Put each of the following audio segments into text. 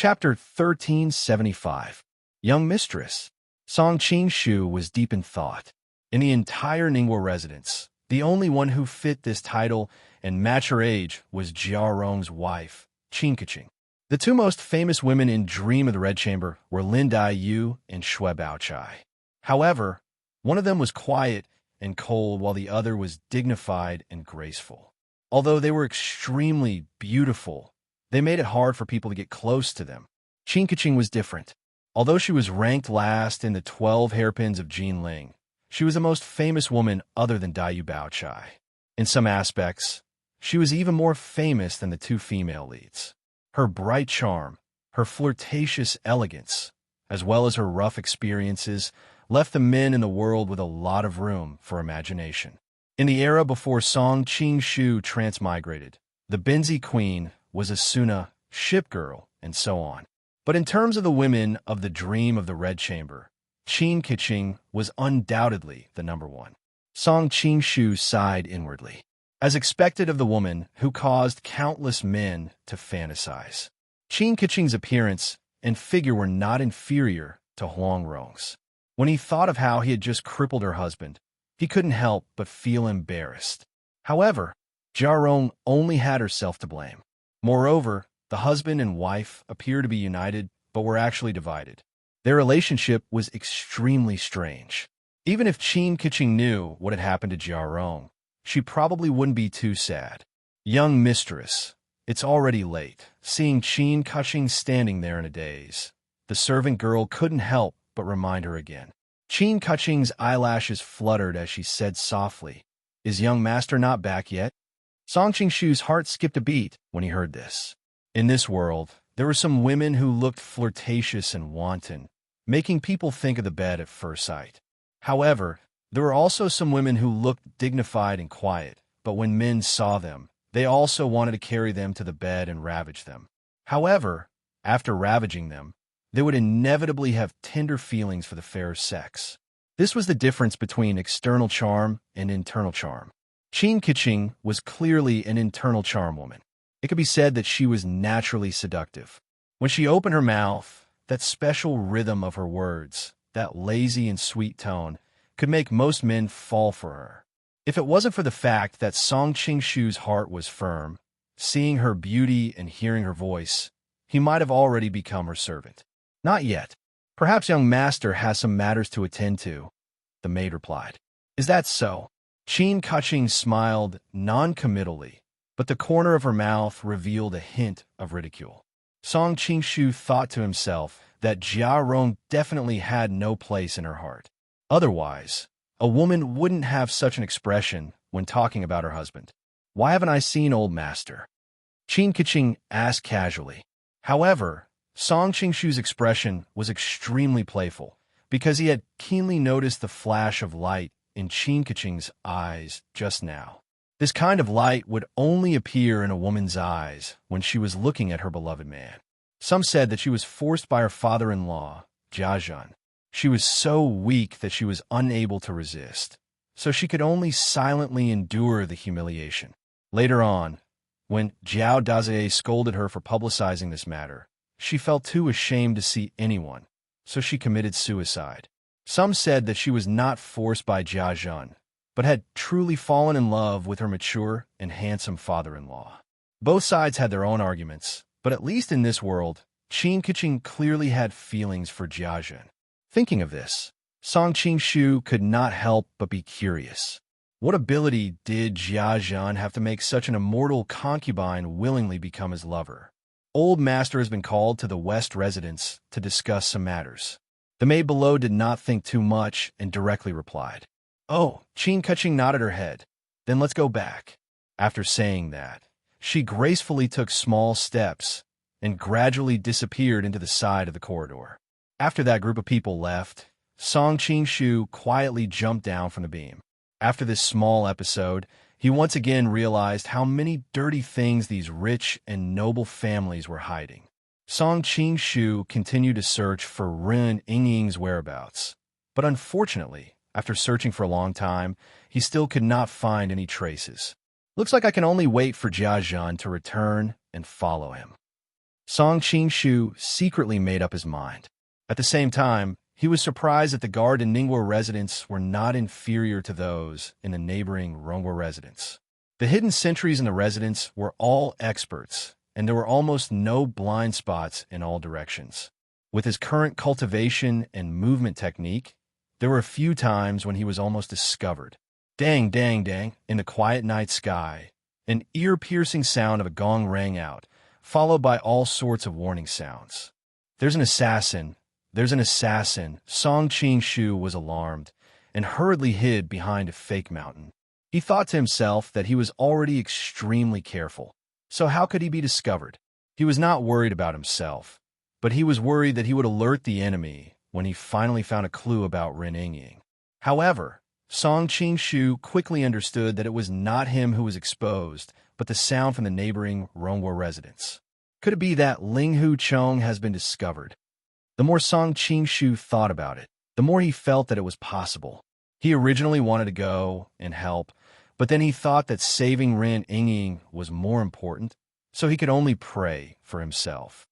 Chapter 1375. Young Mistress. Song Qing-shu was deep in thought. In the entire Ningguo residence, the only one who fit this title and match her age was Jia Rong's wife, Qin Keqing. The two most famous women in Dream of the Red Chamber were Lin Dai Yu and Shui Baochai. However, one of them was quiet and cold while the other was dignified and graceful. Although they were extremely beautiful, they made it hard for people to get close to them. Qin Keqing was different. Although she was ranked last in the 12 hairpins of Jinling, she was the most famous woman other than Daiyu Baochai. In some aspects, she was even more famous than the two female leads. Her bright charm, her flirtatious elegance, as well as her rough experiences, left the men in the world with a lot of room for imagination. In the era before Song Qing-shu transmigrated, the Benzi Queen was a Suna, ship girl, and so on. But in terms of the women of the Dream of the Red Chamber, Qin Keqing was undoubtedly the number one. Song Qing-shu sighed inwardly, as expected of the woman who caused countless men to fantasize. Qin Keqing's appearance and figure were not inferior to Huang Rong's. When he thought of how he had just crippled her husband, he couldn't help but feel embarrassed. However, Jia Rong only had herself to blame. Moreover, the husband and wife appeared to be united, but were actually divided. Their relationship was extremely strange. Even if Qin Keqing knew what had happened to Jia Rong, she probably wouldn't be too sad. Young mistress, it's already late. Seeing Qin Keqing standing there in a daze, the servant girl couldn't help but remind her again. Qin Keqing's eyelashes fluttered as she said softly, "Is young master not back yet?" Song Qing-shu's heart skipped a beat when he heard this. In this world, there were some women who looked flirtatious and wanton, making people think of the bed at first sight. However, there were also some women who looked dignified and quiet, but when men saw them, they also wanted to carry them to the bed and ravage them. However, after ravaging them, they would inevitably have tender feelings for the fair sex. This was the difference between external charm and internal charm. Qin Keqing was clearly an internal charm woman. It could be said that she was naturally seductive. When she opened her mouth, that special rhythm of her words, that lazy and sweet tone, could make most men fall for her. If it wasn't for the fact that Song Qing-shu's heart was firm, seeing her beauty and hearing her voice, he might have already become her servant. Not yet. Perhaps young master has some matters to attend to, the maid replied. Is that so? Qin Keqing smiled non-committally, but the corner of her mouth revealed a hint of ridicule. Song Qing-shu thought to himself that Jia Rong definitely had no place in her heart. Otherwise, a woman wouldn't have such an expression when talking about her husband. Why haven't I seen old master? Qin Keqing asked casually. However, Song Qing-shu's expression was extremely playful, because he had keenly noticed the flash of light in Qin Keqing's eyes just now. This kind of light would only appear in a woman's eyes when she was looking at her beloved man. Some said that she was forced by her father-in-law, Jia Zhen. She was so weak that she was unable to resist, so she could only silently endure the humiliation. Later on, when Jiao Daze scolded her for publicizing this matter, she felt too ashamed to see anyone, so she committed suicide. Some said that she was not forced by Jia Zhen, but had truly fallen in love with her mature and handsome father-in-law. Both sides had their own arguments, but at least in this world, Qin Keqing clearly had feelings for Jia Zhen. Thinking of this, Song Qing-shu could not help but be curious. What ability did Jia Zhen have to make such an immortal concubine willingly become his lover? Old master has been called to the West residence to discuss some matters. The maid below did not think too much and directly replied, "Oh," Qin Keqing nodded her head. "Then let's go back." After saying that, she gracefully took small steps and gradually disappeared into the side of the corridor. After that group of people left, Song Qing-shu quietly jumped down from the beam. After this small episode, he once again realized how many dirty things these rich and noble families were hiding. Song Qing-shu continued to search for Ren Yingying's whereabouts, but unfortunately, after searching for a long time, he still could not find any traces. Looks like I can only wait for Jia Zhen to return and follow him. Song Qing-shu secretly made up his mind. At the same time, he was surprised that the guard in Ningguo residence were not inferior to those in the neighboring Rongguo residence. The hidden sentries in the residence were all experts, and there were almost no blind spots in all directions. With his current cultivation and movement technique, there were a few times when he was almost discovered. Dang, dang, dang, in the quiet night sky, an ear-piercing sound of a gong rang out, followed by all sorts of warning sounds. There's an assassin! There's an assassin! Song Qing-shu was alarmed and hurriedly hid behind a fake mountain. He thought to himself that he was already extremely careful, so how could he be discovered? He was not worried about himself, but he was worried that he would alert the enemy when he finally found a clue about Ren Yingying. However, Song Qing-shu quickly understood that it was not him who was exposed, but the sound from the neighboring Rongguo residence. Could it be that Ling Hu Chong has been discovered? The more Song Qing-shu thought about it, the more he felt that it was possible. He originally wanted to go and help, but then he thought that saving Ren Yingying was more important, so he could only pray for himself.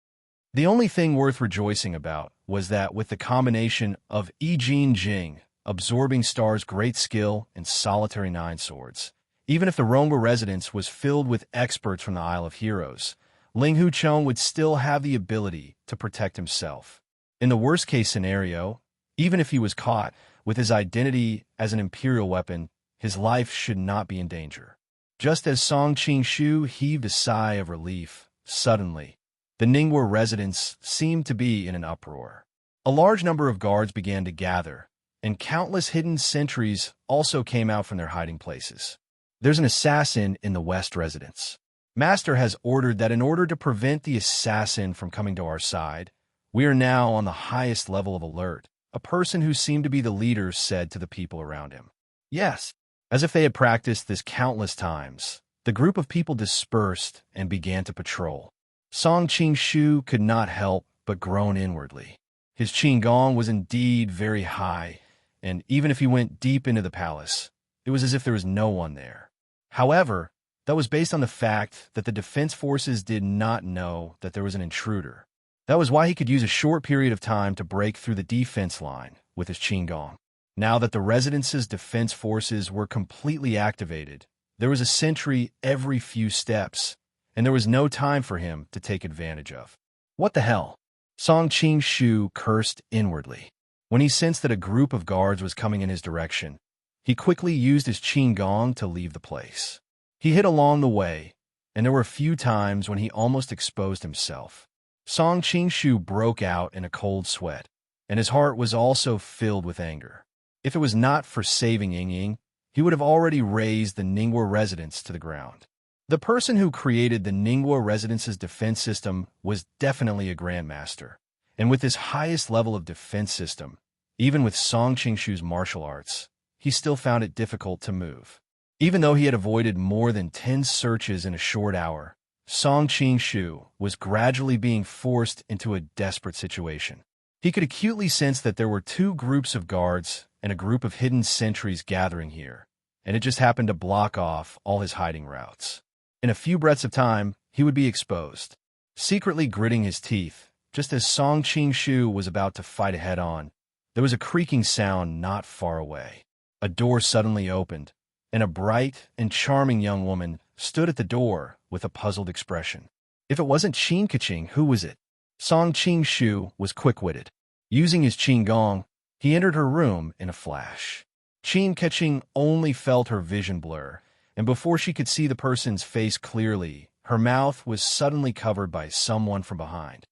The only thing worth rejoicing about was that with the combination of Yi Jing, absorbing Star's great skill and solitary nine swords, even if the Rongguo residence was filled with experts from the Isle of Heroes, Ling Hu Chong would still have the ability to protect himself. In the worst-case scenario, even if he was caught with his identity as an imperial weapon, his life should not be in danger. Just as Song Qing-shu heaved a sigh of relief, suddenly, the Ningguo residence seemed to be in an uproar. A large number of guards began to gather, and countless hidden sentries also came out from their hiding places. There's an assassin in the West residence. Master has ordered that in order to prevent the assassin from coming to our side, we are now on the highest level of alert, a person who seemed to be the leader said to the people around him. Yes, as if they had practiced this countless times, the group of people dispersed and began to patrol. Song Qing-shu could not help but groan inwardly. His qin gong was indeed very high, and even if he went deep into the palace, it was as if there was no one there. However, that was based on the fact that the defense forces did not know that there was an intruder. That was why he could use a short period of time to break through the defense line with his qin gong. Now that the residence's defense forces were completely activated, there was a sentry every few steps, and there was no time for him to take advantage of. What the hell? Song Qing-shu cursed inwardly. When he sensed that a group of guards was coming in his direction, he quickly used his qin gong to leave the place. He hid along the way, and there were a few times when he almost exposed himself. Song Qing-shu broke out in a cold sweat, and his heart was also filled with anger. If it was not for saving Yingying, he would have already razed the Ningguo residence to the ground. The person who created the Ningguo residence's defense system was definitely a grandmaster, and with his highest level of defense system, even with Song Qing-shu's martial arts, he still found it difficult to move. Even though he had avoided more than 10 searches in a short hour, Song Qing-shu was gradually being forced into a desperate situation. He could acutely sense that there were two groups of guards and a group of hidden sentries gathering here, and it just happened to block off all his hiding routes. In a few breaths of time, he would be exposed. Secretly gritting his teeth, just as Song Qing-shu was about to fight head-on, there was a creaking sound not far away. A door suddenly opened, and a bright and charming young woman stood at the door with a puzzled expression. If it wasn't Qin Keqing, who was it? Song Qing-shu was quick-witted. Using his qin gong, he entered her room in a flash. Qin Keqing only felt her vision blur, and before she could see the person's face clearly, her mouth was suddenly covered by someone from behind.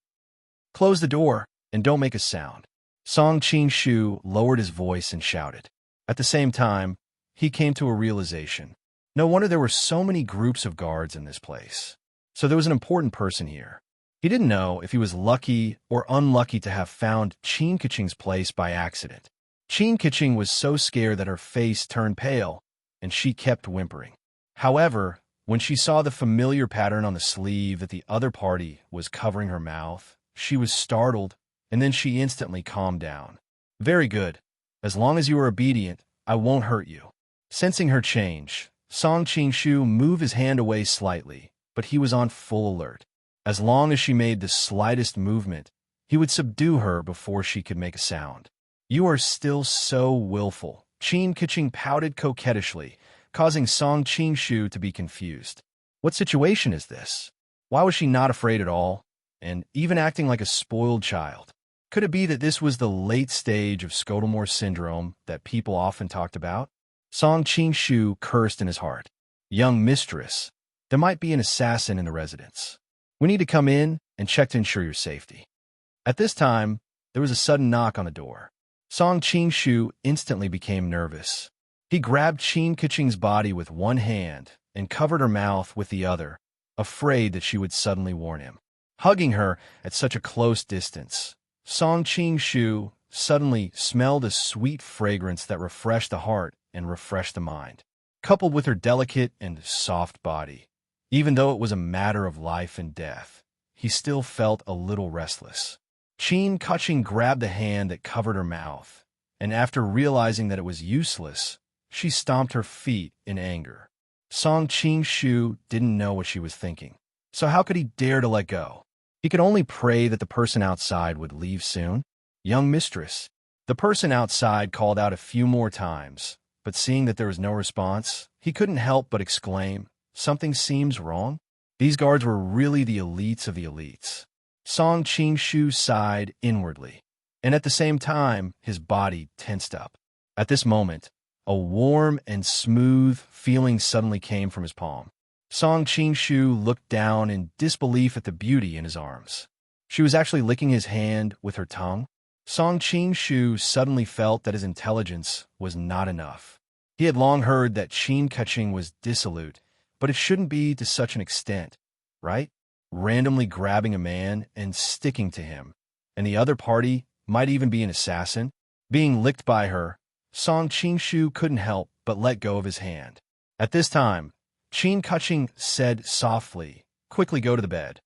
"Close the door, and don't make a sound." Song Qing-shu lowered his voice and shouted. At the same time, he came to a realization. No wonder there were so many groups of guards in this place. So there was an important person here. He didn't know if he was lucky or unlucky to have found Qin Keqing's place by accident. Qin Keqing was so scared that her face turned pale, and she kept whimpering. However, when she saw the familiar pattern on the sleeve that the other party was covering her mouth, she was startled, and then she instantly calmed down. "Very good. As long as you are obedient, I won't hurt you." Sensing her change, Song Qing-shu moved his hand away slightly, but he was on full alert. As long as she made the slightest movement, he would subdue her before she could make a sound. "You are still so willful," Qin Keqing pouted coquettishly, causing Song Qingshu to be confused. What situation is this? Why was she not afraid at all, and even acting like a spoiled child? Could it be that this was the late stage of Scudamore syndrome that people often talked about? Song Qingshu cursed in his heart. "Young mistress, there might be an assassin in the residence. We need to come in and check to ensure your safety." At this time, there was a sudden knock on the door. Song Qingshu instantly became nervous. He grabbed Qin Keqing's body with one hand and covered her mouth with the other, afraid that she would suddenly warn him. Hugging her at such a close distance, Song Qingshu suddenly smelled a sweet fragrance that refreshed the heart and refreshed the mind. Coupled with her delicate and soft body, even though it was a matter of life and death, he still felt a little restless. Qin Keqing grabbed the hand that covered her mouth, and after realizing that it was useless, she stomped her feet in anger. Song Qingshu didn't know what she was thinking, so how could he dare to let go? He could only pray that the person outside would leave soon. "Young mistress." The person outside called out a few more times, but seeing that there was no response, he couldn't help but exclaim, "Something seems wrong." These guards were really the elites of the elites. Song Qingshu sighed inwardly, and at the same time, his body tensed up. At this moment, a warm and smooth feeling suddenly came from his palm. Song Qingshu looked down in disbelief at the beauty in his arms. She was actually licking his hand with her tongue. Song Qingshu suddenly felt that his intelligence was not enough. He had long heard that Qin Keqing was dissolute, but it shouldn't be to such an extent, right? Randomly grabbing a man and sticking to him, and the other party might even be an assassin. Being licked by her, Song Qingshu couldn't help but let go of his hand. At this time, Qin Keqing said softly, "Quickly go to the bed."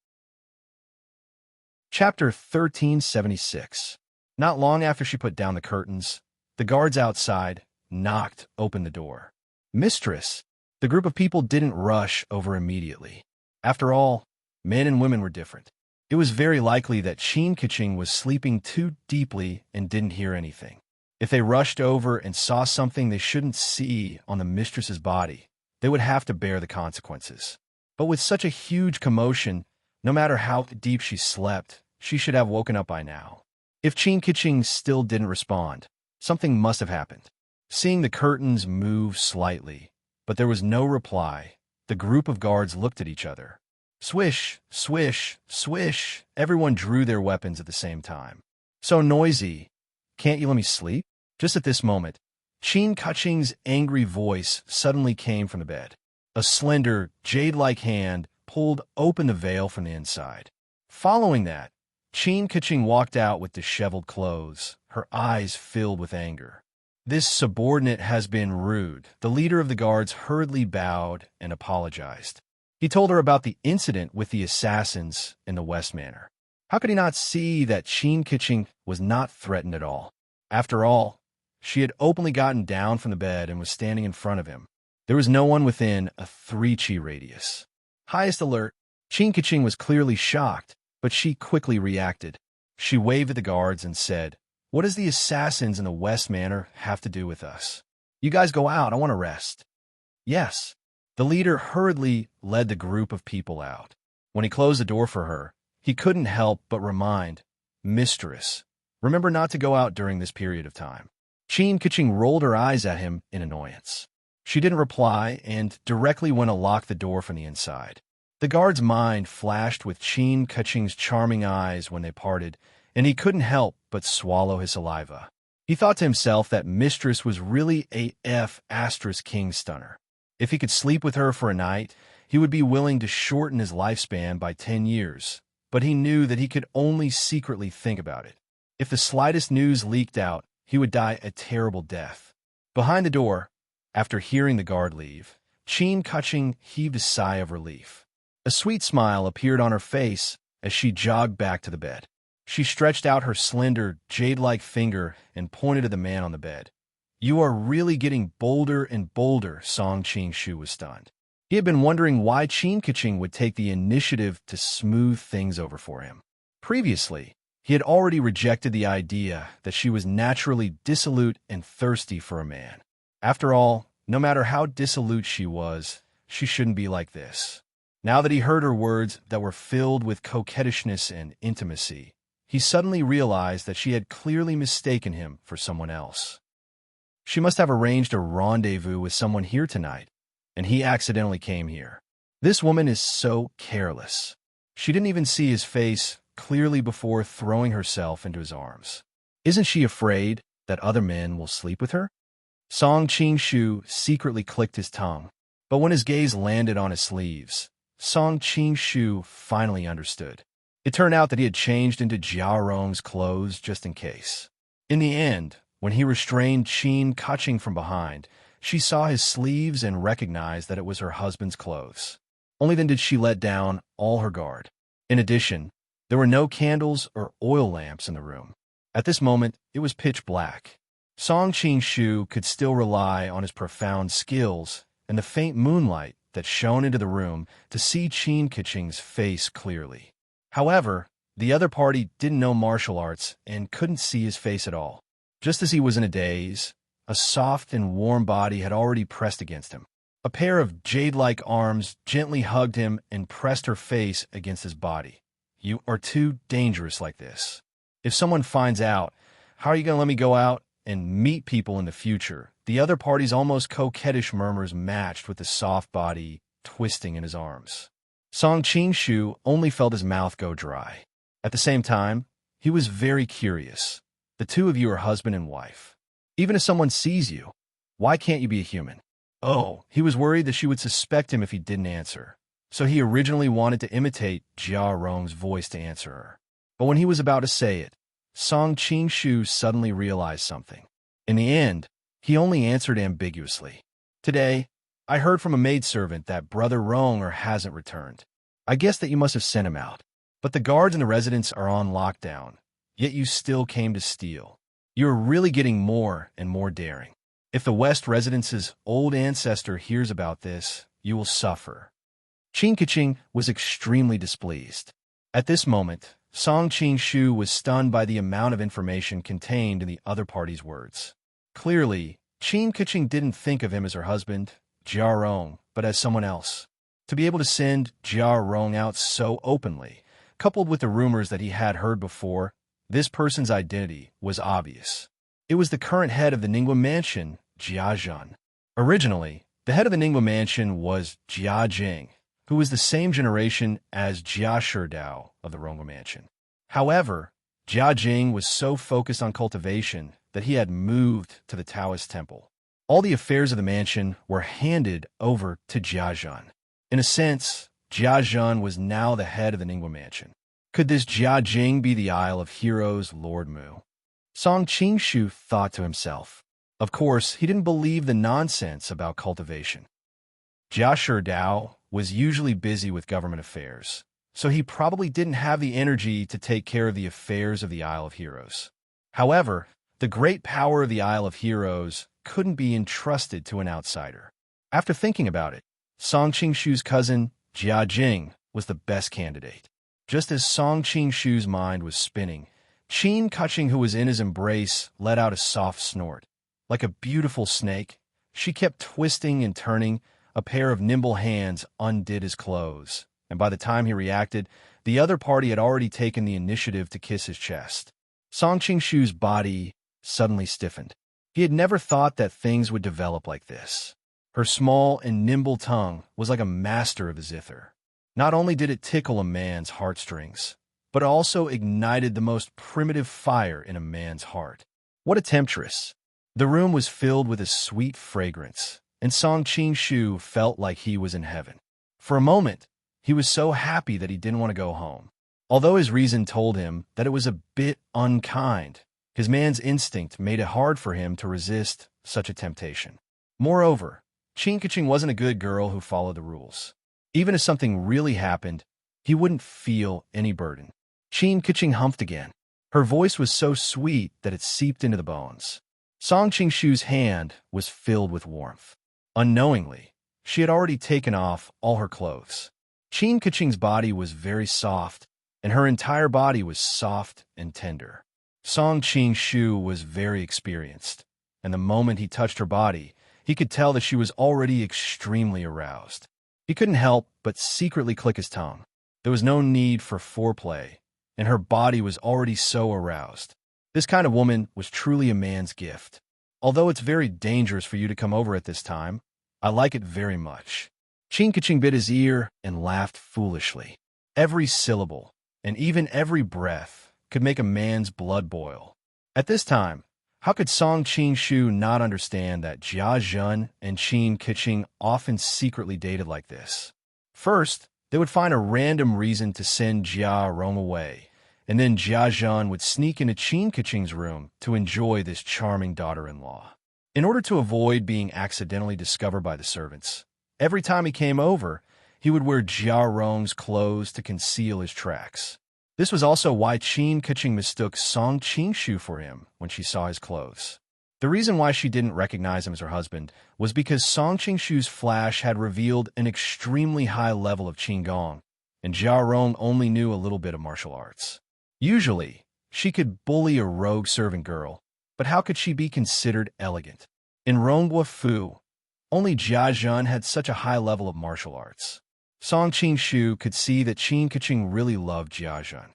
Chapter 1376. Not long after she put down the curtains, the guards outside knocked open the door. "Mistress." The group of people didn't rush over immediately. After all, men and women were different. It was very likely that Qin Keqing was sleeping too deeply and didn't hear anything. If they rushed over and saw something they shouldn't see on the mistress's body, they would have to bear the consequences. But with such a huge commotion, no matter how deep she slept, she should have woken up by now. If Qin Keqing still didn't respond, something must have happened. Seeing the curtains move slightly, but there was no reply, the group of guards looked at each other. Swish, swish, swish, everyone drew their weapons at the same time. "So noisy. Can't you let me sleep?" Just at this moment, Qin Keqing's angry voice suddenly came from the bed. A slender, jade-like hand pulled open the veil from the inside. Following that, Qin Keqing walked out with disheveled clothes, her eyes filled with anger. "This subordinate has been rude." The leader of the guards hurriedly bowed and apologized. He told her about the incident with the assassins in the West Manor. How could he not see that Qin Keqing was not threatened at all? After all, she had openly gotten down from the bed and was standing in front of him. There was no one within a 3-chi radius. Highest alert, Qin Keqing was clearly shocked, but she quickly reacted. She waved at the guards and said, "What does the assassins in the West Manor have to do with us? You guys go out, I want to rest." "Yes." The leader hurriedly led the group of people out. When he closed the door for her, he couldn't help but remind, "Mistress, remember not to go out during this period of time." Qin Keqing rolled her eyes at him in annoyance. She didn't reply and directly went to lock the door from the inside. The guard's mind flashed with Qin Keqing's charming eyes when they parted, and he couldn't help but swallow his saliva. He thought to himself that Mistress was really a F***king stunner. If he could sleep with her for a night, he would be willing to shorten his lifespan by 10 years, but he knew that he could only secretly think about it. If the slightest news leaked out, he would die a terrible death. Behind the door, after hearing the guard leave, Qin Keqing heaved a sigh of relief. A sweet smile appeared on her face as she jogged back to the bed. She stretched out her slender, jade-like finger and pointed at the man on the bed. "You are really getting bolder and bolder," Song Qingshu was stunned. He had been wondering why Qin would take the initiative to smooth things over for him. Previously, he had already rejected the idea that she was naturally dissolute and thirsty for a man. After all, no matter how dissolute she shouldn't be like this. Now that he heard her words that were filled with coquettishness and intimacy, he suddenly realized that she had clearly mistaken him for someone else. She must have arranged a rendezvous with someone here tonight, and he accidentally came here. This woman is so careless. She didn't even see his face clearly before throwing herself into his arms. Isn't she afraid that other men will sleep with her? Song Qingshu secretly clicked his tongue, but when his gaze landed on his sleeves, Song Qingshu finally understood. It turned out that he had changed into Jia Rong's clothes just in case. In the end, when he restrained Qin Kaching from behind, she saw his sleeves and recognized that it was her husband's clothes. Only then did she let down all her guard. In addition, there were no candles or oil lamps in the room. At this moment, it was pitch black. Song Qingshu could still rely on his profound skills and the faint moonlight that shone into the room to see Qin Kaching's face clearly. However, the other party didn't know martial arts and couldn't see his face at all. Just as he was in a daze, a soft and warm body had already pressed against him. A pair of jade-like arms gently hugged him and pressed her face against his body. You are too dangerous like this. If someone finds out, how are you going to let me go out and meet people in the future? The other party's almost coquettish murmurs matched with the soft body twisting in his arms. Song Qingshu only felt his mouth go dry. At the same time, he was very curious. The two of you are husband and wife. Even if someone sees you, why can't you be a human? Oh, he was worried that she would suspect him if he didn't answer. So he originally wanted to imitate Jia Rong's voice to answer her. But when he was about to say it, Song Qingshu suddenly realized something. In the end, he only answered ambiguously. Today, I heard from a maidservant that Brother Ronger hasn't returned. I guess that you must have sent him out. But the guards in the residence are on lockdown, yet you still came to steal. You're really getting more and more daring. If the West Residence's old ancestor hears about this, you will suffer. Qin Kaching was extremely displeased. At this moment, Song Qingshu was stunned by the amount of information contained in the other party's words. Clearly, Qin Kaching didn't think of him as her husband, Jia Rong, but as someone else. To be able to send Jia Rong out so openly, coupled with the rumors that he had heard before, this person's identity was obvious. It was the current head of the Ningguo Mansion, Jia Zhen. Originally, the head of the Ningguo Mansion was Jia Jing, who was the same generation as Jia Sherdao of the Rongguo Mansion. However, Jia Jing was so focused on cultivation that he had moved to the Taoist temple. All the affairs of the mansion were handed over to Jia Zhen. In a sense, Jia Zhen was now the head of the Ningguo Mansion. Could this Jia Jing be the Isle of Heroes' Lord Mu? Song Qingshu thought to himself. Of course, he didn't believe the nonsense about cultivation. Jia Sherdao was usually busy with government affairs, so he probably didn't have the energy to take care of the affairs of the Isle of Heroes. However, the great power of the Isle of Heroes couldn't be entrusted to an outsider. After thinking about it, Song Qingshu's cousin, Jia Jing, was the best candidate. Just as Song Qingshu's mind was spinning, Qin Kaching, who was in his embrace, let out a soft snort. Like a beautiful snake, she kept twisting and turning. A pair of nimble hands undid his clothes, and by the time he reacted, the other party had already taken the initiative to kiss his chest. Song Qingshu's body suddenly stiffened. He had never thought that things would develop like this. Her small and nimble tongue was like a master of the zither. Not only did it tickle a man's heartstrings, but also ignited the most primitive fire in a man's heart. What a temptress! The room was filled with a sweet fragrance, and Song Qingshu felt like he was in heaven. For a moment, he was so happy that he didn't want to go home. Although his reason told him that it was a bit unkind, his man's instinct made it hard for him to resist such a temptation. Moreover, Qin Kaching wasn't a good girl who followed the rules. Even if something really happened, he wouldn't feel any burden. Qin Kaching humphed again. Her voice was so sweet that it seeped into the bones. Song Qingshu's hand was filled with warmth. Unknowingly, she had already taken off all her clothes. Qin Keqing's body was very soft, and her entire body was soft and tender. Song Qing-shu was very experienced, and the moment he touched her body, he could tell that she was already extremely aroused. He couldn't help but secretly click his tongue. There was no need for foreplay, and her body was already so aroused. This kind of woman was truly a man's gift. Although it's very dangerous for you to come over at this time, I like it very much. Qin Keqing bit his ear and laughed foolishly. Every syllable, and even every breath, could make a man's blood boil. At this time, how could Song Qing-shu not understand that Jia Zhen and Qin Keqing often secretly dated like this? First, they would find a random reason to send Jia Rong away, and then Jia Zhen would sneak into Qin Keqing's room to enjoy this charming daughter-in-law. In order to avoid being accidentally discovered by the servants, every time he came over, he would wear Jia Rong's clothes to conceal his tracks. This was also why Qin Keqing mistook Song Qing-shu for him when she saw his clothes. The reason why she didn't recognize him as her husband was because Song Qing-shu's flash had revealed an extremely high level of Qinggong, and Jia Rong only knew a little bit of martial arts. Usually, she could bully a rogue servant girl, but how could she be considered elegant? In Ronghua Fu, only Jia Zhen had such a high level of martial arts. Song Qing-shu could see that Qin Keqing really loved Jia Zhen.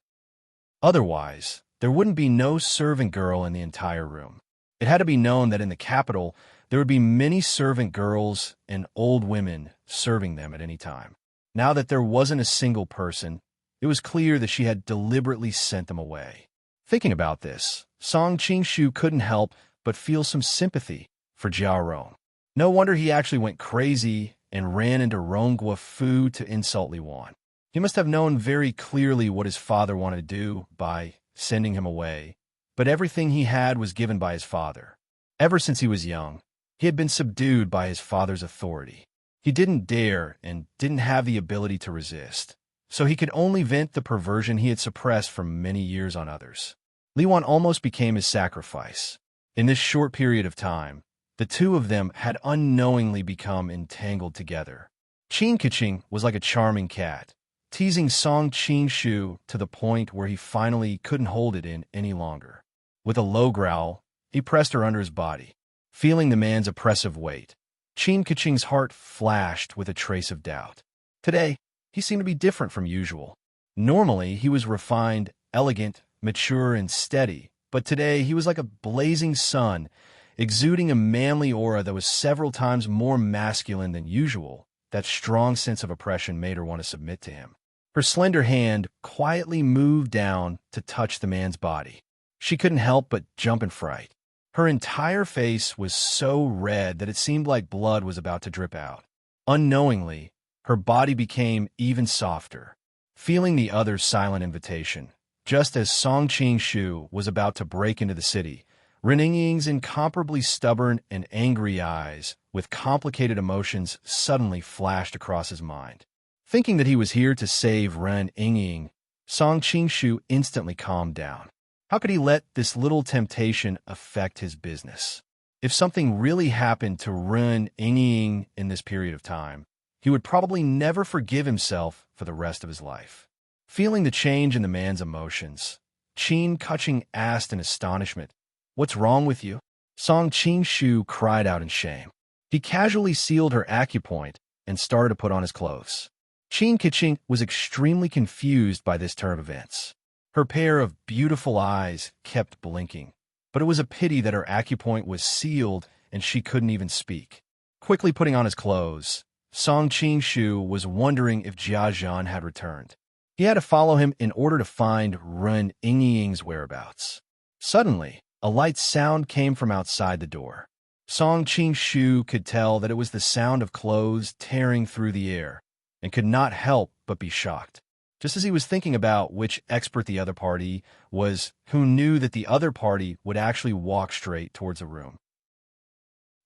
Otherwise, there wouldn't be no servant girl in the entire room. It had to be known that in the capital, there would be many servant girls and old women serving them at any time. Now that there wasn't a single person, it was clear that she had deliberately sent them away. Thinking about this, Song Qing-shu couldn't help but feel some sympathy for Jia Rong. No wonder he actually went crazy and ran into Ronghua Fu to insult Li Wan. He must have known very clearly what his father wanted to do by sending him away, but everything he had was given by his father. Ever since he was young, he had been subdued by his father's authority. He didn't dare and didn't have the ability to resist, so he could only vent the perversion he had suppressed for many years on others. Li Wan almost became his sacrifice. In this short period of time, the two of them had unknowingly become entangled together. Qin Keqing was like a charming cat, teasing Song Qing-shu to the point where he finally couldn't hold it in any longer. With a low growl, he pressed her under his body. Feeling the man's oppressive weight, Qin Keqing's heart flashed with a trace of doubt. Today, he seemed to be different from usual. Normally, he was refined, elegant, mature, and steady, but today he was like a blazing sun, exuding a manly aura that was several times more masculine than usual. That strong sense of oppression made her want to submit to him. Her slender hand quietly moved down to touch the man's body. She couldn't help but jump in fright. Her entire face was so red that it seemed like blood was about to drip out. Unknowingly, her body became even softer. Feeling the other's silent invitation, just as Song Qing-shu was about to break into the city, Ren Yingying's incomparably stubborn and angry eyes, with complicated emotions, suddenly flashed across his mind. Thinking that he was here to save Ren Yingying, Song Qing-shu instantly calmed down. How could he let this little temptation affect his business? If something really happened to Ren Yingying in this period of time, he would probably never forgive himself for the rest of his life. Feeling the change in the man's emotions, Qin Keqing asked in astonishment, "What's wrong with you?" Song Qing-shu cried out in shame. He casually sealed her acupoint and started to put on his clothes. Qin Keqing was extremely confused by this turn of events. Her pair of beautiful eyes kept blinking, but it was a pity that her acupoint was sealed and she couldn't even speak. Quickly putting on his clothes, Song Qing-shu was wondering if Jia Zhen had returned. He had to follow him in order to find Ren Yingying's whereabouts. Suddenly, a light sound came from outside the door. Song Qing-shu could tell that it was the sound of clothes tearing through the air, and could not help but be shocked. Just as he was thinking about which expert the other party was, who knew that the other party would actually walk straight towards the room.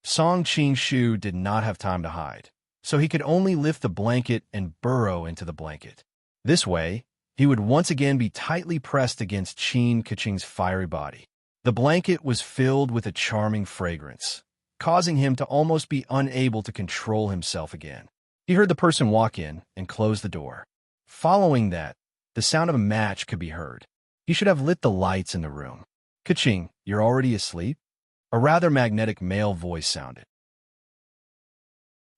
Song Qing-shu did not have time to hide, so he could only lift the blanket and burrow into the blanket. This way, he would once again be tightly pressed against Qin Keqing's fiery body. The blanket was filled with a charming fragrance, causing him to almost be unable to control himself again. He heard the person walk in and close the door. Following that, the sound of a match could be heard. He should have lit the lights in the room. Ka-ching, you're already asleep? A rather magnetic male voice sounded.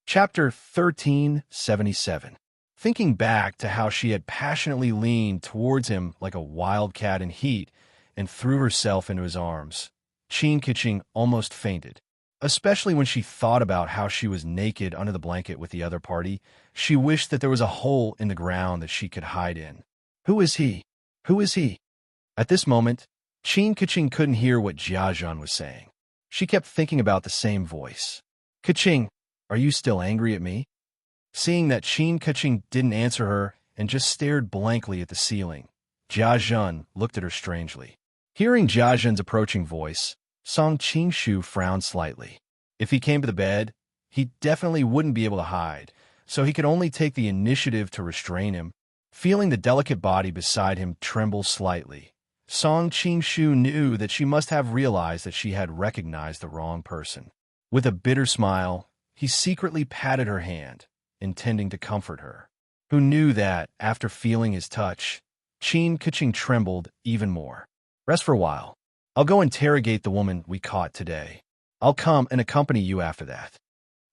Chapter 1377. Thinking back to how she had passionately leaned towards him like a wildcat in heat and threw herself into his arms, Ka-ching almost fainted. Especially when she thought about how she was naked under the blanket with the other party, she wished that there was a hole in the ground that she could hide in. Who is he? Who is he? At this moment, Ka-ching couldn't hear what Jiazhan was saying. She kept thinking about the same voice. Ka-ching, are you still angry at me? Seeing that Ka-ching didn't answer her and just stared blankly at the ceiling, Jiazhan looked at her strangely. Hearing Jiazhan's approaching voice, Song Qingshu frowned slightly. If he came to the bed, he definitely wouldn't be able to hide, so he could only take the initiative to restrain him. Feeling the delicate body beside him tremble slightly, Song Qingshu knew that she must have realized that she had recognized the wrong person. With a bitter smile, he secretly patted her hand, intending to comfort her. Who knew that, after feeling his touch, Ka-ching trembled even more. Rest for a while. I'll go interrogate the woman we caught today. I'll come and accompany you after that.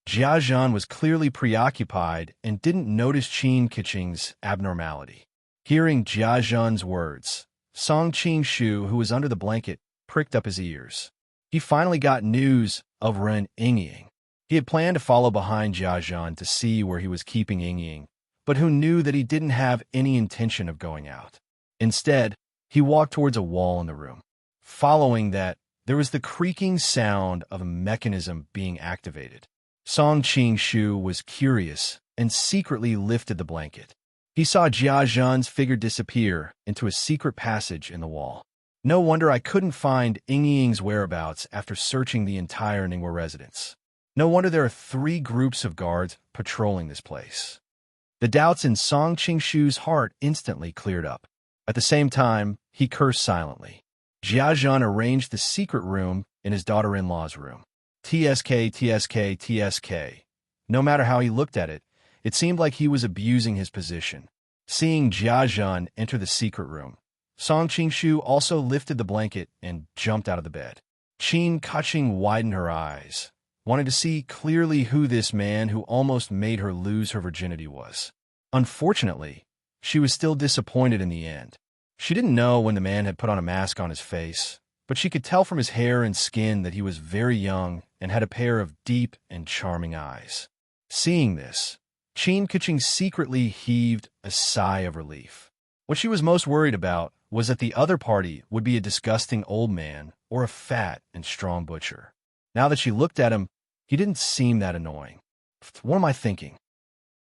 Jiazhan was clearly preoccupied and didn't notice Ka-ching's abnormality. Hearing Jiazhan's words, Song Qingshu, who was under the blanket, pricked up his ears. He finally got news of Ren Yingying. He had planned to follow behind Jiazhan to see where he was keeping Yingying, but who knew that he didn't have any intention of going out. Instead, he walked towards a wall in the room. Following that, there was the creaking sound of a mechanism being activated. Song Qingshu was curious and secretly lifted the blanket. He saw Jiazhan's figure disappear into a secret passage in the wall. No wonder I couldn't find Yingying's whereabouts after searching the entire Ningguo residence. No wonder there are 3 groups of guards patrolling this place. The doubts in Song Qingshu's heart instantly cleared up. At the same time, he cursed silently. Jiazhan arranged the secret room in his daughter-in-law's room. TSK, TSK, TSK. No matter how he looked at it, it seemed like he was abusing his position. Seeing Jiazhan enter the secret room, Song Qingshu also lifted the blanket and jumped out of the bed. Ka-ching widened her eyes, wanted to see clearly who this man who almost made her lose her virginity was. Unfortunately, she was still disappointed in the end. She didn't know when the man had put on a mask on his face, but she could tell from his hair and skin that he was very young and had a pair of deep and charming eyes. Seeing this, Ka-ching secretly heaved a sigh of relief. What she was most worried about was that the other party would be a disgusting old man or a fat and strong butcher. Now that she looked at him, he didn't seem that annoying. What am I thinking?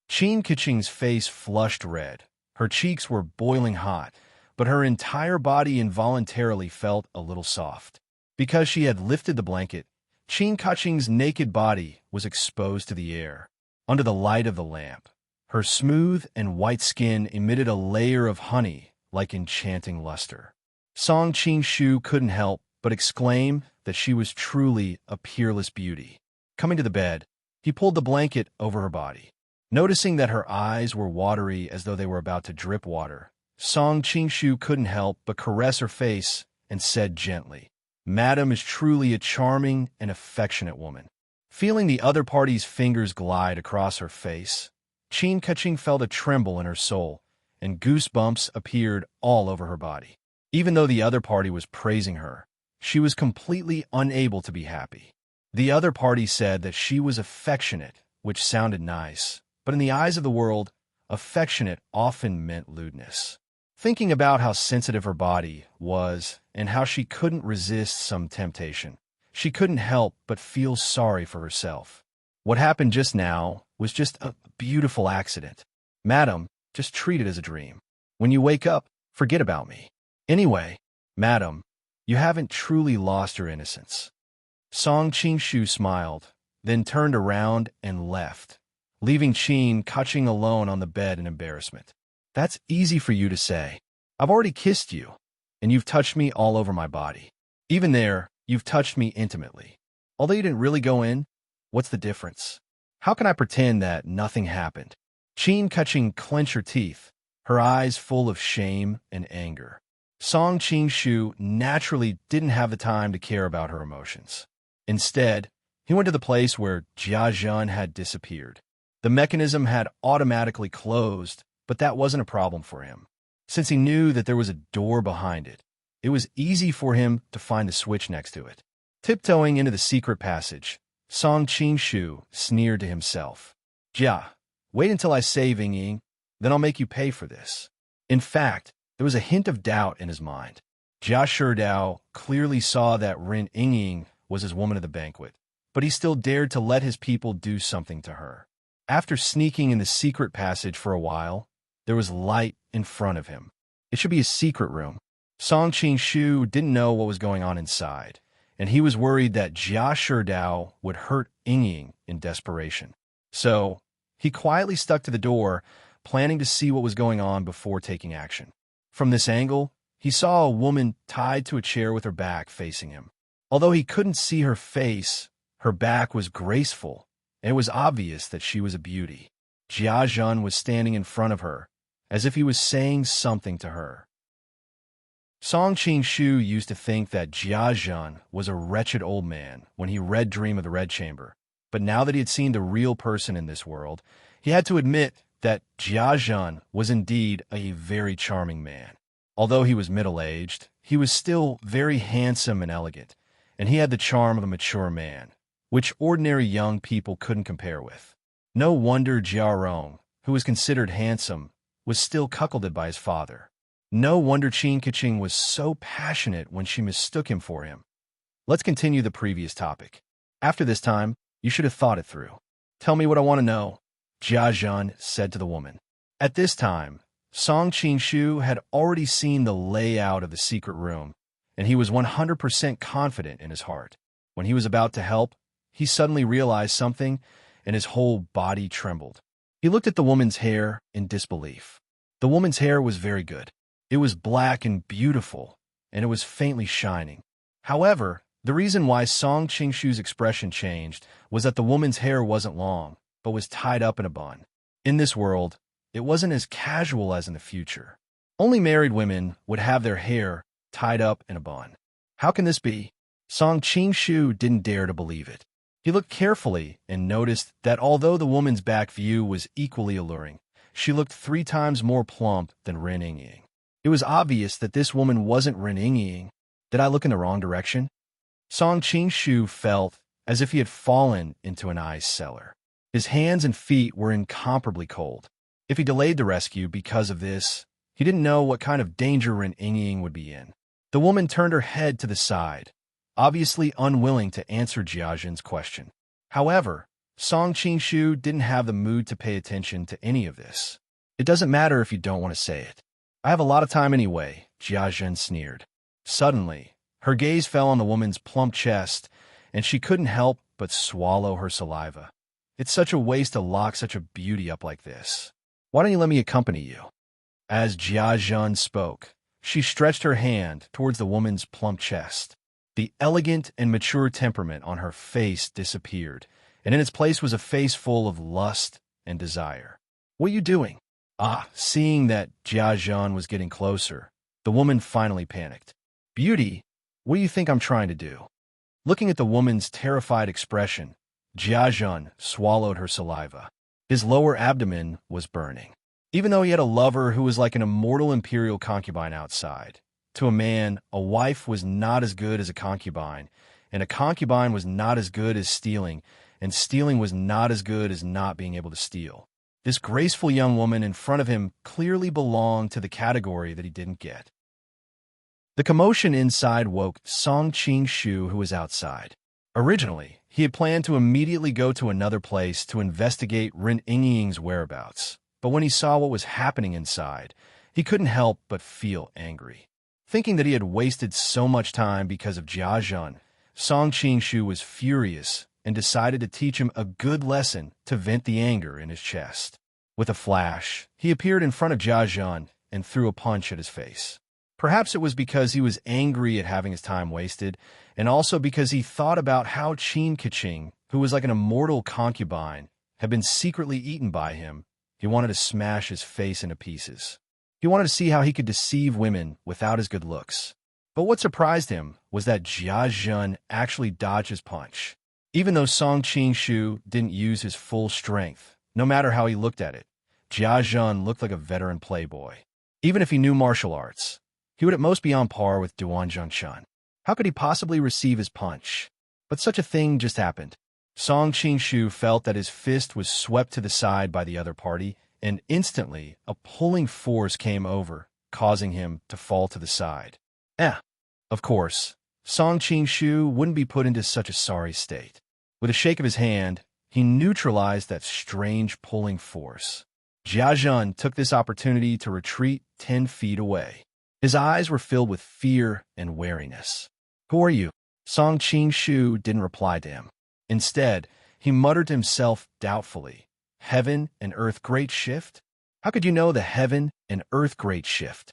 Ka-ching's face flushed red. Her cheeks were boiling hot, but her entire body involuntarily felt a little soft. Because she had lifted the blanket, Ka-ching's naked body was exposed to the air. Under the light of the lamp, her smooth and white skin emitted a layer of honey like enchanting luster. Song Qingshu couldn't help but exclaim that she was truly a peerless beauty. Coming to the bed, he pulled the blanket over her body. Noticing that her eyes were watery as though they were about to drip water, Song Qingshu couldn't help but caress her face and said gently, "Madam is truly a charming and affectionate woman." Feeling the other party's fingers glide across her face, Ka-ching felt a tremble in her soul, and goosebumps appeared all over her body. Even though the other party was praising her, she was completely unable to be happy. The other party said that she was affectionate, which sounded nice, but in the eyes of the world, affectionate often meant lewdness. Thinking about how sensitive her body was and how she couldn't resist some temptation, she couldn't help but feel sorry for herself. What happened just now was just a beautiful accident. Madam, just treat it as a dream. When you wake up, forget about me. Anyway, madam, you haven't truly lost your innocence. Song Qingshu smiled, then turned around and left, leaving Ka-ching alone on the bed in embarrassment. That's easy for you to say. I've already kissed you, and you've touched me all over my body. Even there, you've touched me intimately. Although you didn't really go in, what's the difference? How can I pretend that nothing happened? Qin Keqing clenched her teeth, her eyes full of shame and anger. Song Qingshu naturally didn't have the time to care about her emotions. Instead, he went to the place where Jia Zhen had disappeared. The mechanism had automatically closed, but that wasn't a problem for him. Since he knew that there was a door behind it, it was easy for him to find the switch next to it. Tiptoeing into the secret passage, Song Qingshu sneered to himself. Jia, wait until I save Ying, then I'll make you pay for this. In fact, there was a hint of doubt in his mind. Jia Shidao clearly saw that Ren Ying was his woman of the banquet, but he still dared to let his people do something to her. After sneaking in the secret passage for a while, there was light in front of him. It should be a secret room. Song Qingshu didn't know what was going on inside, and he was worried that Jia Shidao would hurt Ying in desperation. So, he quietly stuck to the door, planning to see what was going on before taking action. From this angle, he saw a woman tied to a chair with her back facing him. Although he couldn't see her face, her back was graceful, and it was obvious that she was a beauty. Jia Zhen was standing in front of her, as if he was saying something to her. Song Qingshu used to think that Jia Zhen was a wretched old man when he read Dream of the Red Chamber, but now that he had seen the real person in this world, he had to admit that Jia Zhen was indeed a very charming man. Although he was middle-aged, he was still very handsome and elegant, and he had the charm of a mature man, which ordinary young people couldn't compare with. No wonder Jia Rong, who was considered handsome, was still cuckolded by his father. No wonder Qin Keqing was so passionate when she mistook him for him. Let's continue the previous topic. After this time, you should have thought it through. Tell me what I want to know, Jia Zhen said to the woman. At this time, Song Qingshu had already seen the layout of the secret room, and he was 100% confident in his heart. When he was about to help, he suddenly realized something, and his whole body trembled. He looked at the woman's hair in disbelief. The woman's hair was very good. It was black and beautiful, and it was faintly shining. However, the reason why Song Qingshu's expression changed was that the woman's hair wasn't long, but was tied up in a bun. In this world, it wasn't as casual as in the future. Only married women would have their hair tied up in a bun. How can this be? Song Qingshu didn't dare to believe it. He looked carefully and noticed that although the woman's back view was equally alluring, she looked 3 times more plump than Ren Ying. It was obvious that this woman wasn't Ren Ying. Did I look in the wrong direction? Song Qingshu felt as if he had fallen into an ice cellar. His hands and feet were incomparably cold. If he delayed the rescue because of this, he didn't know what kind of danger Ren Ying would be in. The woman turned her head to the side, obviously unwilling to answer Jia Zhen's question. However, Song Qingshu didn't have the mood to pay attention to any of this. It doesn't matter if you don't want to say it. I have a lot of time anyway, Jia Zhen sneered. Suddenly, her gaze fell on the woman's plump chest, and she couldn't help but swallow her saliva. It's such a waste to lock such a beauty up like this. Why don't you let me accompany you? As Jia Zhen spoke, she stretched her hand towards the woman's plump chest. The elegant and mature temperament on her face disappeared, and in its place was a face full of lust and desire. What are you doing? Seeing that Jia Zhen was getting closer, the woman finally panicked. Beauty, what do you think I'm trying to do? Looking at the woman's terrified expression, Jia Zhen swallowed her saliva. His lower abdomen was burning. Even though he had a lover who was like an immortal imperial concubine outside, to a man, a wife was not as good as a concubine, and a concubine was not as good as stealing, and stealing was not as good as not being able to steal. This graceful young woman in front of him clearly belonged to the category that he didn't get. The commotion inside woke Song Qingshu, who was outside. Originally, he had planned to immediately go to another place to investigate Ren Ying's whereabouts, but when he saw what was happening inside, he couldn't help but feel angry. Thinking that he had wasted so much time because of Jia Zhen, Song Qingshu was furious and decided to teach him a good lesson to vent the anger in his chest. With a flash, he appeared in front of Jia Zhen and threw a punch at his face. Perhaps it was because he was angry at having his time wasted, and also because he thought about how Qin Kaching, who was like an immortal concubine, had been secretly eaten by him. He wanted to smash his face into pieces. He wanted to see how he could deceive women without his good looks. But what surprised him was that Jia Zhen actually dodged his punch. Even though Song Qingshu didn't use his full strength, no matter how he looked at it, Jia Zhen looked like a veteran playboy. Even if he knew martial arts, he would at most be on par with Duan Zhongshan. How could he possibly receive his punch? But such a thing just happened. Song Qingshu felt that his fist was swept to the side by the other party, and instantly a pulling force came over, causing him to fall to the side. Of course, Song Qingshu wouldn't be put into such a sorry state. With a shake of his hand, he neutralized that strange pulling force. Jia Zhen took this opportunity to retreat 10 feet away. His eyes were filled with fear and wariness. "Who are you?" Song Qingshu didn't reply to him. Instead, he muttered to himself doubtfully, "Heaven and Earth Great Shift? How could you know the Heaven and Earth Great Shift?"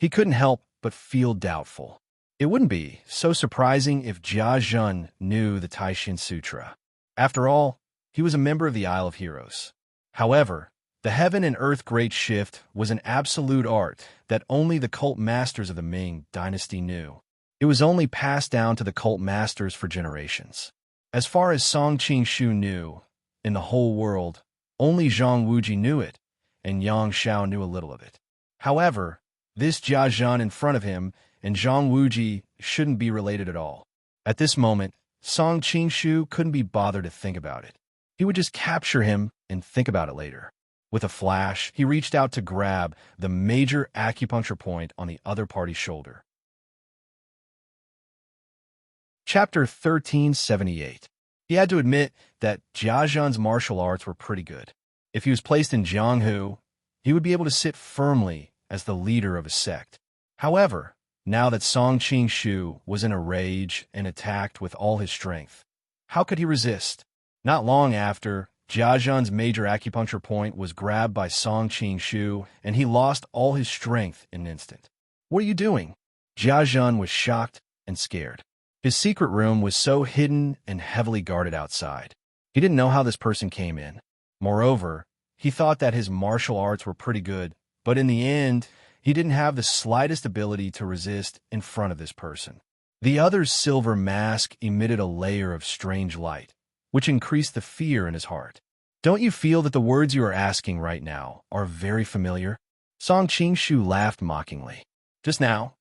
He couldn't help but feel doubtful. It wouldn't be so surprising if Jia Zhen knew the Taishin Sutra. After all, he was a member of the Isle of Heroes. However, the Heaven and Earth Great Shift was an absolute art that only the cult masters of the Ming dynasty knew. It was only passed down to the cult masters for generations. As far as Song Qingshu knew, in the whole world, only Zhang Wuji knew it, and Yang Xiao knew a little of it. However, this Jia Zhen in front of him and Zhang Wuji shouldn't be related at all. At this moment, Song Qingshu couldn't be bothered to think about it. He would just capture him and think about it later. With a flash, he reached out to grab the major acupuncture point on the other party's shoulder. Chapter 1378. He had to admit that Jia Zhen's martial arts were pretty good. If he was placed in Jianghu, he would be able to sit firmly as the leader of a sect. However, now that Song Qingshu was in a rage and attacked with all his strength, how could he resist? Not long after, Jia Zhen's major acupuncture point was grabbed by Song Qingshu, and he lost all his strength in an instant. "What are you doing?" Jia Zhen was shocked and scared. His secret room was so hidden and heavily guarded outside. He didn't know how this person came in. Moreover, he thought that his martial arts were pretty good, but in the end, he didn't have the slightest ability to resist in front of this person. The other's silver mask emitted a layer of strange light, which increased the fear in his heart. "Don't you feel that the words you are asking right now are very familiar?" Song Qingshu laughed mockingly. Just now,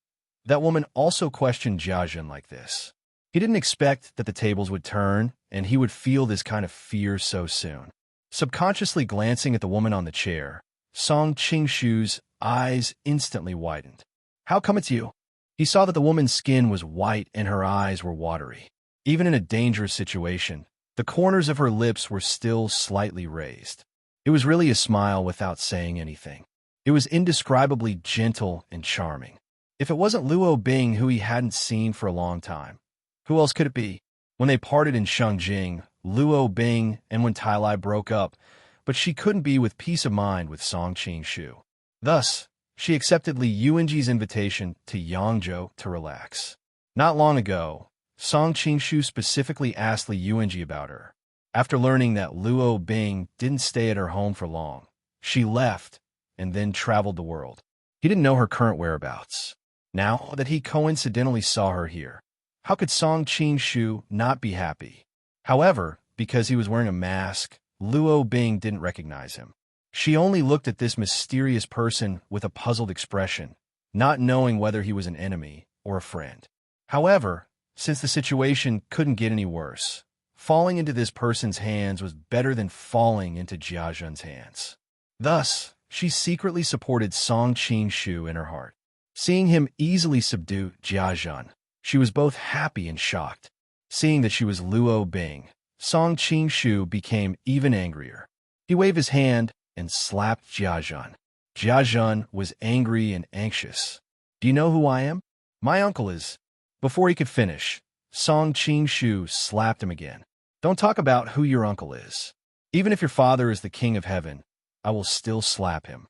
that woman also questioned Jia Zhen like this. He didn't expect that the tables would turn, and he would feel this kind of fear so soon. Subconsciously glancing at the woman on the chair, Song Qingshu's eyes instantly widened. "How come it's you?" He saw that the woman's skin was white and her eyes were watery. Even in a dangerous situation, the corners of her lips were still slightly raised. It was really a smile without saying anything. It was indescribably gentle and charming. If it wasn't Luo Bing, who he hadn't seen for a long time, who else could it be? When they parted in Shengjing, Luo Bing and when Tai Lai broke up, but she couldn't be with peace of mind with Song Qingshu. Thus, she accepted Li Yuanji's invitation to Yangzhou to relax. Not long ago, Song Qingshu specifically asked Li Yuanji about her. After learning that Luo Bing didn't stay at her home for long, she left and then traveled the world. He didn't know her current whereabouts. Now that he coincidentally saw her here, how could Song Qingshu not be happy? However, because he was wearing a mask, Luo Bing didn't recognize him. She only looked at this mysterious person with a puzzled expression, not knowing whether he was an enemy or a friend. However, since the situation couldn't get any worse, falling into this person's hands was better than falling into Jia Zhen's hands. Thus, she secretly supported Song Qingshu in her heart. Seeing him easily subdue Jia Zhen, she was both happy and shocked. Seeing that she was Luo Bing, Song Qingshu became even angrier. He waved his hand and slapped Jia Zhen. Jia Zhen was angry and anxious. "Do you know who I am?" "My uncle is." Before he could finish, Song Qingshu slapped him again. "Don't talk about who your uncle is. Even if your father is the king of heaven, I will still slap him."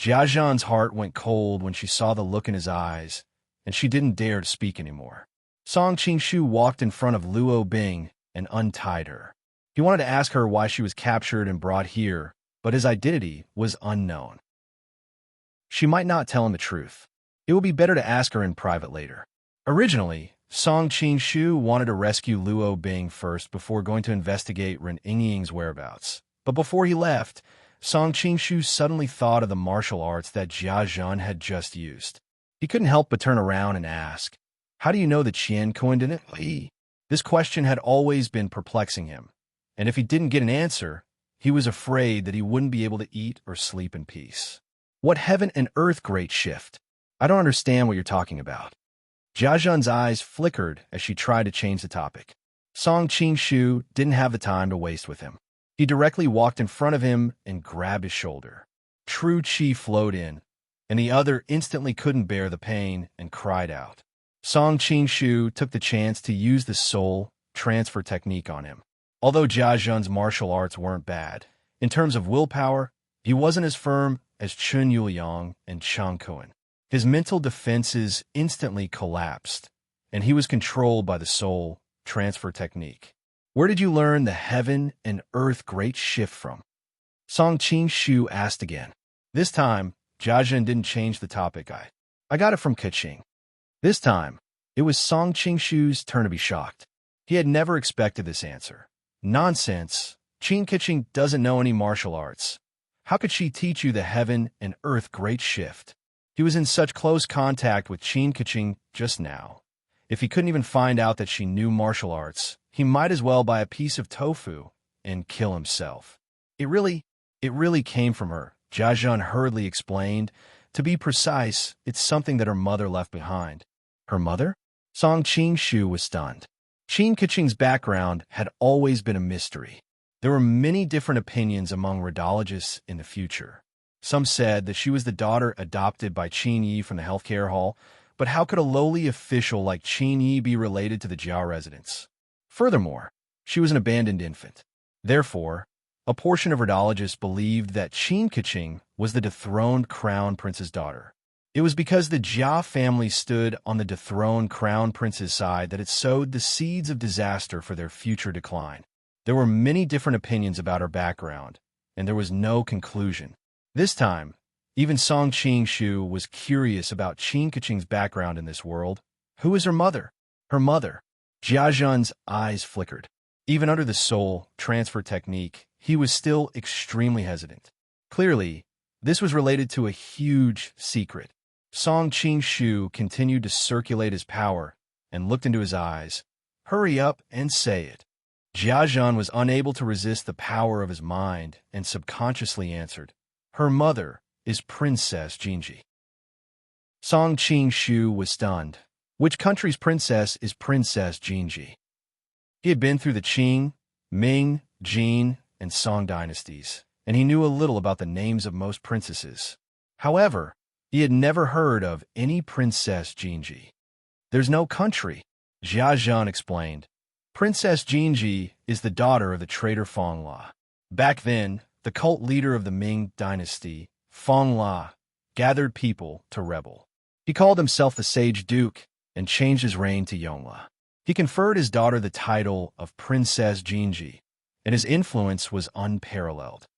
Jia Zhan's heart went cold when she saw the look in his eyes, and she didn't dare to speak anymore. Song Qingshu walked in front of Luo Bing and untied her. He wanted to ask her why she was captured and brought here, but his identity was unknown. She might not tell him the truth. It would be better to ask her in private later. Originally, Song Qingshu wanted to rescue Luo Bing first before going to investigate Ren Yingying's whereabouts. But before he left, Song Qingshu suddenly thought of the martial arts that Jia Zhan had just used. He couldn't help but turn around and ask, "How do you know that Qian coincidentally?" This question had always been perplexing him, and if he didn't get an answer, he was afraid that he wouldn't be able to eat or sleep in peace. What heaven and earth great shift? I don't understand what you're talking about. Jia Zhan's eyes flickered as she tried to change the topic. Song Qingshu didn't have the time to waste with him. He directly walked in front of him and grabbed his shoulder. True qi flowed in, and the other instantly couldn't bear the pain and cried out. Song Qingshu took the chance to use the soul transfer technique on him. Although Jia Zhan's martial arts weren't bad, in terms of willpower, he wasn't as firm as Chun Yuliang and Chang Kuan. His mental defenses instantly collapsed, and he was controlled by the soul transfer technique. Where did you learn the heaven and earth great shift from? Song Qingshu asked again. This time, Jia Zhan didn't change the topic. I got it from Keqing. This time, it was Song Qingshu's turn to be shocked. He had never expected this answer. Nonsense. Qin Keqing doesn't know any martial arts. How could she teach you the heaven and earth great shift? He was in such close contact with Qin Keqing just now. If he couldn't even find out that she knew martial arts, he might as well buy a piece of tofu and kill himself. It really came from her, Jia Zhan hurriedly explained. To be precise, it's something that her mother left behind. Her mother? Song Qingshu was stunned. Qin Keqing's background had always been a mystery. There were many different opinions among radiologists in the future. Some said that she was the daughter adopted by Qin Yi from the healthcare hall, but how could a lowly official like Qin Yi be related to the Jia residents? Furthermore, she was an abandoned infant. Therefore, a portion of radiologists believed that Qin Keqing was the dethroned crown prince's daughter. It was because the Jia family stood on the dethroned crown prince's side that it sowed the seeds of disaster for their future decline. There were many different opinions about her background, and there was no conclusion. This time, even Song Qingshu was curious about Qin Keqing's background in this world. Who is her mother? Her mother. Jia Zhan's eyes flickered. Even under the soul transfer technique, he was still extremely hesitant. Clearly, this was related to a huge secret. Song Qingshu continued to circulate his power and looked into his eyes. Hurry up and say it. Jia Zhan was unable to resist the power of his mind and subconsciously answered, "Her mother is Princess Jinji." Song Qingshu was stunned. Which country's princess is Princess Jinji? He had been through the Qing, Ming, Jin, and Song dynasties, and he knew a little about the names of most princesses. However, he had never heard of any Princess Jinji. There's no country, Jia Zhan explained. Princess Jinji is the daughter of the traitor Fong La. Back then, the cult leader of the Ming dynasty, Fong La, gathered people to rebel. He called himself the Sage Duke and changed his reign to Yongla. He conferred his daughter the title of Princess Jinji, and his influence was unparalleled.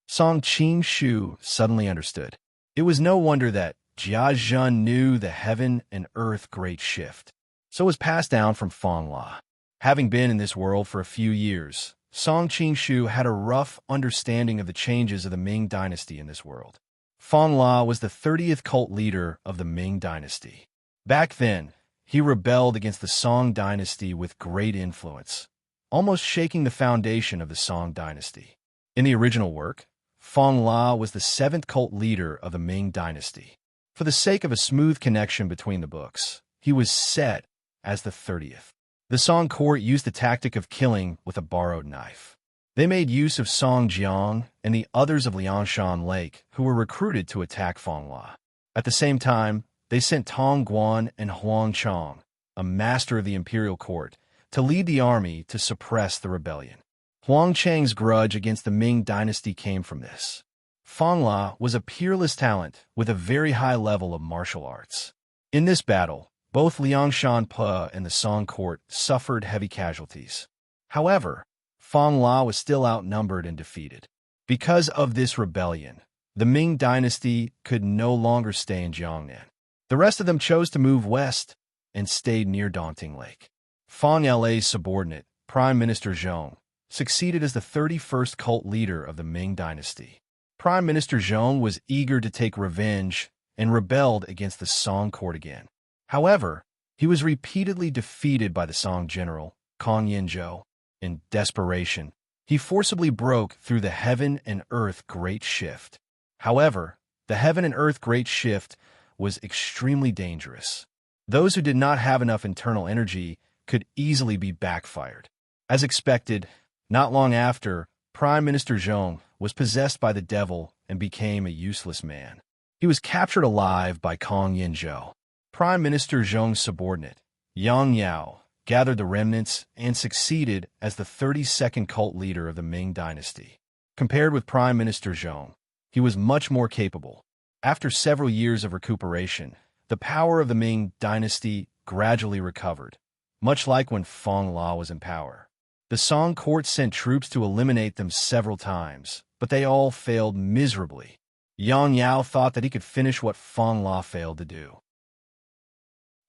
Song Qingshu suddenly understood. It was no wonder that Jia Zhan knew the heaven and earth great shift. So it was passed down from Fong La. Having been in this world for a few years, Song Qingshu had a rough understanding of the changes of the Ming dynasty in this world. Fong La was the 30th cult leader of the Ming dynasty. Back then, he rebelled against the Song dynasty with great influence, almost shaking the foundation of the Song dynasty. In the original work, Fong La was the 7th cult leader of the Ming dynasty. For the sake of a smooth connection between the books, he was set as the 30th. The Song court used the tactic of killing with a borrowed knife. They made use of Song Jiang and the others of Liangshan Lake who were recruited to attack Fong La. At the same time, they sent Tong Guan and Huang Chong, a master of the imperial court, to lead the army to suppress the rebellion. Huang Chang's grudge against the Ming dynasty came from this. Fang La was a peerless talent with a very high level of martial arts. In this battle, both Liangshan Pe and the Song court suffered heavy casualties. However, Fang La was still outnumbered and defeated. Because of this rebellion, the Ming dynasty could no longer stay in Jiangnan. The rest of them chose to move west and stayed near Dongting Lake. Fang La's subordinate, Prime Minister Zhong, succeeded as the 31st cult leader of the Ming dynasty. Prime Minister Zhong was eager to take revenge and rebelled against the Song court again. However, he was repeatedly defeated by the Song general, Kong Yinzhou. In desperation, he forcibly broke through the Heaven and Earth Great Shift. However, the Heaven and Earth Great Shift was extremely dangerous. Those who did not have enough internal energy could easily be backfired. As expected, not long after, Prime Minister Zhong was possessed by the devil and became a useless man. He was captured alive by Kong Yinzhou. Prime Minister Zhong's subordinate, Yang Yao, gathered the remnants and succeeded as the 32nd cult leader of the Ming dynasty. Compared with Prime Minister Zhong, he was much more capable. After several years of recuperation, the power of the Ming dynasty gradually recovered, much like when Fang La was in power. The Song court sent troops to eliminate them several times, but they all failed miserably. Yang Yao thought that he could finish what Fang La failed to do.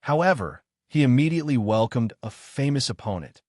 However, he immediately welcomed a famous opponent,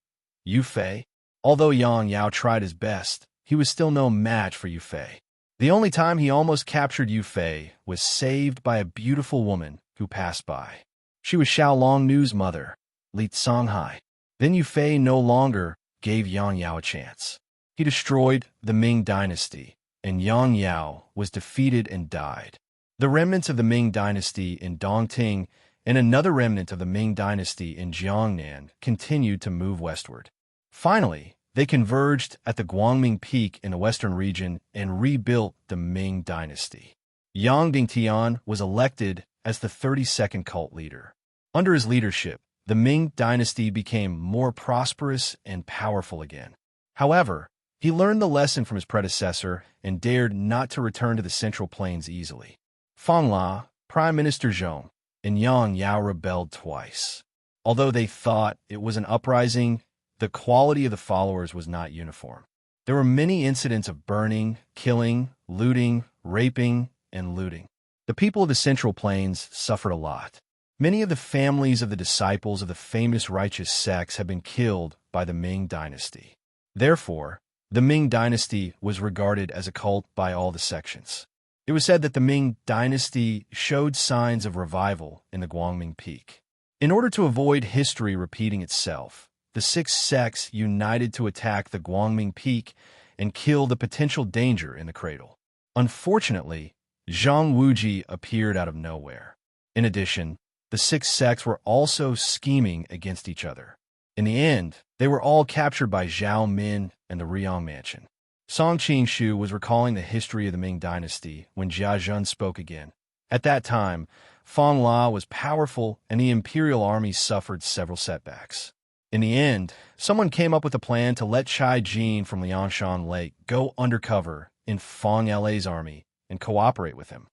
Yu Fei. Although Yang Yao tried his best, he was still no match for Yu Fei. The only time he almost captured Yu Fei was saved by a beautiful woman who passed by. She was Xiao Longnu's mother, Li Songhai. Then Yu Fei no longer gave Yang Yao a chance. He destroyed the Ming dynasty, and Yang Yao was defeated and died. The remnants of the Ming dynasty in Dongting and another remnant of the Ming dynasty in Jiangnan continued to move westward. Finally, they converged at the Guangming Peak in the western region and rebuilt the Ming dynasty. Yang Dingtian was elected as the 32nd cult leader. Under his leadership, the Ming dynasty became more prosperous and powerful again. However, he learned the lesson from his predecessor and dared not to return to the Central Plains easily. Fang La, Prime Minister Zhong, and Yang Yao rebelled twice. Although they thought it was an uprising, the quality of the followers was not uniform. There were many incidents of burning, killing, looting, raping, and looting. The people of the Central Plains suffered a lot. Many of the families of the disciples of the famous righteous sects had been killed by the Ming dynasty. Therefore, the Ming dynasty was regarded as a cult by all the sections. It was said that the Ming dynasty showed signs of revival in the Guangming Peak. In order to avoid history repeating itself, the 6 sects united to attack the Guangming Peak and kill the potential danger in the cradle. Unfortunately, Zhang Wuji appeared out of nowhere. In addition, the 6 sects were also scheming against each other. In the end, they were all captured by Zhao Min and the Riyang Mansion. Song Qingshu was recalling the history of the Ming dynasty when Jia Zhun spoke again. At that time, Fang La was powerful and the imperial army suffered several setbacks. In the end, someone came up with a plan to let Chai Jin from Liangshan Lake go undercover in Fang La's army and cooperate with him.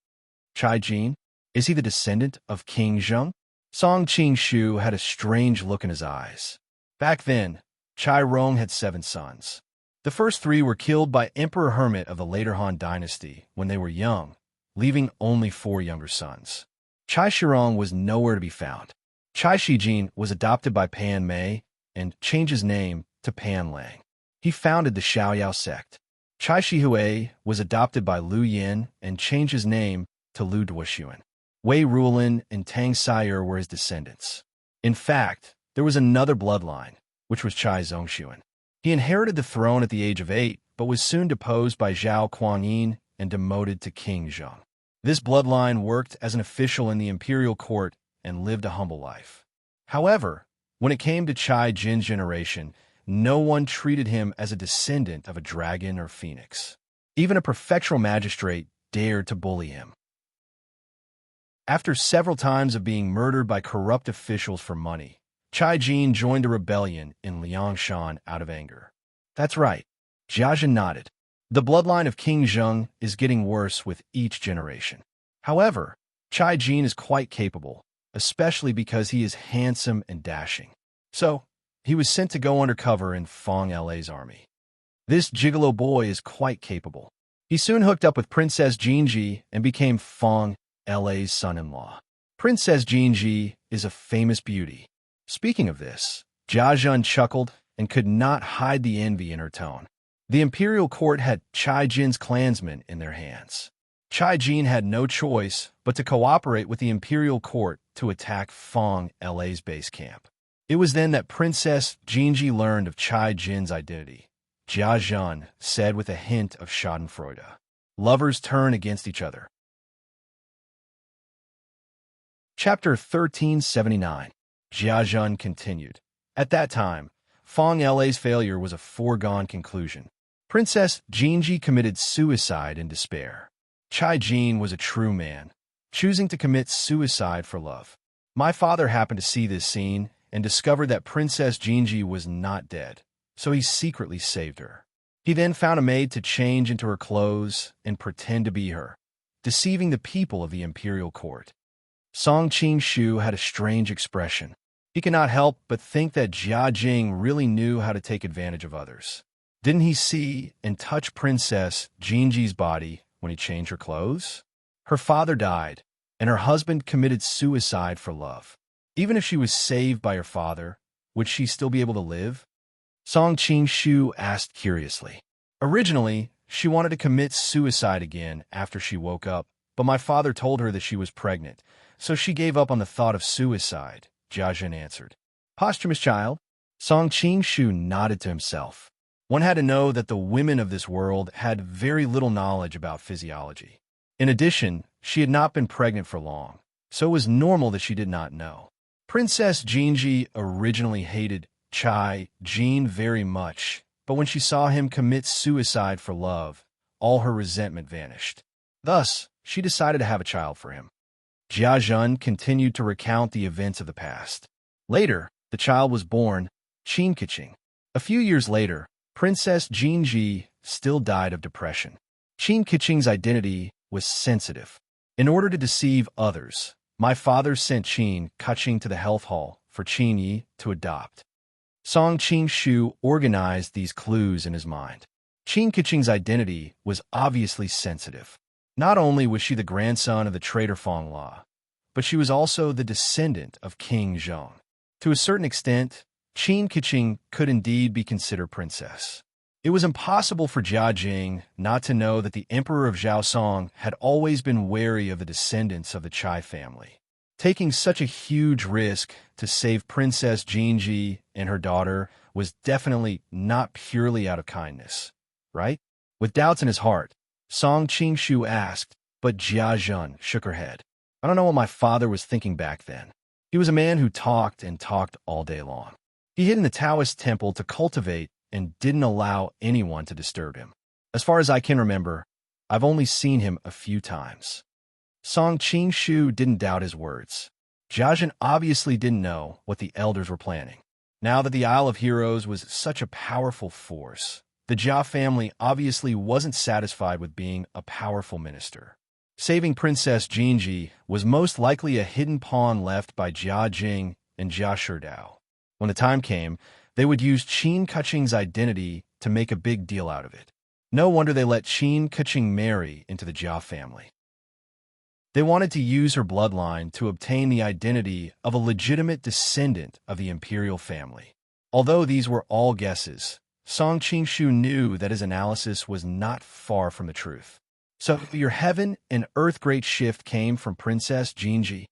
Chai Jin? Is he the descendant of King Zheng? Song Qingshu had a strange look in his eyes. Back then, Chai Rong had 7 sons. The first 3 were killed by Emperor Hermit of the later Han dynasty when they were young, leaving only 4 younger sons. Chai Shirong was nowhere to be found. Chai Shijin was adopted by Pan Mei and changed his name to Pan Lang. He founded the Xiaoyao sect. Chai Shihui was adopted by Lu Yin and changed his name to Lu Duoxuan. Wei Rulin and Tang Sire were his descendants. In fact, there was another bloodline, which was Chai Zongxuan. He inherited the throne at the age of 8, but was soon deposed by Zhao Kuangyin and demoted to King Zheng. This bloodline worked as an official in the imperial court and lived a humble life. However, when it came to Chai Jin's generation, no one treated him as a descendant of a dragon or phoenix. Even a prefectural magistrate dared to bully him. After several times of being murdered by corrupt officials for money, Chai Jin joined a rebellion in Liangshan out of anger. That's right, Jia Zhen nodded. The bloodline of King Zheng is getting worse with each generation. However, Chai Jin is quite capable, especially because he is handsome and dashing. So, he was sent to go undercover in Fong LA's army. This gigolo boy is quite capable. He soon hooked up with Princess Jinji and became Fong LA's son-in-law. Princess Jinji is a famous beauty. Speaking of this, Jia Zhen chuckled and could not hide the envy in her tone. The imperial court had Chai Jin's clansmen in their hands. Chai Jin had no choice but to cooperate with the imperial court to attack Fong LA's base camp. It was then that Princess Jinji learned of Chai Jin's identity. Jia Zhen said with a hint of schadenfreude. Lovers turn against each other. Chapter 1379. Jia Zhen continued. At that time, Fong LA's failure was a foregone conclusion. Princess Jinji committed suicide in despair. Chai Jin was a true man, choosing to commit suicide for love. My father happened to see this scene and discovered that Princess Jinji was not dead, so he secretly saved her. He then found a maid to change into her clothes and pretend to be her, deceiving the people of the imperial court. Song Qingshu had a strange expression. He could not help but think that Jia Jing really knew how to take advantage of others. Didn't he see and touch Princess Jinji's body when he changed her clothes? Her father died, and her husband committed suicide for love. Even if she was saved by her father, would she still be able to live? Song Qingshu asked curiously. Originally, she wanted to commit suicide again after she woke up, but my father told her that she was pregnant, so she gave up on the thought of suicide, Jia Zhen answered. Posthumous child? Song Qingshu nodded to himself. One had to know that the women of this world had very little knowledge about physiology. In addition, she had not been pregnant for long, so it was normal that she did not know. Princess Jinji originally hated Chai Jin very much, but when she saw him commit suicide for love, all her resentment vanished. Thus, she decided to have a child for him. Jia Zhen continued to recount the events of the past. Later, the child was born, Qin Keqing. A few years later, Princess Jinji still died of depression. Qin Keqing's identity was sensitive. In order to deceive others, my father sent Qin Keqing to the health hall for Qin Yi to adopt. Song Qingshu organized these clues in his mind. Qin Keqing's identity was obviously sensitive. Not only was she the grandson of the traitor Fong La, but she was also the descendant of King Zheng. To a certain extent, Qin Keqing could indeed be considered princess. It was impossible for Jia Jing not to know that the emperor of Zhaosong had always been wary of the descendants of the Chai family. Taking such a huge risk to save Princess Jinji and her daughter was definitely not purely out of kindness, right? With doubts in his heart, Song Qingshu asked, but Jia Zhen shook her head. I don't know what my father was thinking back then. He was a man who talked and talked all day long. He hid in the Taoist temple to cultivate and didn't allow anyone to disturb him. As far as I can remember, I've only seen him a few times. Song Qingshu didn't doubt his words. Jia Zhen obviously didn't know what the elders were planning. Now that the Isle of Heroes was such a powerful force, the Jia family obviously wasn't satisfied with being a powerful minister. Saving Princess Jinji was most likely a hidden pawn left by Jia Jing and Jia Sherdao. When the time came, they would use Qin Keqing's identity to make a big deal out of it. No wonder they let Qin Keqing marry into the Jia family. They wanted to use her bloodline to obtain the identity of a legitimate descendant of the imperial family. Although these were all guesses, Song Qingshu knew that his analysis was not far from the truth. So your heaven and earth great shift came from Princess Jinji?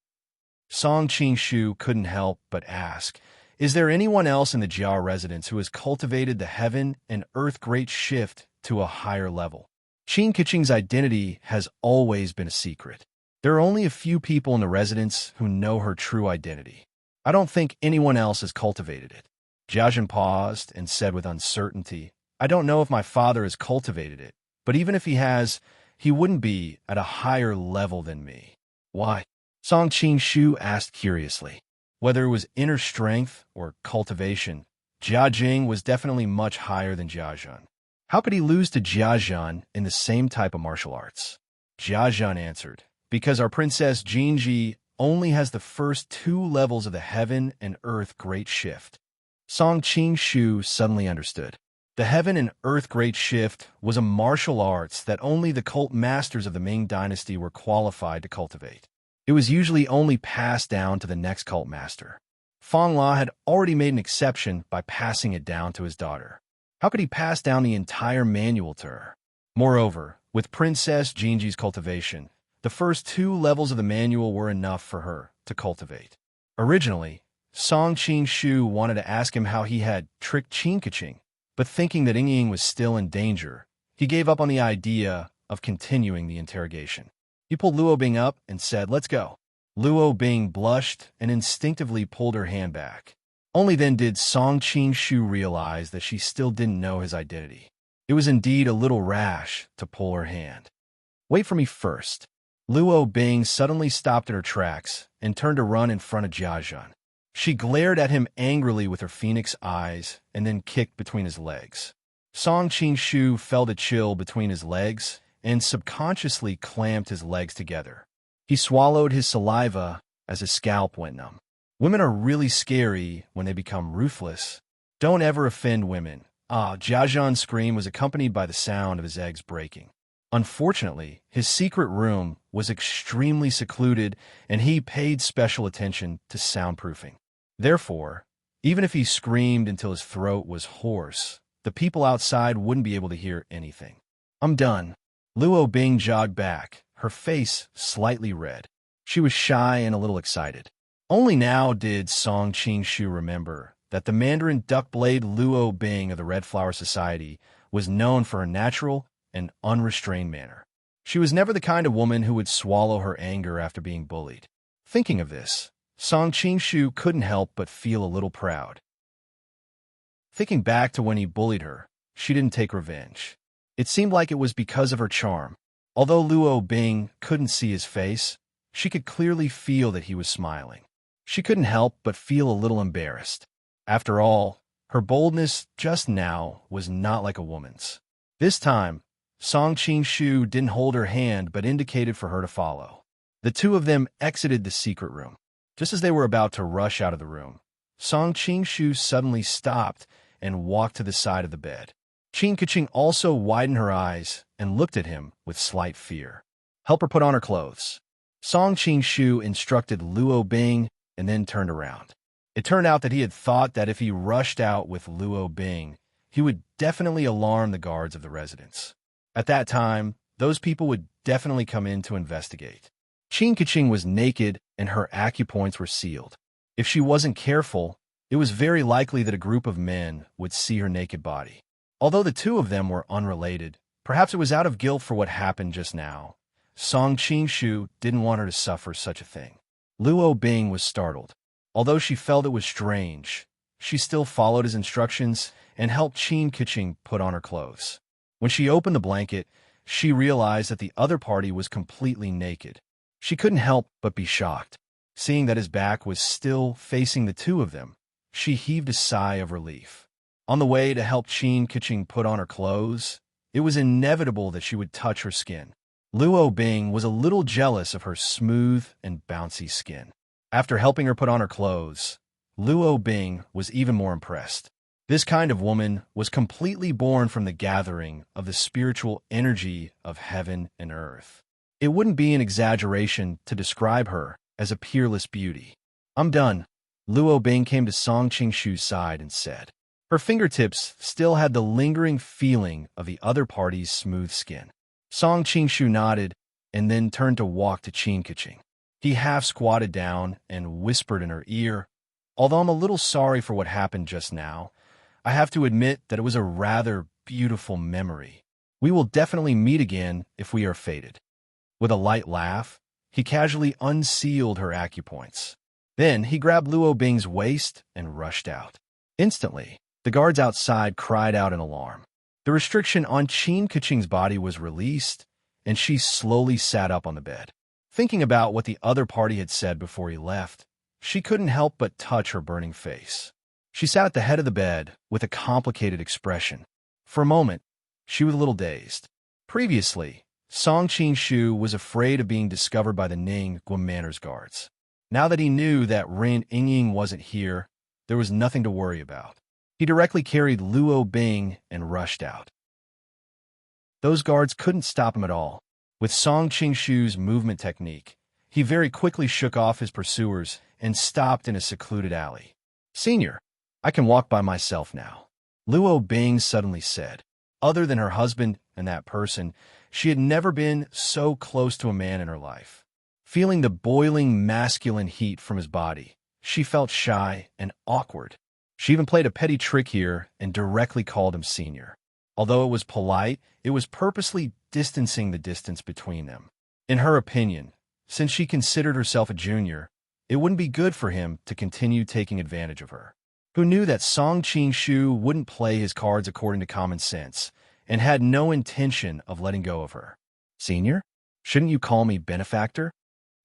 Song Qingshu couldn't help but ask, is there anyone else in the Jia residence who has cultivated the heaven and earth great shift to a higher level? Qin Keqing's identity has always been a secret. There are only a few people in the residence who know her true identity. I don't think anyone else has cultivated it. Jia Zhen paused and said with uncertainty, I don't know if my father has cultivated it, but even if he has, he wouldn't be at a higher level than me. Why? Song Qingshu asked curiously. Whether it was inner strength or cultivation, Jia Jing was definitely much higher than Jia Zhen. How could he lose to Jiazhan in the same type of martial arts? Jiazhan answered, because our princess Jinji only has the first 2 levels of the heaven and earth great shift. Song Qingshu suddenly understood. The heaven and earth great shift was a martial arts that only the cult masters of the Ming dynasty were qualified to cultivate. It was usually only passed down to the next cult master. Fang La had already made an exception by passing it down to his daughter. How could he pass down the entire manual to her? Moreover, with Princess Jinji's cultivation, the first 2 levels of the manual were enough for her to cultivate. Originally, Song Qingshu wanted to ask him how he had tricked Qin Keqing, but thinking that Ying was still in danger, he gave up on the idea of continuing the interrogation. He pulled Luo Bing up and said, "Let's go." Luo Bing blushed and instinctively pulled her hand back. Only then did Song Qingshu realize that she still didn't know his identity. It was indeed a little rash to pull her hand. "Wait for me first." Luo Bing suddenly stopped in her tracks and turned to run in front of Jiazhan. She glared at him angrily with her phoenix eyes and then kicked between his legs. Song Qingshu felt a chill between his legs and subconsciously clamped his legs together. He swallowed his saliva as his scalp went numb. Women are really scary when they become ruthless. Don't ever offend women. Jiazhan's scream was accompanied by the sound of his eggs breaking. Unfortunately, his secret room was extremely secluded and he paid special attention to soundproofing. Therefore, even if he screamed until his throat was hoarse, the people outside wouldn't be able to hear anything. "I'm done." Luo Bing jogged back, her face slightly red. She was shy and a little excited. Only now did Song Qingshu remember that the Mandarin Duckblade Luo Bing of the Red Flower Society was known for her natural and unrestrained manner. She was never the kind of woman who would swallow her anger after being bullied. Thinking of this, Song Qingshu couldn't help but feel a little proud. Thinking back to when he bullied her, she didn't take revenge. It seemed like it was because of her charm. Although Luo Bing couldn't see his face, she could clearly feel that he was smiling. She couldn't help but feel a little embarrassed. After all, her boldness just now was not like a woman's. This time, Song Qingshu didn't hold her hand but indicated for her to follow. The two of them exited the secret room. Just as they were about to rush out of the room, Song Qingshu suddenly stopped and walked to the side of the bed. Qin Keqing also widened her eyes and looked at him with slight fear. "Help her put on her clothes." Song Qingshu instructed Luo Bing and then turned around. It turned out that he had thought that if he rushed out with Luo Bing, he would definitely alarm the guards of the residence. At that time, those people would definitely come in to investigate. Qin Keqing was naked and her acupoints were sealed. If she wasn't careful, it was very likely that a group of men would see her naked body. Although the two of them were unrelated, perhaps it was out of guilt for what happened just now. Song Qingshu didn't want her to suffer such a thing. Luo Bing was startled. Although she felt it was strange, she still followed his instructions and helped Qin Keqing put on her clothes. When she opened the blanket, she realized that the other party was completely naked. She couldn't help but be shocked. Seeing that his back was still facing the two of them, she heaved a sigh of relief. On the way to help Qin Keqing put on her clothes, it was inevitable that she would touch her skin. Luo Bing was a little jealous of her smooth and bouncy skin. After helping her put on her clothes, Luo Bing was even more impressed. This kind of woman was completely born from the gathering of the spiritual energy of heaven and earth. It wouldn't be an exaggeration to describe her as a peerless beauty. "I'm done." Luo Bing came to Song Qingshu's side and said. Her fingertips still had the lingering feeling of the other party's smooth skin. Song Qingshu nodded and then turned to walk to Qin Keqing. He half squatted down and whispered in her ear, "Although I'm a little sorry for what happened just now, I have to admit that it was a rather beautiful memory. We will definitely meet again if we are fated." With a light laugh, he casually unsealed her acupoints. Then he grabbed Luo Bing's waist and rushed out. Instantly, the guards outside cried out in alarm. The restriction on Qin Keqing's body was released, and she slowly sat up on the bed. Thinking about what the other party had said before he left, she couldn't help but touch her burning face. She sat at the head of the bed with a complicated expression. For a moment, She was a little dazed. Previously, Song Qing-shu was afraid of being discovered by the Ning Guamaners guards. Now that he knew that Rin Yingying wasn't here, there was nothing to worry about. He directly carried Luo Bing and rushed out. Those guards couldn't stop him at all. With Song Qing-shu's movement technique, he very quickly shook off his pursuers and stopped in a secluded alley. "Senior, I can walk by myself now," Luo Bing suddenly said. Other than her husband and that person, she had never been so close to a man in her life. Feeling the boiling masculine heat from his body, she felt shy and awkward. She even played a petty trick here and directly called him senior. Although it was polite, it was purposely distancing the distance between them. In her opinion, since she considered herself a junior, it wouldn't be good for him to continue taking advantage of her. Who knew that Song Qing-shu wouldn't play his cards according to common sense and had no intention of letting go of her. "Senior, shouldn't you call me benefactor?"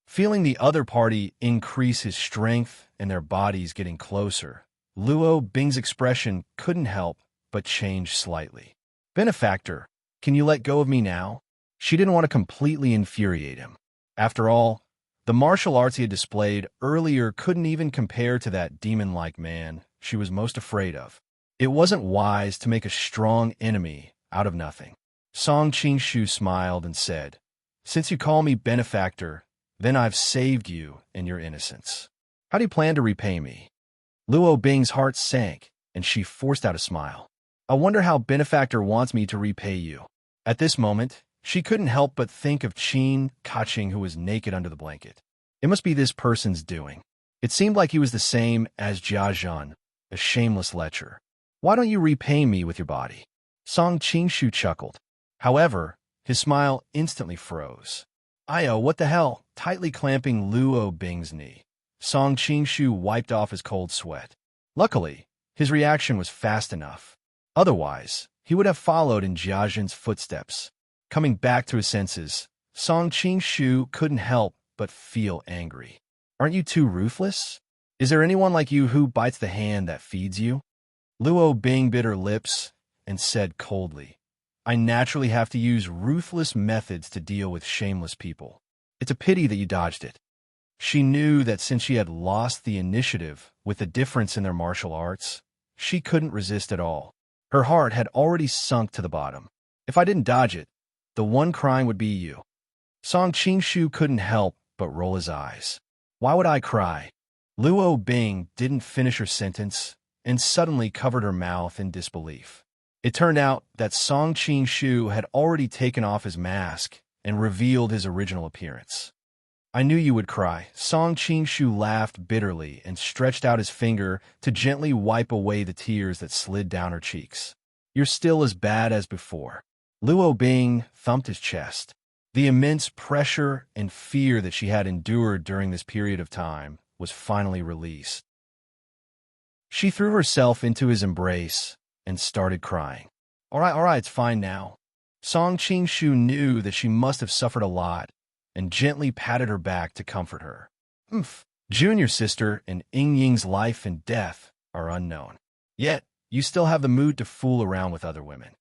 Feeling the other party increase his strength and their bodies getting closer, Luo Bing's expression couldn't help but change slightly. "Benefactor, can you let go of me now?" She didn't want to completely infuriate him. After all, the martial arts he had displayed earlier couldn't even compare to that demon-like man she was most afraid of. It wasn't wise to make a strong enemy out of nothing. Song Qing-shu smiled and said, "Since you call me benefactor, then I've saved you and your innocence. How do you plan to repay me?" Luo Bing's heart sank, and she forced out a smile. "I wonder how benefactor wants me to repay you." At this moment, she couldn't help but think of Qin Kaching, who was naked under the blanket. It must be this person's doing. It seemed like he was the same as Jiazhan, a shameless lecher. "Why don't you repay me with your body?" Song Qing-shu chuckled. However, his smile instantly froze. "Io, what the hell?" Tightly clamping Luo Bing's knee, Song Qing-shu wiped off his cold sweat. Luckily, his reaction was fast enough. Otherwise, he would have followed in Jiazhan's footsteps. Coming back to his senses, Song Qing-shu couldn't help but feel angry. "Aren't you too ruthless? Is there anyone like you who bites the hand that feeds you?" Luo Bing bit her lips and said coldly, "I naturally have to use ruthless methods to deal with shameless people. It's a pity that you dodged it." She knew that since she had lost the initiative with the difference in their martial arts, she couldn't resist at all. Her heart had already sunk to the bottom. "If I didn't dodge it, the one crying would be you." Song Qing-shu couldn't help but roll his eyes. "Why would I cry?" Luo Bing didn't finish her sentence and suddenly covered her mouth in disbelief. It turned out that Song Qing-shu had already taken off his mask and revealed his original appearance. "I knew you would cry." Song Qing-shu laughed bitterly and stretched out his finger to gently wipe away the tears that slid down her cheeks. "You're still as bad as before." Luo Bing thumped his chest. The immense pressure and fear that she had endured during this period of time was finally released. She threw herself into his embrace and started crying. All right, it's fine now." Song Qing-shu knew that she must have suffered a lot and gently patted her back to comfort her. Junior sister and Yingying's life and death are unknown. Yet, you still have the mood to fool around with other women."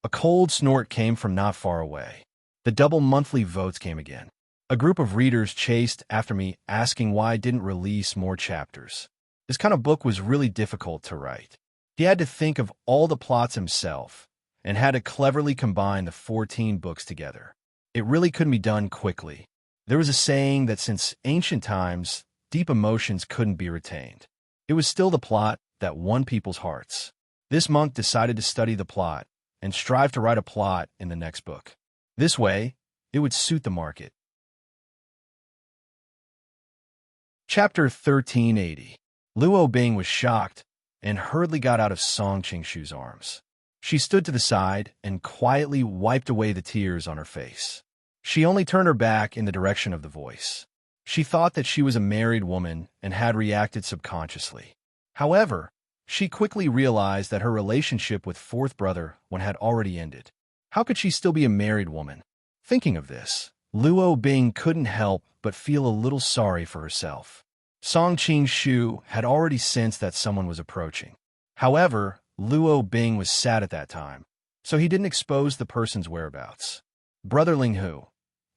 A cold snort came from not far away. The double monthly votes came again. A group of readers chased after me asking why I didn't release more chapters. This kind of book was really difficult to write. He had to think of all the plots himself and had to cleverly combine the 14 books together. It really couldn't be done quickly. There was a saying that since ancient times, deep emotions couldn't be retained. It was still the plot that won people's hearts. This monk decided to study the plot and strive to write a plot in the next book. This way, it would suit the market. Chapter 1380. Luo Bing was shocked and hurriedly got out of Song Qing-shu's arms. She stood to the side and quietly wiped away the tears on her face. She only turned her back in the direction of the voice. She thought that she was a married woman and had reacted subconsciously. However, she quickly realized that her relationship with fourth brother one had already ended. How could she still be a married woman? Thinking of this, Luo Bing couldn't help but feel a little sorry for herself. Song Qing-shu had already sensed that someone was approaching. However, Luo Bing was sad at that time. so he didn't expose the person's whereabouts. Brother Ling Hu,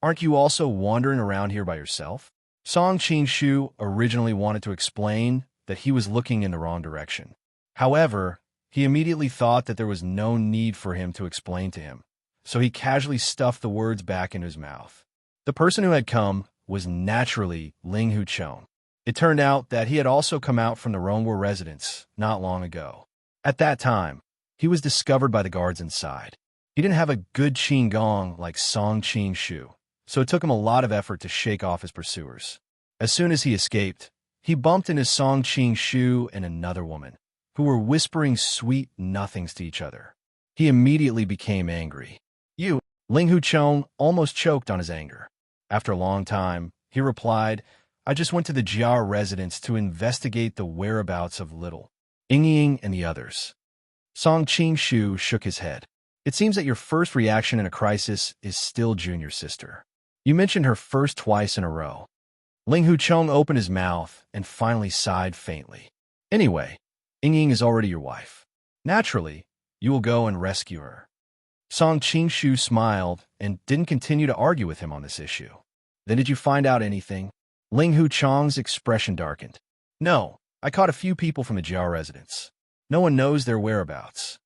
aren't you also wandering around here by yourself? Song Qing-shu originally wanted to explain that he was looking in the wrong direction. However, he immediately thought that there was no need for him to explain to him, so he casually stuffed the words back into his mouth. The person who had come was naturally Ling Huchong. It turned out that he had also come out from the Rongwu residence not long ago. At that time, he was discovered by the guards inside. He didn't have a good qigong like Song Qing-shu, so it took him a lot of effort to shake off his pursuers. As soon as he escaped, he bumped into Song Qing-shu and another woman, who were whispering sweet nothings to each other. He immediately became angry. You, Ling Huchong almost choked on his anger. After a long time, he replied, I just went to the Jia residence to investigate the whereabouts of Little Ying and the others. Song Qing-shu shook his head. It seems that your first reaction in a crisis is still Junior's sister. You mentioned her first twice in a row. Ling Huchong opened his mouth and finally sighed faintly. Anyway, Ying is already your wife. Naturally, you will go and rescue her. Song Qing-shu smiled and didn't continue to argue with him on this issue. Then did you find out anything? Ling Huchong's expression darkened. No, I caught a few people from the Jia residence. No one knows their whereabouts.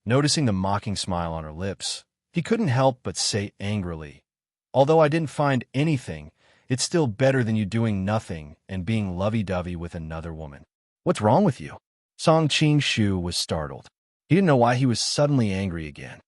Noticing the mocking smile on her lips, he couldn't help but say angrily, although I didn't find anything, it's still better than you doing nothing and being lovey-dovey with another woman. What's wrong with you? Song Qing-shu was startled. He didn't know why he was suddenly angry again.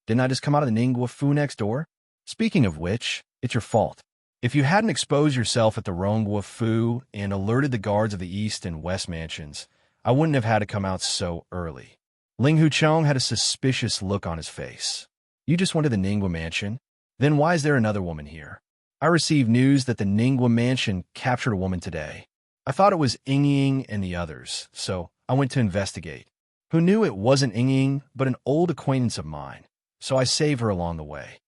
Didn't I just come out of the Ningguo Fu next door? Speaking of which, it's your fault. If you hadn't exposed yourself at the Rongguo Fu and alerted the guards of the East and West mansions, I wouldn't have had to come out so early. Ling Huchong had a suspicious look on his face. You just went to the Ningguo mansion? Then why is there another woman here? I received news that the Ningguo mansion captured a woman today. I thought it was Ying and the others, so I went to investigate. Who knew it wasn't Ying, but an old acquaintance of mine, so I saved her along the way.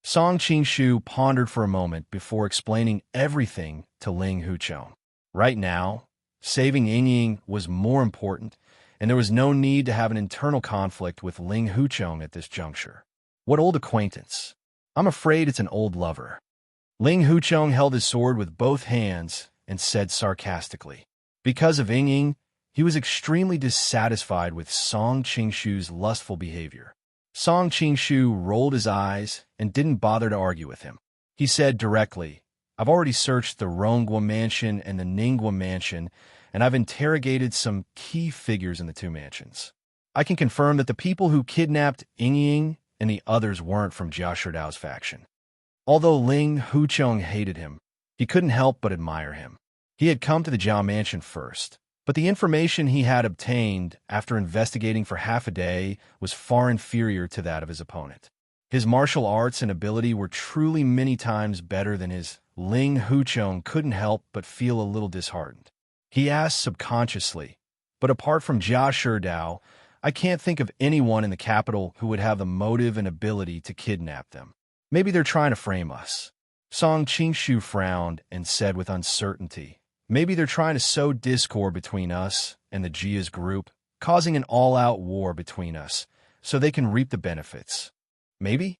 Song Qing-shu pondered for a moment before explaining everything to Ling Huchong. Right now, saving Ying was more important, and there was no need to have an internal conflict with Ling Huchong at this juncture. What old acquaintance? I'm afraid it's an old lover. Ling Huchong held his sword with both hands and said sarcastically. Because of Ying, he was extremely dissatisfied with Song Qing-shu's lustful behavior. Song Qing-shu rolled his eyes and didn't bother to argue with him. He said directly, I've already searched the Rongguo mansion and the Ningguo mansion, and I've interrogated some key figures in the two mansions. I can confirm that the people who kidnapped Ying and the others weren't from Jia Shidao's faction. Although Ling Huchong hated him, he couldn't help but admire him. He had come to the Jia mansion first, but the information he had obtained after investigating for half a day was far inferior to that of his opponent. His martial arts and ability were truly many times better than his. Ling Huchong couldn't help but feel a little disheartened. He asked subconsciously, but apart from Jia Shidao, I can't think of anyone in the capital who would have the motive and ability to kidnap them. Maybe they're trying to frame us. Song Qing-shu frowned and said with uncertainty, maybe they're trying to sow discord between us and the Jia's group, causing an all-out war between us, so they can reap the benefits. Maybe?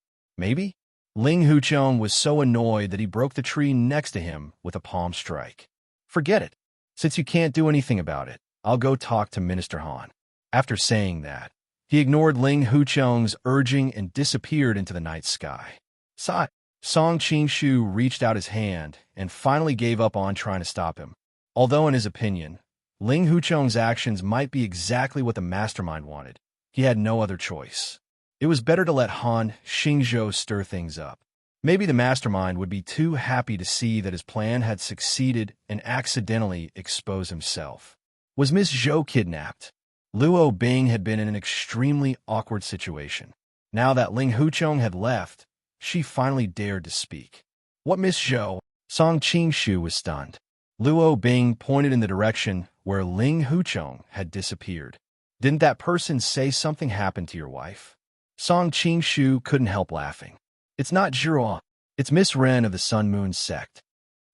Ling Huchong was so annoyed that he broke the tree next to him with a palm strike. Forget it. Since you can't do anything about it, I'll go talk to Minister Han. After saying that, he ignored Ling Huchong's urging and disappeared into the night sky. Sigh. Song Qing-shu reached out his hand and finally gave up on trying to stop him. Although in his opinion, Ling Huchong's actions might be exactly what the mastermind wanted, he had no other choice. It was better to let Han Xingzhou stir things up. Maybe the mastermind would be too happy to see that his plan had succeeded and accidentally expose himself. Was Miss Zhou kidnapped? Luo Bing had been in an extremely awkward situation. Now that Ling Huchong had left, she finally dared to speak. What Miss Zhou? Song Qing-shu was stunned. Luo Bing pointed in the direction where Ling Huchong had disappeared. Didn't that person say something happened to your wife? Song Qing-shu couldn't help laughing. It's not Zhuo, it's Miss Ren of the Sun Moon sect.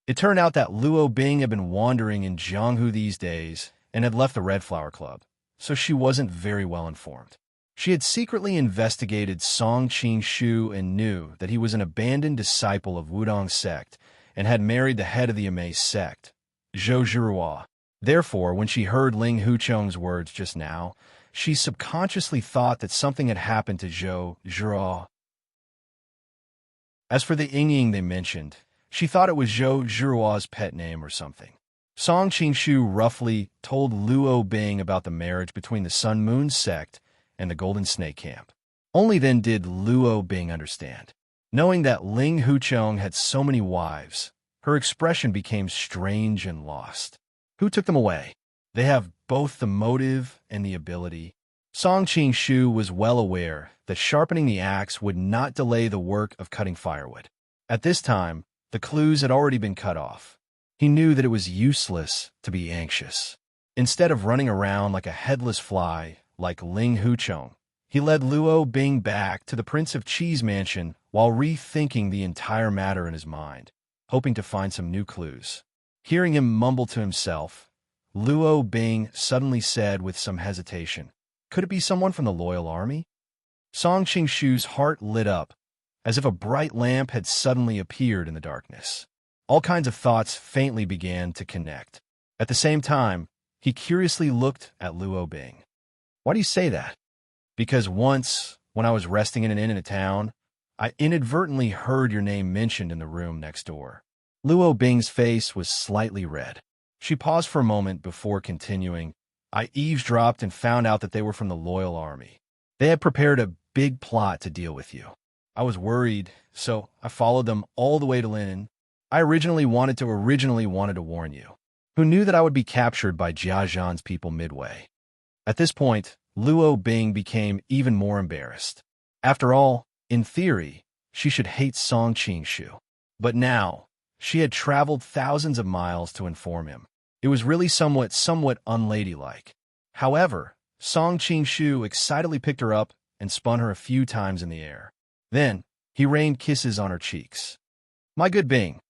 It turned out that Luo Bing had been wandering in Jianghu these days and had left the Red Flower Club, so she wasn't very well informed. She had secretly investigated Song Qing-shu and knew that he was an abandoned disciple of Wudong sect and had married the head of the Amaze sect, Zhou Zhihua. Therefore, when she heard Ling Hucheng's words just now, she subconsciously thought that something had happened to Zhou Zhihua. As for the Yingying they mentioned, she thought it was Zhou Zhihua's pet name or something. Song Qing-shu roughly told Luo Bing about the marriage between the Sun Moon sect and the Golden Snake Camp. Only then did Luo Bing understand. Knowing that Ling Hucheng had so many wives, her expression became strange and lost. Who took them away? They have both the motive and the ability. Song Qing-shu was well aware that sharpening the axe would not delay the work of cutting firewood. At this time, the clues had already been cut off. He knew that it was useless to be anxious. Instead of running around like a headless fly, like Ling Hucheng, he led Luo Bing back to the Prince of Qi's mansion while rethinking the entire matter in his mind, hoping to find some new clues. Hearing him mumble to himself, Luo Bing suddenly said with some hesitation, "Could it be someone from the loyal army?" Song Qing-shu's heart lit up, as if a bright lamp had suddenly appeared in the darkness. All kinds of thoughts faintly began to connect. At the same time, he curiously looked at Luo Bing. "Why do you say that?" "Because once, when I was resting in an inn in a town, I inadvertently heard your name mentioned in the room next door." Luo Bing's face was slightly red. She paused for a moment before continuing, "I eavesdropped and found out that they were from the loyal army. They had prepared a big plot to deal with you. I was worried, so I followed them all the way to Linen. I originally wanted to warn you. Who knew that I would be captured by Jia Zhan's people midway?" At this point, Luo Bing became even more embarrassed. After all, in theory, she should hate Song Qing-shu. But now, she had traveled thousands of miles to inform him. It was really somewhat unladylike. However, Song Qing-shu excitedly picked her up and spun her a few times in the air. Then, he rained kisses on her cheeks. "My good Bing,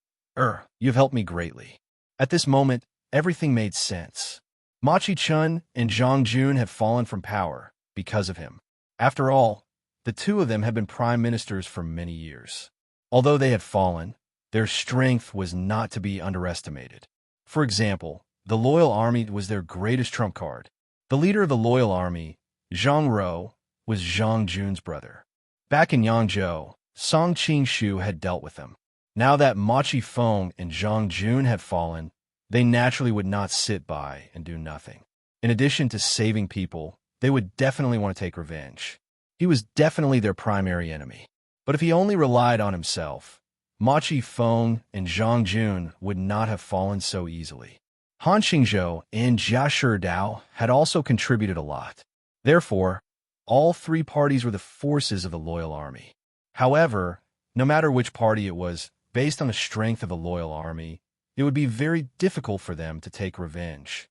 you've helped me greatly." At this moment, everything made sense. Ma Chi-chun and Zhang Jun had fallen from power because of him. After all, the two of them had been prime ministers for many years. Although they had fallen, their strength was not to be underestimated. For example, the loyal army was their greatest trump card. The leader of the loyal army, Zhang Ro, was Zhang Jun's brother. Back in Yangzhou, Song Qing-shu had dealt with them. Now that Ma Chi-feng and Zhang Jun had fallen, they naturally would not sit by and do nothing. In addition to saving people, they would definitely want to take revenge. He was definitely their primary enemy. But if he only relied on himself, Ma Chi-feng and Zhang Jun would not have fallen so easily. Han Xingzhou and Jia Shidao had also contributed a lot. Therefore, all three parties were the forces of the loyal army. However, no matter which party it was, based on the strength of the loyal army, it would be very difficult for them to take revenge.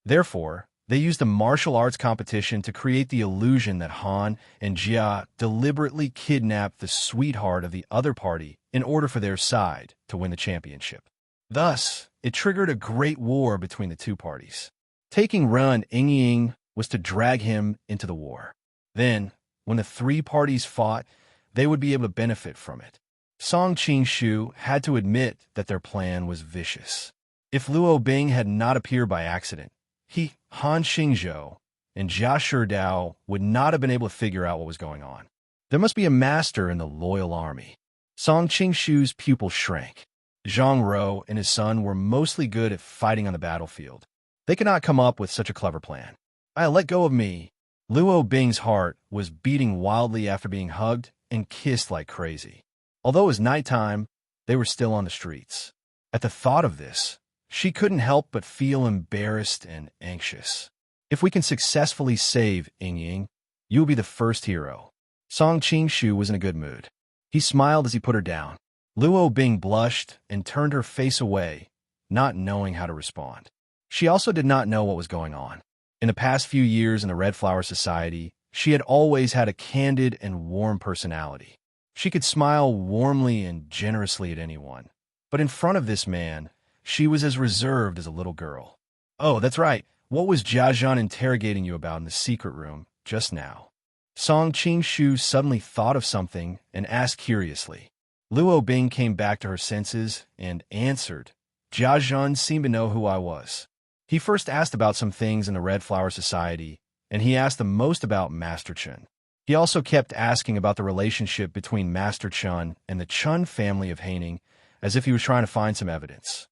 Therefore, they used a martial arts competition to create the illusion that Han and Jia deliberately kidnapped the sweetheart of the other party in order for their side to win the championship. Thus, it triggered a great war between the two parties. Taking Ren Yingying was to drag him into the war. Then, when the three parties fought, they would be able to benefit from it. Song Qing-shu had to admit that their plan was vicious. If Luo Bing had not appeared by accident, he, Han Xingzhou, and Jia Shidao would not have been able to figure out what was going on. There must be a master in the loyal army. Song Qing-shu's pupil shrank. Zhang Ro and his son were mostly good at fighting on the battlefield. They could not come up with such a clever plan. Let go of me." Luo Bing's heart was beating wildly after being hugged and kissed like crazy. Although it was nighttime, they were still on the streets. At the thought of this, she couldn't help but feel embarrassed and anxious. "If we can successfully save Yingying, you will be the first hero." Song Qing-shu was in a good mood. He smiled as he put her down. Luo Bing blushed and turned her face away, not knowing how to respond. She also did not know what was going on. In the past few years in the Red Flower Society, she had always had a candid and warm personality. She could smile warmly and generously at anyone. But in front of this man, she was as reserved as a little girl. "Oh, that's right. What was Jia Zhan interrogating you about in the secret room just now. Song Qingshu suddenly thought of something and asked curiously. Luo Bing came back to her senses and answered. Jia Zhun seemed to know who I was. He first asked about some things in the Red Flower Society, and he asked the most about Master Chun. He also kept asking about the relationship between Master Chun and the Chun family of Haining, as if he was trying to find some evidence.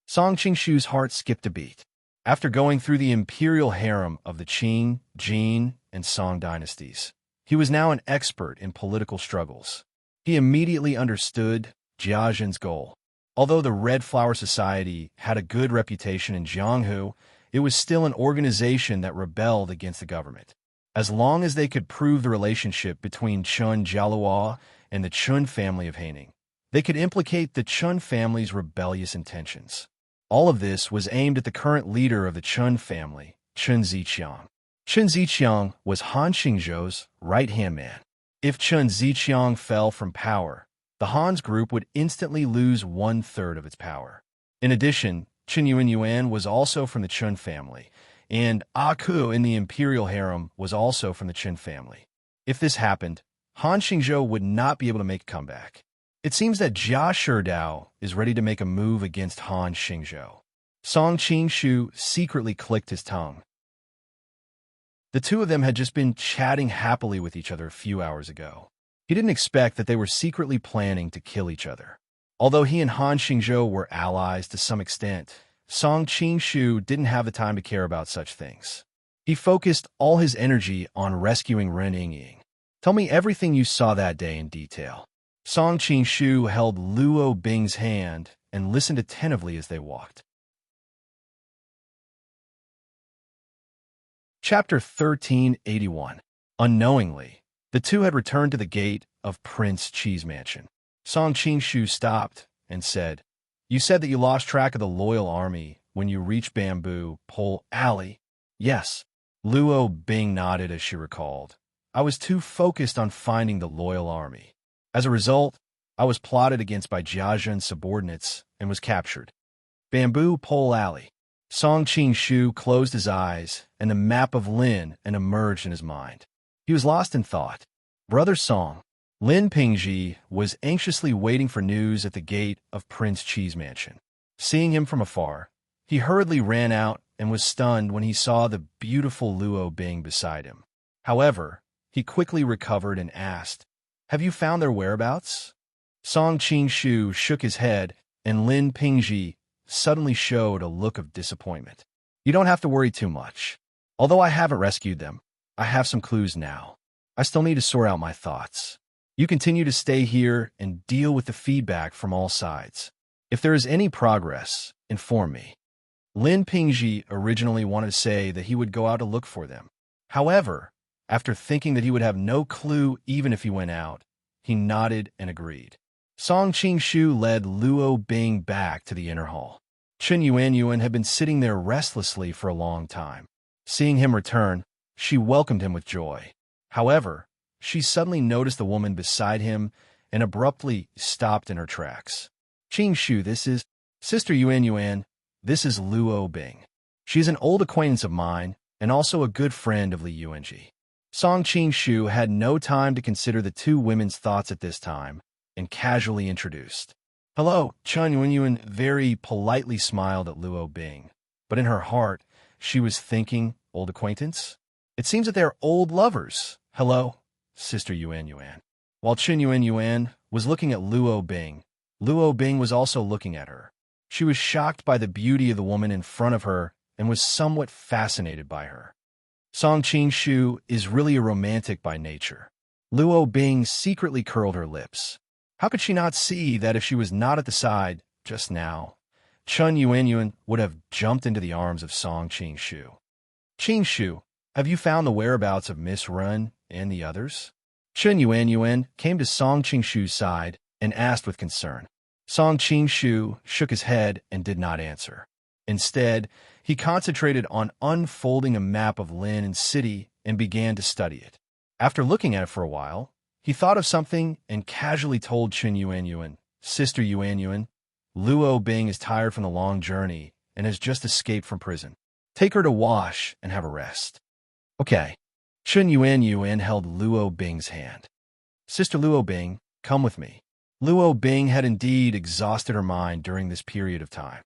Song Qingshu's heart skipped a beat. After going through the imperial harem of the Qing, Jin, and Song dynasties, he was now an expert in political struggles. He immediately understood Jia Zhen's goal. Although the Red Flower Society had a good reputation in Jianghu, it was still an organization that rebelled against the government. As long as they could prove the relationship between Chun Jialua and the Chun family of Haining, they could implicate the Chun family's rebellious intentions. All of this was aimed at the current leader of the Chun family, Chun Ziqiang. Chun Ziqiang was Han Xingzhou's right-hand man. If Chun Ziqiang fell from power, the Han's group would instantly lose 1/3 of its power. In addition, Chun Yuan was also from the Chun family, and Ku in the imperial harem was also from the Chun family. If this happened, Han Xingzhou would not be able to make a comeback. It seems that Jia Sherdao is ready to make a move against Han Xingzhou. Song Qingshu secretly clicked his tongue. The two of them had just been chatting happily with each other a few hours ago. He didn't expect that they were secretly planning to kill each other. Although he and Han Xingzhou were allies to some extent, Song Qingshu didn't have the time to care about such things. He focused all his energy on rescuing Ren Yingying. Tell me everything you saw that day in detail. Song Qingshu held Luo Bing's hand and listened attentively as they walked. Chapter 1381. Unknowingly, the two had returned to the gate of Prince Qi's mansion. Song Qingshu stopped and said, "You said that you lost track of the loyal army when you reached Bamboo Pole Alley." "Yes." Luo Bing nodded as she recalled. "I was too focused on finding the loyal army. As a result, I was plotted against by Jia Zhen's subordinates and was captured." Bamboo Pole Alley. Song Qingshu closed his eyes, and the map of Lin and emerged in his mind. He was lost in thought. Brother Song. Lin Pingji was anxiously waiting for news at the gate of Prince Qi's mansion. Seeing him from afar, he hurriedly ran out and was stunned when he saw the beautiful Luo Bing beside him. However, he quickly recovered and asked, "Have you found their whereabouts?" Song Qingshu shook his head, and Lin Pingji suddenly showed a look of disappointment. "You don't have to worry too much. Although I haven't rescued them, I have some clues now. I still need to sort out my thoughts. You continue to stay here and deal with the feedback from all sides. If there is any progress, inform me." Lin Pingji originally wanted to say that he would go out to look for them. However, after thinking that he would have no clue even if he went out, he nodded and agreed. Song Qingshu led Luo Bing back to the inner hall. Chun Yuan had been sitting there restlessly for a long time. Seeing him return, she welcomed him with joy. However, she suddenly noticed the woman beside him and abruptly stopped in her tracks. "Qingshu, this is Sister Yuan. This is Luo Bing. She is an old acquaintance of mine and also a good friend of Li Yuanji." Song Qingshu had no time to consider the two women's thoughts at this time and casually introduced. "Hello." Chun Yuan very politely smiled at Luo Bing, but in her heart, she was thinking, old acquaintance? It seems that they are old lovers. "Hello, Sister Yuan." While Chun Yuan was looking at Luo Bing was also looking at her. She was shocked by the beauty of the woman in front of her and was somewhat fascinated by her. Song Qingshu is really a romantic by nature. Luo Bing secretly curled her lips. How could she not see that if she was not at the side just now, Chun Yuan would have jumped into the arms of Song Qingshu? "Qingshu, have you found the whereabouts of Miss Run and the others?" Chun Yuan came to Song Qingshu's side and asked with concern. Song Qingshu shook his head and did not answer. Instead, he concentrated on unfolding a map of Lin and City and began to study it. After looking at it for a while, he thought of something and casually told Chun Yuan, "Sister Yuan, Luo Bing is tired from the long journey and has just escaped from prison. Take her to wash and have a rest." "Okay." Chun Yuan held Luo Bing's hand. Sister Luo Bing, come with me. Luo Bing had indeed exhausted her mind during this period of time.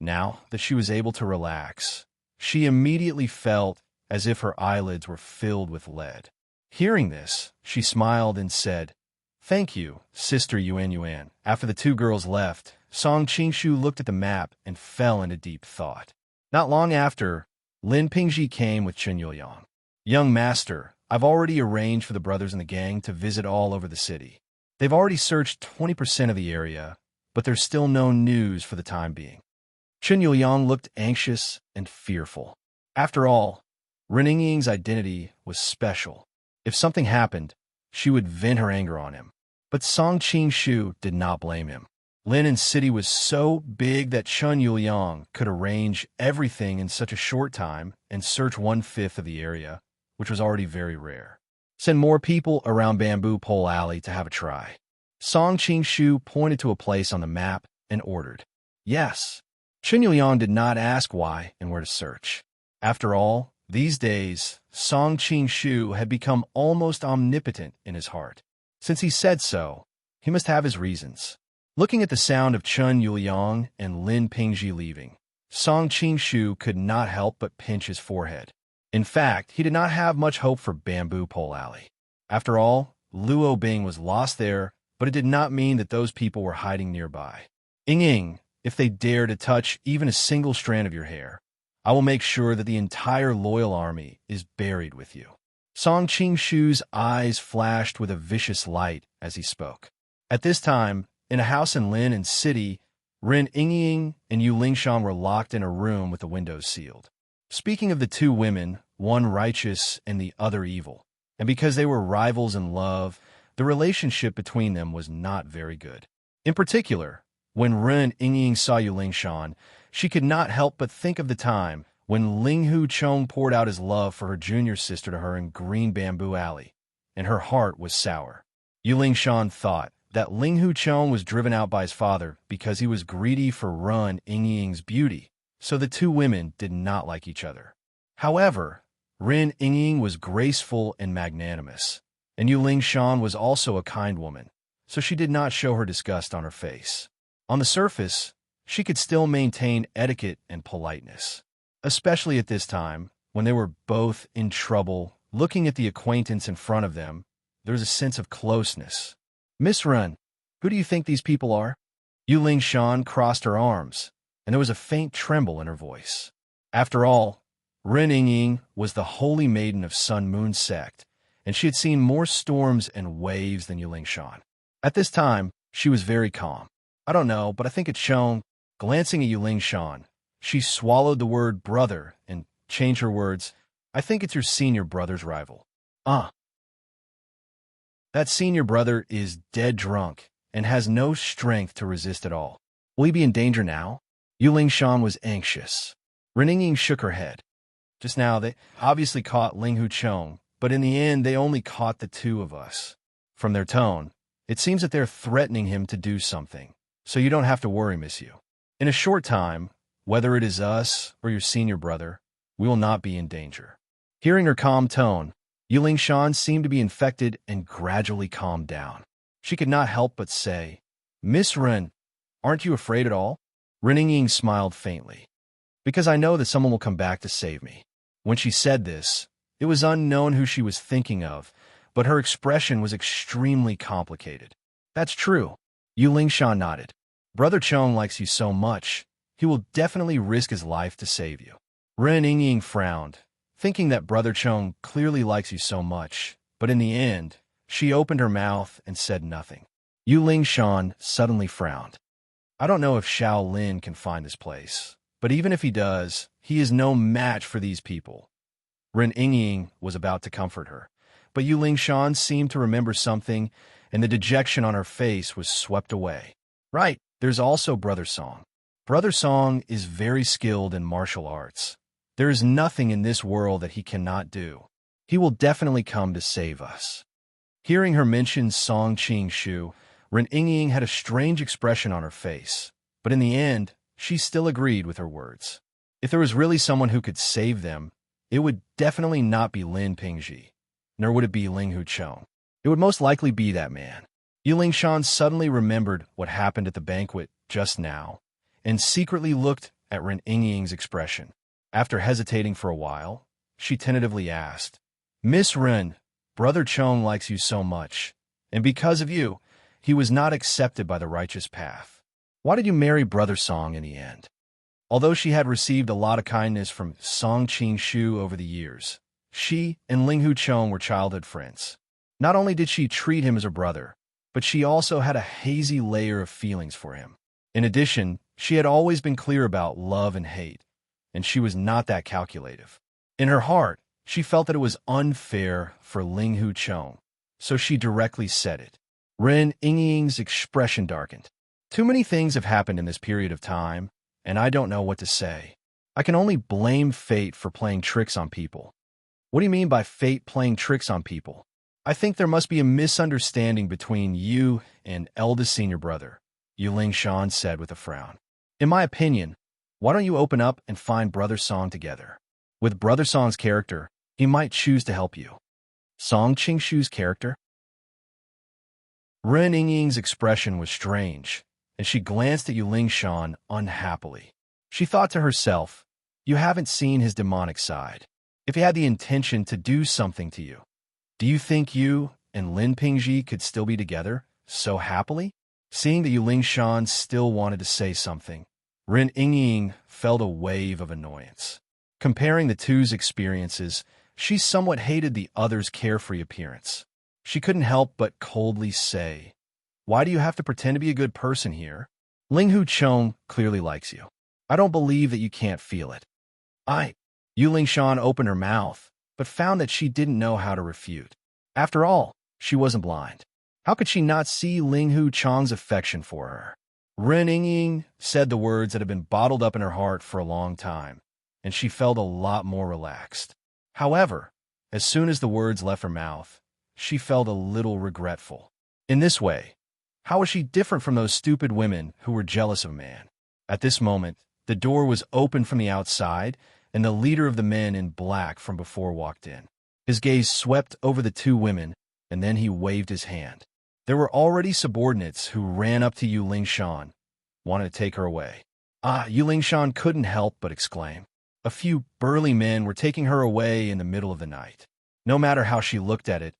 Now that she was able to relax, she immediately felt as if her eyelids were filled with lead. Hearing this, she smiled and said, "Thank you, Sister Yuan." After the two girls left, Song Qingshu looked at the map and fell into deep thought. Not long after, Lin Pingji came with Chun Yuliang. "Young master, I've already arranged for the brothers in the gang to visit all over the city. They've already searched 20% of the area, but there's still no news for the time being." Chun Yuliang looked anxious and fearful. After all, Ren Yingying's identity was special. If something happened, she would vent her anger on him. But Song Qingshu did not blame him. Lin's city was so big that Chun Yuliang could arrange everything in such a short time and search 1/5 of the area, which was already very rare. Send more people around Bamboo Pole Alley to have a try. Song Qingshu pointed to a place on the map and ordered. Yes. Chun Yuliang did not ask why and where to search. After all, these days, Song Qingshu had become almost omnipotent in his heart. Since he said so, he must have his reasons. Looking at the sound of Chun Yuliang and Lin Pingji leaving, Song Qingshu could not help but pinch his forehead. In fact, he did not have much hope for Bamboo Pole Alley. After all, Luo Bing was lost there, but it did not mean that those people were hiding nearby. Ying, if they dare to touch even a single strand of your hair, I will make sure that the entire loyal army is buried with you. Song Qingshu's eyes flashed with a vicious light as he spoke. At this time, in a house in Lin City, Ren Yingying and Yu Lingshan were locked in a room with the windows sealed. Speaking of the two women, one righteous and the other evil, and because they were rivals in love, the relationship between them was not very good. In particular, when Ren Yingying saw Yu Lingshan, she could not help but think of the time when Ling Hu Chong poured out his love for her junior sister to her in Green Bamboo Alley, and her heart was sour. Yu Lingshan thought that Ling Hu Chong was driven out by his father because he was greedy for Ren Yingying's beauty, so the two women did not like each other. However, Ren Yingying was graceful and magnanimous, and Yu Lingshan was also a kind woman, so she did not show her disgust on her face. On the surface, she could still maintain etiquette and politeness. Especially at this time, when they were both in trouble, looking at the acquaintance in front of them, there was a sense of closeness. "Miss Ren, who do you think these people are?" Yu Lingshan crossed her arms, and there was a faint tremble in her voice. After all, Ren Yingying was the holy maiden of Sun Moon sect, and she had seen more storms and waves than Yu Lingshan. At this time, she was very calm. "I don't know, but I think it's shown." Glancing at Yu Lingshan, she swallowed the word brother and changed her words. "I think it's your senior brother's rival." That senior brother is dead drunk and has no strength to resist at all. Will he be in danger now? Yu Lingshan was anxious. Ren Yingying shook her head. Just now, they obviously caught Ling Hu Chong, but in the end, they only caught the two of us. From their tone, it seems that they're threatening him to do something, so you don't have to worry, Miss Yu. In a short time, whether it is us or your senior brother, we will not be in danger. Hearing her calm tone, Yu Lingshan seemed to be infected and gradually calmed down. She could not help but say, "Miss Ren, aren't you afraid at all?" Ren Yingying smiled faintly. "Because I know that someone will come back to save me." When she said this, it was unknown who she was thinking of, but her expression was extremely complicated. "That's true." Yu Lingshan nodded. "Brother Chong likes you so much, he will definitely risk his life to save you." Ren Yingying frowned, thinking that Brother Chong clearly likes you so much, but in the end, she opened her mouth and said nothing. Yu Lingshan suddenly frowned. "I don't know if Xiao Lin can find this place, but even if he does, he is no match for these people." Ren Yingying was about to comfort her, but Yu Lingshan seemed to remember something, and the dejection on her face was swept away. "Right, there's also Brother Song. Brother Song is very skilled in martial arts. There is nothing in this world that he cannot do. He will definitely come to save us." Hearing her mention Song Qingshu, Ren Yingying had a strange expression on her face, but in the end, she still agreed with her words. If there was really someone who could save them, it would definitely not be Lin Pingji, nor would it be Ling Hu Chong. It would most likely be that man. Yu Lingshan suddenly remembered what happened at the banquet just now, and secretly looked at Ren Yingying's expression. After hesitating for a while, she tentatively asked, "Miss Ren, Brother Chong likes you so much, and because of you, he was not accepted by the righteous path. Why did you marry Brother Song in the end?" Although she had received a lot of kindness from Song Qing-shu over the years, she and Ling Hu Chong were childhood friends. Not only did she treat him as her brother, but she also had a hazy layer of feelings for him. In addition, she had always been clear about love and hate, and she was not that calculative. In her heart, she felt that it was unfair for Ling Hu Chong, so she directly said it. Ren Yingying's expression darkened. Too many things have happened in this period of time, and I don't know what to say. I can only blame fate for playing tricks on people. What do you mean by fate playing tricks on people? I think there must be a misunderstanding between you and eldest senior brother, Yu Lingshan said with a frown. In my opinion, why don't you open up and find Brother Song together? With Brother Song's character, he might choose to help you. Song Qingshu's character? Ren Yingying's expression was strange, and she glanced at Yu Lingshan unhappily. She thought to herself, you haven't seen his demonic side. If he had the intention to do something to you, do you think you and Lin Pingji could still be together so happily? Seeing that Yu Lingshan still wanted to say something, Ren Yingying felt a wave of annoyance. Comparing the two's experiences, she somewhat hated the other's carefree appearance. She couldn't help but coldly say, "Why do you have to pretend to be a good person here? Ling Hu Chong clearly likes you. I don't believe that you can't feel it." Yu Lingshan opened her mouth, but found that she didn't know how to refute. After all, she wasn't blind. How could she not see Ling Hu Chong's affection for her? Ren Yingying said the words that had been bottled up in her heart for a long time, and she felt a lot more relaxed. However, as soon as the words left her mouth, she felt a little regretful. In this way, how was she different from those stupid women who were jealous of a man? At this moment, the door was opened from the outside, and the leader of the men in black from before walked in. His gaze swept over the two women, and then he waved his hand. There were already subordinates who ran up to Yu Lingshan, wanted to take her away. Yu Lingshan couldn't help but exclaim. A few burly men were taking her away in the middle of the night. No matter how she looked at it,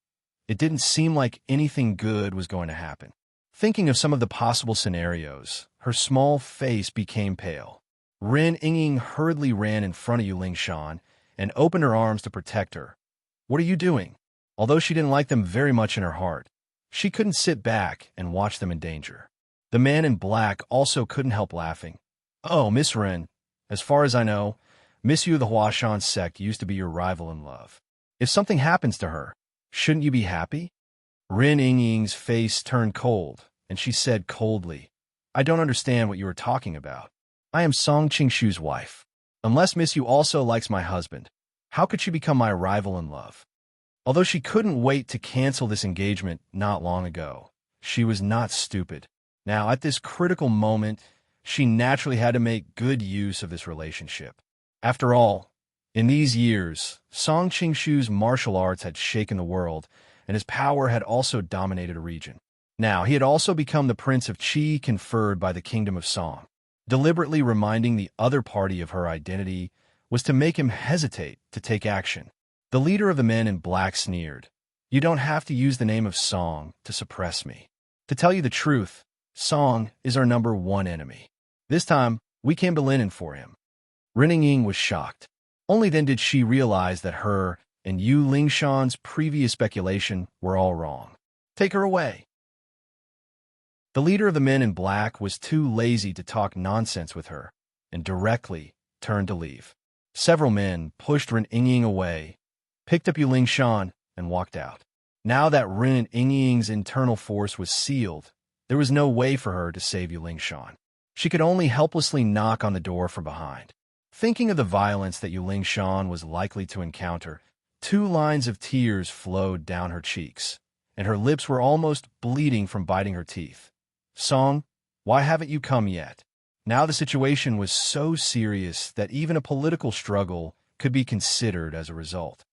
it didn't seem like anything good was going to happen. Thinking of some of the possible scenarios, her small face became pale. Ren Yingying hurriedly ran in front of Yu Lingshan and opened her arms to protect her. "What are you doing?" Although she didn't like them very much in her heart, she couldn't sit back and watch them in danger. The man in black also couldn't help laughing. "Oh, Miss Ren, as far as I know, Miss Yu of the Huashan sect used to be your rival in love. If something happens to her, shouldn't you be happy?" Ren Yingying's face turned cold, and she said coldly, "I don't understand what you are talking about. I am Song Qingshu's wife. Unless Miss Yu also likes my husband, how could she become my rival in love?" Although she couldn't wait to cancel this engagement not long ago, she was not stupid. Now, at this critical moment, she naturally had to make good use of this relationship. After all, in these years, Song Qingshu's martial arts had shaken the world, and his power had also dominated a region. Now, he had also become the Prince of Qi conferred by the Kingdom of Song. Deliberately reminding the other party of her identity was to make him hesitate to take action. The leader of the men in black sneered, "You don't have to use the name of Song to suppress me. To tell you the truth, Song is our #1 enemy. This time, we came to linen for him." Ren Yingying was shocked. Only then did she realize that her and Yu Lingshan's previous speculation were all wrong. "Take her away." The leader of the men in black was too lazy to talk nonsense with her, and directly turned to leave. Several men pushed Ren Yingying away, picked up Yu Lingshan, and walked out. Now that Ren Yingying's internal force was sealed, there was no way for her to save Yu Lingshan. She could only helplessly knock on the door from behind. Thinking of the violence that Yu Lingshan was likely to encounter, 2 lines of tears flowed down her cheeks, and her lips were almost bleeding from biting her teeth. "Song, why haven't you come yet?" Now the situation was so serious that even a political struggle could be considered as a result.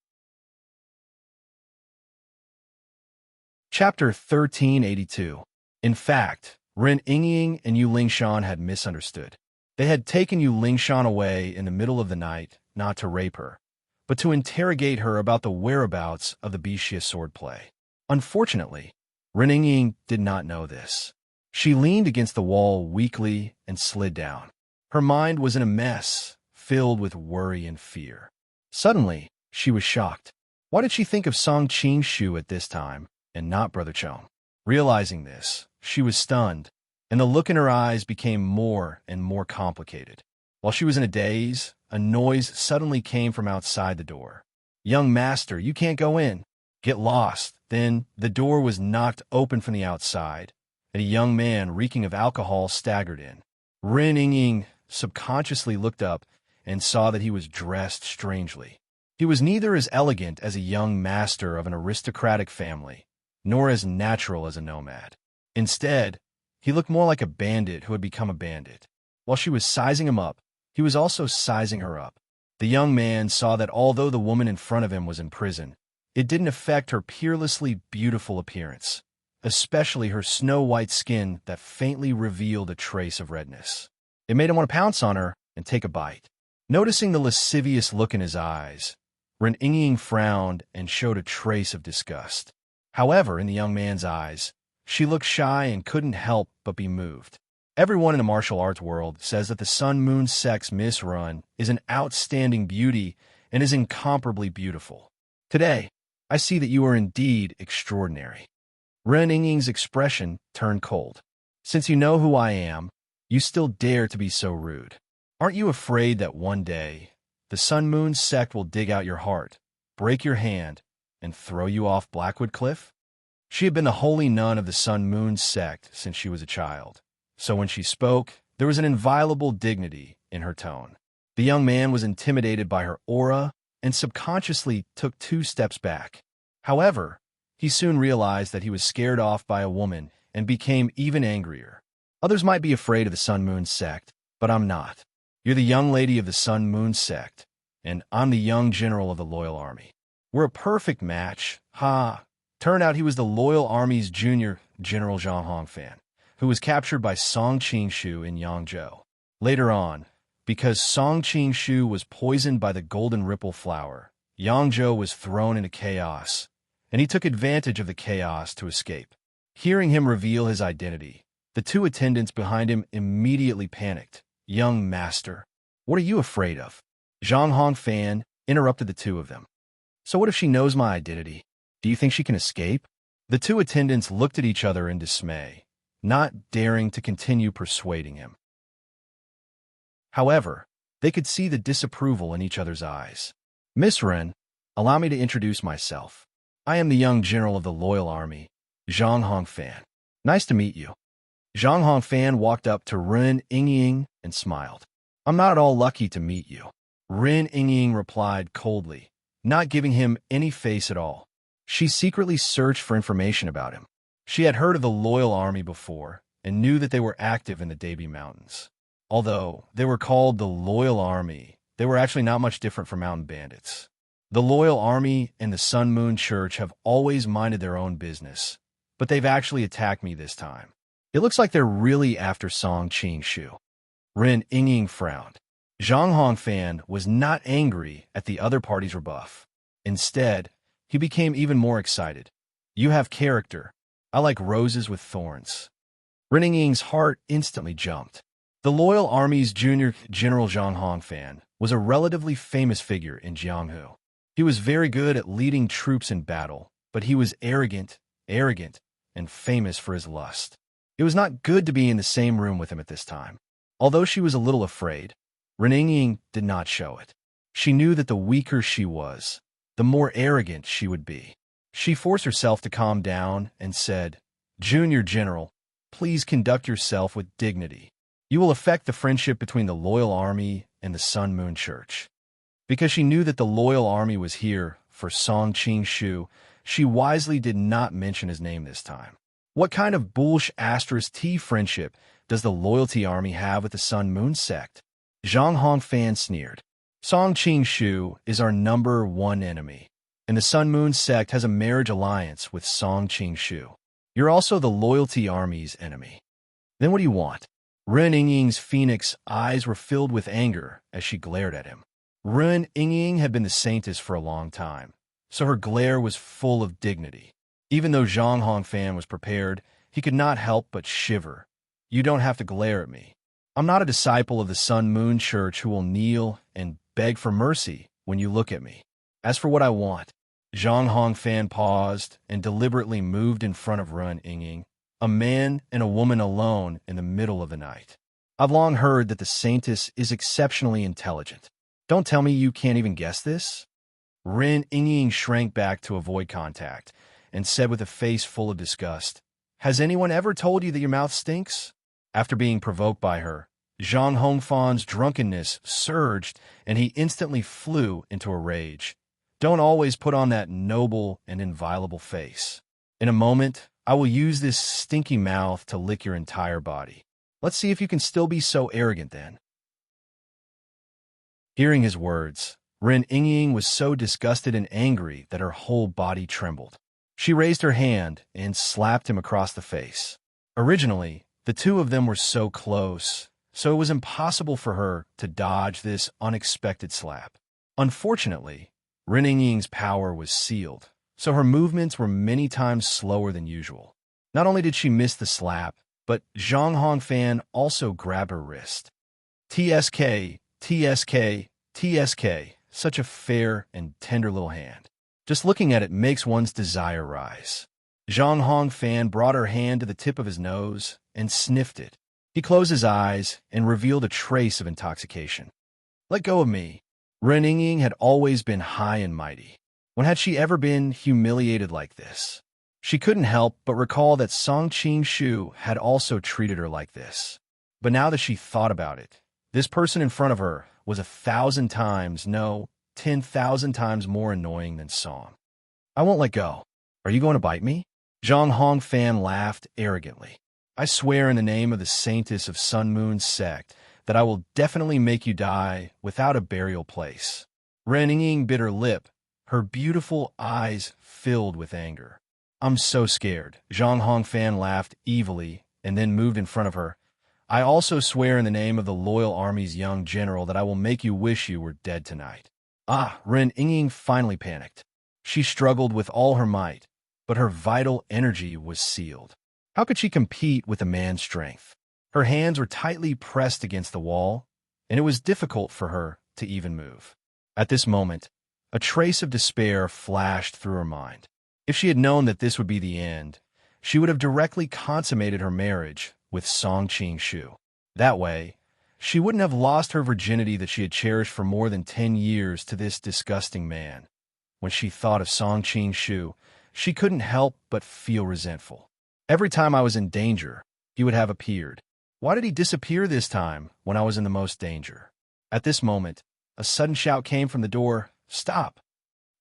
Chapter 1382. In fact, Ren Yingying and Yu Lingshan had misunderstood. They had taken Yu Lingshan away in the middle of the night, not to rape her, but to interrogate her about the whereabouts of the Bixia swordplay. Unfortunately, Ren Yingying did not know this. She leaned against the wall weakly and slid down. Her mind was in a mess, filled with worry and fear. Suddenly, she was shocked. Why did she think of Song Qingshu at this time, and not Brother Chong? Realizing this, she was stunned, and the look in her eyes became more and more complicated. While she was in a daze, a noise suddenly came from outside the door. "Young master, you can't go in. Get lost." Then the door was knocked open from the outside, and a young man reeking of alcohol staggered in. Ren Yingying subconsciously looked up and saw that he was dressed strangely. He was neither as elegant as a young master of an aristocratic family, nor as natural as a nomad. Instead, he looked more like a bandit who had become a bandit. While she was sizing him up, he was also sizing her up. The young man saw that although the woman in front of him was in prison, it didn't affect her peerlessly beautiful appearance, especially her snow-white skin that faintly revealed a trace of redness. It made him want to pounce on her and take a bite. Noticing the lascivious look in his eyes, Ren Yingying frowned and showed a trace of disgust. However, in the young man's eyes, she looked shy and couldn't help but be moved. Everyone in the martial arts world says that the Sun Moon Sect's Miss Run is an outstanding beauty and is incomparably beautiful. Today, I see that you are indeed extraordinary. Ren Yingying's expression turned cold. Since you know who I am, you still dare to be so rude. Aren't you afraid that one day, the Sun Moon Sect will dig out your heart, break your hand, and throw you off Blackwood Cliff? She had been the holy nun of the Sun Moon Sect since she was a child, so when she spoke, there was an inviolable dignity in her tone. The young man was intimidated by her aura and subconsciously took 2 steps back. However, he soon realized that he was scared off by a woman and became even angrier. Others might be afraid of the Sun Moon Sect, but I'm not. You're the young lady of the Sun Moon Sect, and I'm the young general of the Loyal Army. We're a perfect match. Ha! Turned out he was the Loyal Army's junior General Zhang Hongfan, who was captured by Song Qingshu in Yangzhou. Later on, because Song Qingshu was poisoned by the golden ripple flower, Yangzhou was thrown into chaos, and he took advantage of the chaos to escape. Hearing him reveal his identity, the 2 attendants behind him immediately panicked. "Young master, what are you afraid of?" Zhang Hongfan interrupted the 2 of them. "So what if she knows my identity? Do you think she can escape?" The 2 attendants looked at each other in dismay, not daring to continue persuading him. However, they could see the disapproval in each other's eyes. "Miss Ren, allow me to introduce myself. I am the young general of the Loyal Army, Zhang Hongfan. Nice to meet you." Zhang Hongfan walked up to Ren Yingying and smiled. "I'm not at all lucky to meet you." Ren Yingying replied coldly, not giving him any face at all. She secretly searched for information about him. She had heard of the Loyal Army before and knew that they were active in the Dabi Mountains. Although they were called the Loyal Army, they were actually not much different from mountain bandits. The Loyal Army and the Sun Moon Church have always minded their own business, but they've actually attacked me this time. It looks like they're really after Song Qingshu. Ren Yingying frowned. Zhang Hongfan was not angry at the other party's rebuff. Instead, he became even more excited. "You have character. I like roses with thorns." Ren Yingying's heart instantly jumped. The Loyal Army's junior General Zhang Hongfan was a relatively famous figure in Jianghu. He was very good at leading troops in battle, but he was arrogant, and famous for his lust. It was not good to be in the same room with him at this time. Although she was a little afraid, Ren Yingying did not show it. She knew that the weaker she was, the more arrogant she would be. She forced herself to calm down and said, "Junior General, please conduct yourself with dignity. You will affect the friendship between the Loyal Army and the Sun Moon Church." Because she knew that the Loyal Army was here for Song Qingshu, she wisely did not mention his name this time. What kind of **T friendship does the Loyalty Army have with the Sun Moon Sect? Zhang Hongfan sneered. Song Qing-shu is our #1 enemy, and the Sun Moon sect has a marriage alliance with Song Qing-shu. You're also the Loyalty Army's enemy. Then what do you want? Ren Yingying's phoenix eyes were filled with anger as she glared at him. Ren Yingying had been the saintess for a long time, so her glare was full of dignity. Even though Zhang Hongfan was prepared, he could not help but shiver. You don't have to glare at me. I'm not a disciple of the Sun Moon Church who will kneel and beg for mercy when you look at me. As for what I want, Zhang Hongfan paused and deliberately moved in front of Ren Yingying, a man and a woman alone in the middle of the night. I've long heard that the saintess is exceptionally intelligent. Don't tell me you can't even guess this? Ren Yingying shrank back to avoid contact and said with a face full of disgust, "Has anyone ever told you that your mouth stinks?" After being provoked by her, Zhang Hongfan's drunkenness surged and he instantly flew into a rage. Don't always put on that noble and inviolable face. In a moment, I will use this stinky mouth to lick your entire body. Let's see if you can still be so arrogant then. Hearing his words, Ren Yingying was so disgusted and angry that her whole body trembled. She raised her hand and slapped him across the face. Originally, the two of them were so close, so it was impossible for her to dodge this unexpected slap. Unfortunately, Ren Yingying's power was sealed, so her movements were many times slower than usual. Not only did she miss the slap, but Zhang Hongfan also grabbed her wrist. TSK, TSK, TSK, such a fair and tender little hand. Just looking at it makes one's desire rise. Zhang Hongfan brought her hand to the tip of his nose and sniffed it. He closed his eyes and revealed a trace of intoxication. Let go of me. Ren Yingying had always been high and mighty. When had she ever been humiliated like this? She couldn't help but recall that Song Qing-shu had also treated her like this. But now that she thought about it, this person in front of her was 1,000 times, no, 10,000 times more annoying than Song. I won't let go. Are you going to bite me? Zhang Hongfan laughed arrogantly. I swear in the name of the saintess of Sun Moon sect that I will definitely make you die without a burial place. Ren Yingying bit her lip, her beautiful eyes filled with anger. I'm so scared. Zhang Hongfan laughed evilly and then moved in front of her. I also swear in the name of the loyal army's young general that I will make you wish you were dead tonight. Ren Yingying finally panicked. She struggled with all her might, but her vital energy was sealed. How could she compete with a man's strength? Her hands were tightly pressed against the wall, and it was difficult for her to even move. At this moment, a trace of despair flashed through her mind. If she had known that this would be the end, she would have directly consummated her marriage with Song Qing-shu. That way, she wouldn't have lost her virginity that she had cherished for more than 10 years to this disgusting man. When she thought of Song Qing-shu, she couldn't help but feel resentful. Every time I was in danger, he would have appeared. Why did he disappear this time when I was in the most danger? At this moment, a sudden shout came from the door, "Stop!"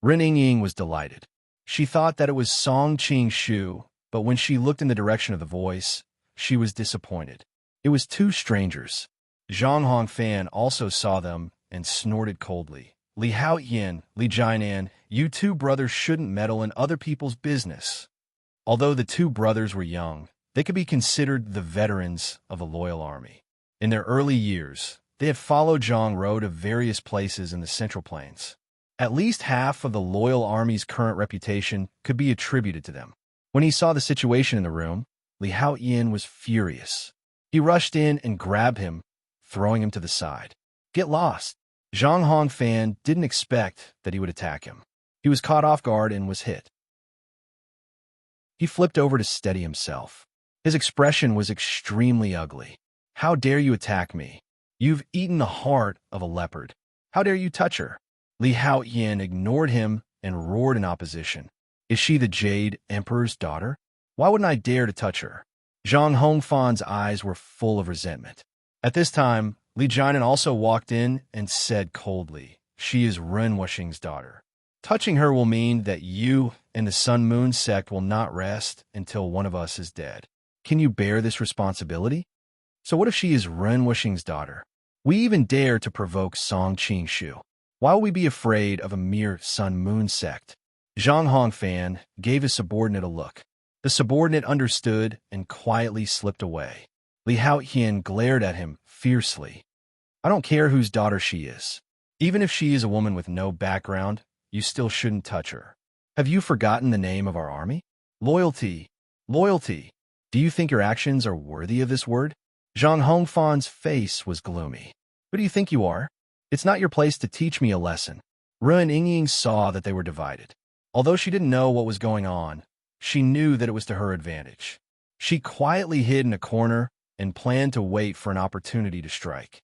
Ren Yingying was delighted. She thought that it was Song Qing-shu, but when she looked in the direction of the voice, she was disappointed. It was two strangers. Zhang Hongfan also saw them and snorted coldly. Li Haoyan, Li Jianan, you two brothers shouldn't meddle in other people's business. Although the two brothers were young, they could be considered the veterans of the loyal army. In their early years, they had followed Zhang Ro to various places in the Central Plains. At least half of the loyal army's current reputation could be attributed to them. When he saw the situation in the room, Li Haoyan was furious. He rushed in and grabbed him, throwing him to the side. Get lost! Zhang Hongfan didn't expect that he would attack him. He was caught off guard and was hit. He flipped over to steady himself. His expression was extremely ugly. How dare you attack me? You've eaten the heart of a leopard. How dare you touch her? Li Haoyan ignored him and roared in opposition. Is she the Jade Emperor's daughter? Why wouldn't I dare to touch her? Zhang Hongfan's eyes were full of resentment. At this time, Li Jianan also walked in and said coldly, she is Ren Wuxing's daughter. Touching her will mean that you and the Sun Moon sect will not rest until one of us is dead. Can you bear this responsibility? So what if she is Ren Wuxing's daughter? We even dare to provoke Song Qing-shu. Why will we be afraid of a mere sun-moon sect? Zhang Hongfan gave his subordinate a look. The subordinate understood and quietly slipped away. Li Haotian glared at him fiercely. I don't care whose daughter she is. Even if she is a woman with no background, you still shouldn't touch her. Have you forgotten the name of our army? Loyalty. Loyalty. Do you think your actions are worthy of this word? Zhang Hongfan's face was gloomy. Who do you think you are? It's not your place to teach me a lesson. Ren Yingying saw that they were divided. Although she didn't know what was going on, she knew that it was to her advantage. She quietly hid in a corner and planned to wait for an opportunity to strike.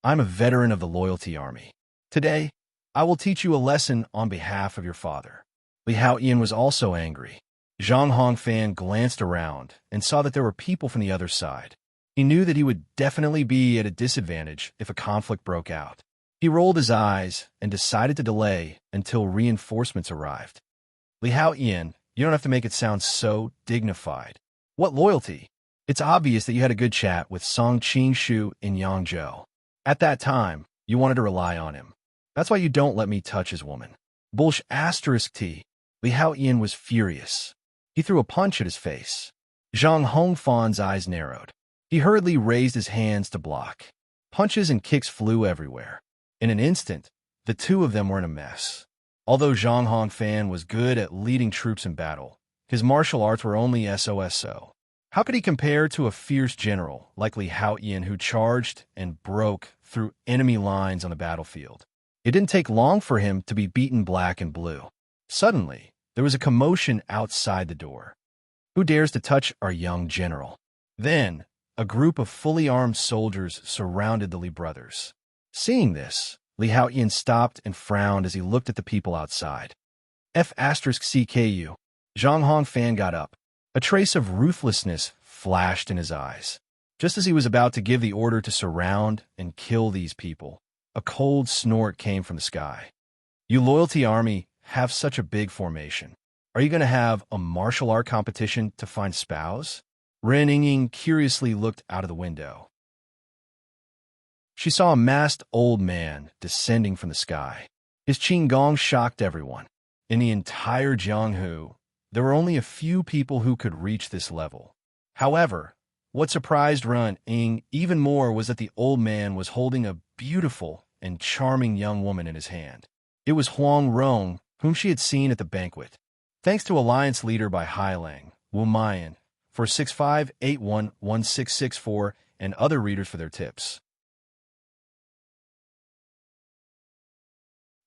I'm a veteran of the Loyalty Army. Today, I will teach you a lesson on behalf of your father. Li Haotian was also angry. Zhang Hongfan glanced around and saw that there were people from the other side. He knew that he would definitely be at a disadvantage if a conflict broke out. He rolled his eyes and decided to delay until reinforcements arrived. Li Haotian, you don't have to make it sound so dignified. What loyalty? It's obvious that you had a good chat with Song Qingshu in Yangzhou. At that time, you wanted to rely on him. That's why you don't let me touch his woman. T. Li Haotian was furious. He threw a punch at his face. Zhang Hongfan's eyes narrowed. He hurriedly raised his hands to block. Punches and kicks flew everywhere. In an instant, the two of them were in a mess. Although Zhang Hongfan was good at leading troops in battle, his martial arts were only so-so. How could he compare to a fierce general like Li Haotian who charged and broke through enemy lines on the battlefield? It didn't take long for him to be beaten black and blue. Suddenly, there was a commotion outside the door. Who dares to touch our young general? Then, a group of fully armed soldiers surrounded the Li brothers. Seeing this, Li Haotian stopped and frowned as he looked at the people outside. F***CKU. Zhang Hongfan got up. A trace of ruthlessness flashed in his eyes. Just as he was about to give the order to surround and kill these people, a cold snort came from the sky. You Loyalty Army have such a big formation. Are you going to have a martial art competition to find spouse? Ren Yingying curiously looked out of the window. She saw a masked old man descending from the sky. His qinggong shocked everyone. In the entire Jianghu, there were only a few people who could reach this level. However, what surprised Ren Ying even more was that the old man was holding a beautiful and charming young woman in his hand. It was Huang Rong, whom she had seen at the banquet. Thanks to Alliance Leader by Hailang, Wu Mayan, for 65811664 and other readers for their tips.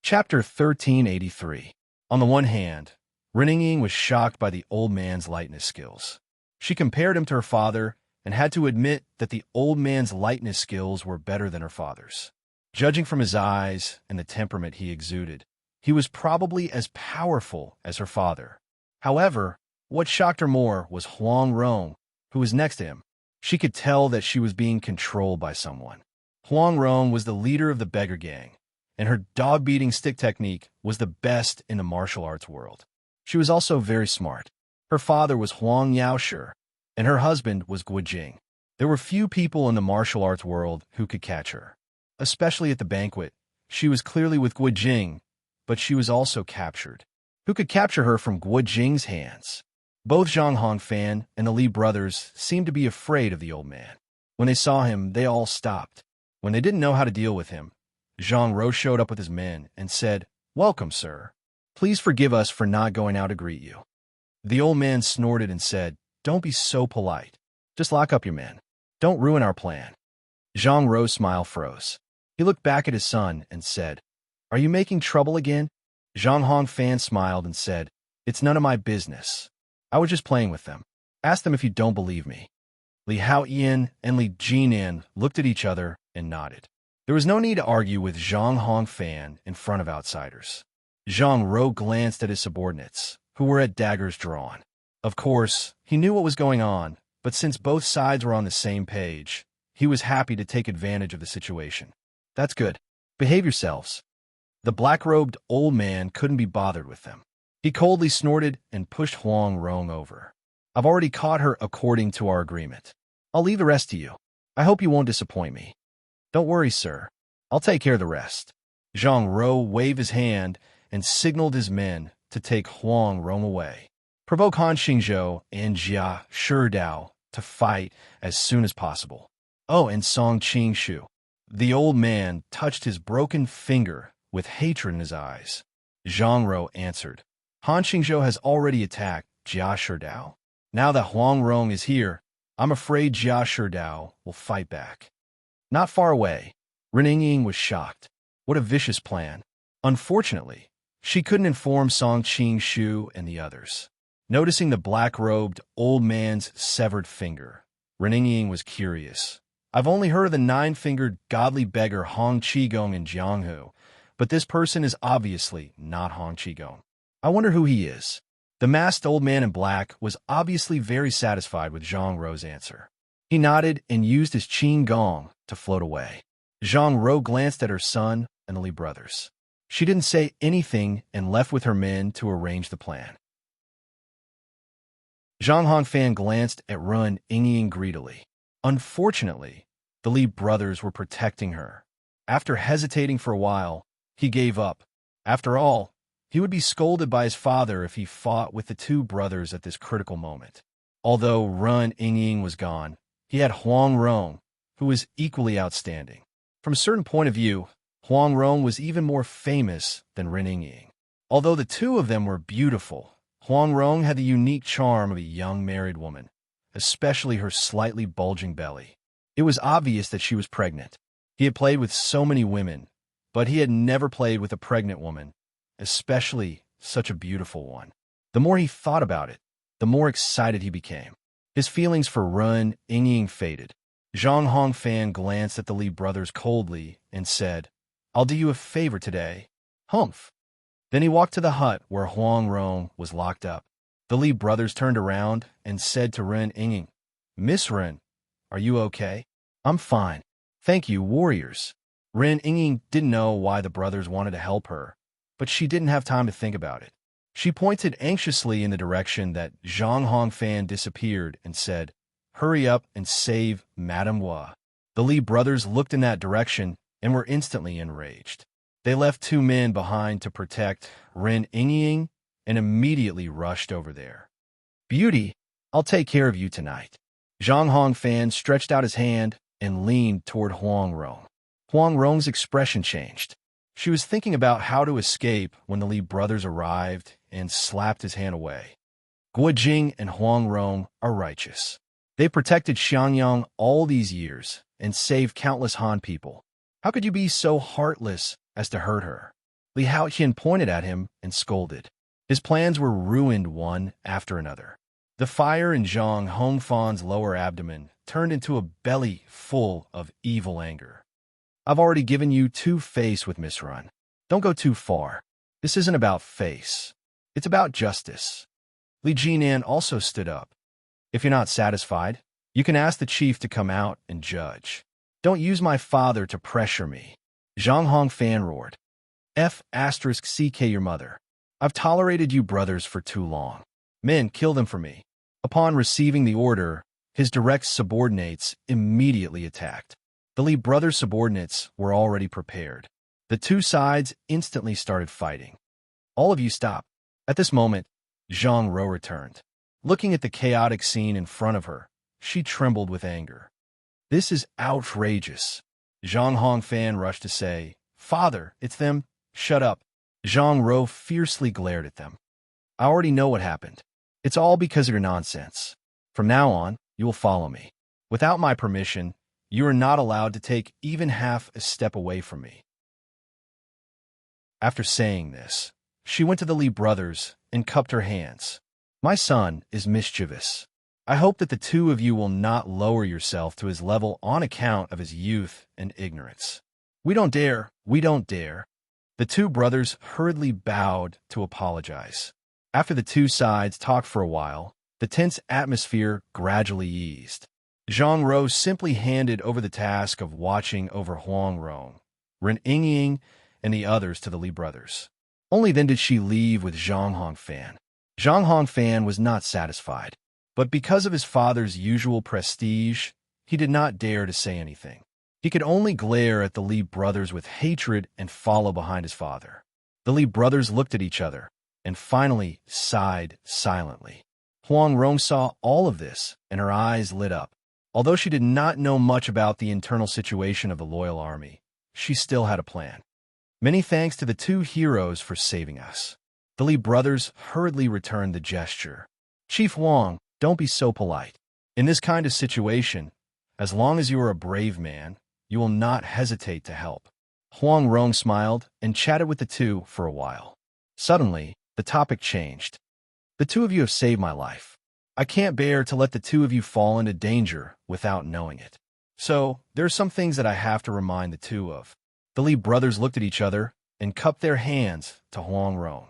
Chapter 1383. On the one hand, Ren Yingying was shocked by the old man's lightness skills. She compared him to her father and had to admit that the old man's lightness skills were better than her father's. Judging from his eyes and the temperament he exuded, he was probably as powerful as her father. However, what shocked her more was Huang Rong, who was next to him. She could tell that she was being controlled by someone. Huang Rong was the leader of the beggar gang, and her dog-beating stick technique was the best in the martial arts world. She was also very smart. Her father was Huang Yaoshi, and her husband was Guo Jing. There were few people in the martial arts world who could catch her. Especially at the banquet, she was clearly with Guo Jing, but she was also captured. Who could capture her from Guo Jing's hands? Both Zhang Hongfan and the Li brothers seemed to be afraid of the old man. When they saw him, they all stopped. When they didn't know how to deal with him, Zhang Ro showed up with his men and said, "Welcome, sir. Please forgive us for not going out to greet you." The old man snorted and said, "Don't be so polite. Just lock up your men. Don't ruin our plan." Zhang Ro's smile froze. He looked back at his son and said, "Are you making trouble again?" Zhang Hongfan smiled and said, "It's none of my business. I was just playing with them. Ask them if you don't believe me." Li Haotian and Li Jinan looked at each other and nodded. There was no need to argue with Zhang Hongfan in front of outsiders. Zhang Ro glanced at his subordinates, who were at daggers drawn. Of course, he knew what was going on, but since both sides were on the same page, he was happy to take advantage of the situation. "That's good. Behave yourselves." The black-robed old man couldn't be bothered with them. He coldly snorted and pushed Huang Rong over. "I've already caught her according to our agreement. I'll leave the rest to you. I hope you won't disappoint me." "Don't worry, sir. I'll take care of the rest." Zhang Ro waved his hand and signaled his men to take Huang Rong away. Provoke Han Xingzhou and Jia Shidao to fight as soon as possible. Oh, and Song Qingshu. The old man touched his broken finger with hatred in his eyes. Zhang Ro answered. Han Xingzhou has already attacked Jia Shidao. Now that Huang Rong is here, I'm afraid Jia Shidao will fight back. Not far away, Ren Yingying was shocked. What a vicious plan. Unfortunately, she couldn't inform Song Qingshu and the others. Noticing the black-robed old man's severed finger, Ren Yingying was curious. I've only heard of the nine-fingered godly beggar Hong Qigong in Jianghu, but this person is obviously not Hong Qigong. I wonder who he is. The masked old man in black was obviously very satisfied with Zhang Ro's answer. He nodded and used his qing gong to float away. Zhang Ro glanced at her son and the Li brothers. She didn't say anything and left with her men to arrange the plan. Zhang Hongfan glanced at Ren Yingying greedily. Unfortunately, the Li brothers were protecting her. After hesitating for a while, he gave up. After all, he would be scolded by his father if he fought with the two brothers at this critical moment. Although Ren Yingying was gone, he had Huang Rong, who was equally outstanding. From a certain point of view, Huang Rong was even more famous than Ren Yingying. Although the two of them were beautiful, Huang Rong had the unique charm of a young married woman, especially her slightly bulging belly. It was obvious that she was pregnant. He had played with so many women, but he had never played with a pregnant woman, especially such a beautiful one. The more he thought about it, the more excited he became. His feelings for Ren Yingying faded. Zhang Hongfan glanced at the Li brothers coldly and said, I'll do you a favor today. Humph. Then he walked to the hut where Huang Rong was locked up. The Li brothers turned around and said to Ren Yingying, Miss Ren, are you okay? I'm fine. Thank you, warriors. Ren Yingying didn't know why the brothers wanted to help her, but she didn't have time to think about it. She pointed anxiously in the direction that Zhang Hongfan disappeared and said, Hurry up and save Madame Hua. The Li brothers looked in that direction and were instantly enraged. They left two men behind to protect Ren Yingying and immediately rushed over there. Beauty, I'll take care of you tonight. Zhang Hongfan stretched out his hand and leaned toward Huang Rong. Huang Rong's expression changed. She was thinking about how to escape when the Li brothers arrived and slapped his hand away. Guo Jing and Huang Rong are righteous. They protected Xiangyang all these years and saved countless Han people. How could you be so heartless as to hurt her? Li Haoqian pointed at him and scolded. His plans were ruined one after another. The fire in Zhang Hongfan's lower abdomen turned into a belly full of evil anger. I've already given you two face with Miss Ren. Don't go too far. This isn't about face. It's about justice. Li Jinan also stood up. If you're not satisfied, you can ask the chief to come out and judge. Don't use my father to pressure me. Zhang Hongfan roared. F***ck your mother. I've tolerated you brothers for too long. Men, kill them for me. Upon receiving the order, his direct subordinates immediately attacked. The Li brothers' subordinates were already prepared. The two sides instantly started fighting. All of you stop. At this moment, Zhang Ro returned. Looking at the chaotic scene in front of her, she trembled with anger. This is outrageous. Zhang Hongfan rushed to say, Father, it's them. Shut up. Zhang Ro fiercely glared at them. I already know what happened. It's all because of your nonsense. From now on, you will follow me. Without my permission, you are not allowed to take even half a step away from me. After saying this, she went to the Li brothers and cupped her hands. My son is mischievous. I hope that the two of you will not lower yourself to his level on account of his youth and ignorance. We don't dare. We don't dare. The two brothers hurriedly bowed to apologize. After the two sides talked for a while, the tense atmosphere gradually eased. Zhang Ro simply handed over the task of watching over Huang Rong, Ren Yingying, and the others to the Li brothers. Only then did she leave with Zhang Hongfan. Zhang Hongfan was not satisfied, but because of his father's usual prestige, he did not dare to say anything. He could only glare at the Li brothers with hatred and follow behind his father. The Li brothers looked at each other and finally sighed silently. Huang Rong saw all of this, and her eyes lit up. Although she did not know much about the internal situation of the loyal army, she still had a plan. Many thanks to the two heroes for saving us. The Li brothers hurriedly returned the gesture. Chief Huang, don't be so polite. In this kind of situation, as long as you are a brave man, you will not hesitate to help. Huang Rong smiled and chatted with the two for a while. Suddenly, the topic changed. The two of you have saved my life. I can't bear to let the two of you fall into danger without knowing it. So, there are some things that I have to remind the two of. The Li brothers looked at each other and cupped their hands to Huang Rong.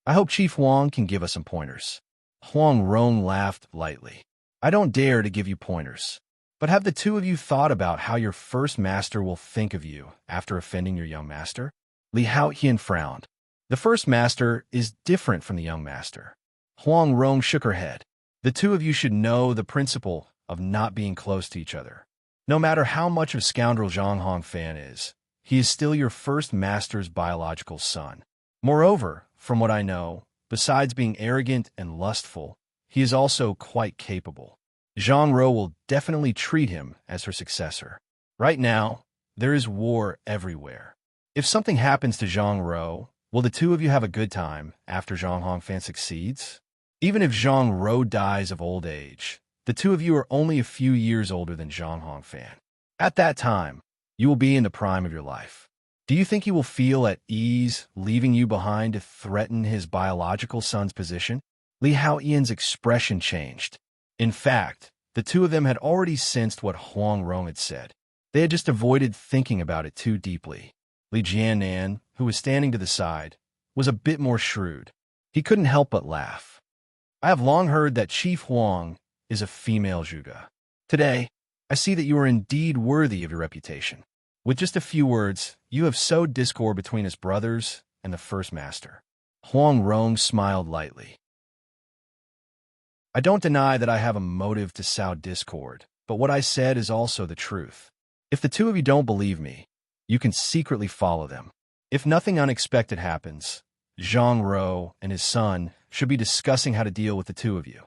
I hope Chief Huang can give us some pointers. Huang Rong laughed lightly. I don't dare to give you pointers. But have the two of you thought about how your first master will think of you after offending your young master? Li Haotian frowned. The first master is different from the young master. Huang Rong shook her head. The two of you should know the principle of not being close to each other. No matter how much of a scoundrel Zhang Hongfan is, he is still your first master's biological son. Moreover, from what I know, besides being arrogant and lustful, he is also quite capable. Zhang Ro will definitely treat him as her successor. Right now, there is war everywhere. If something happens to Zhang Ro, will the two of you have a good time after Zhang Hongfan succeeds? Even if Zhang Ro dies of old age, the two of you are only a few years older than Zhang Hongfan. At that time, you will be in the prime of your life. Do you think he will feel at ease leaving you behind to threaten his biological son's position? Li Haotian's expression changed. In fact, the two of them had already sensed what Huang Rong had said. They had just avoided thinking about it too deeply. Li Jianan, who was standing to the side, was a bit more shrewd. He couldn't help but laugh. I have long heard that Chief Huang is a female Zhuge. Today, I see that you are indeed worthy of your reputation. With just a few words, you have sowed discord between his brothers and the first master. Huang Rong smiled lightly. I don't deny that I have a motive to sow discord, but what I said is also the truth. If the two of you don't believe me, you can secretly follow them. If nothing unexpected happens, Zhang Ro and his son should be discussing how to deal with the two of you.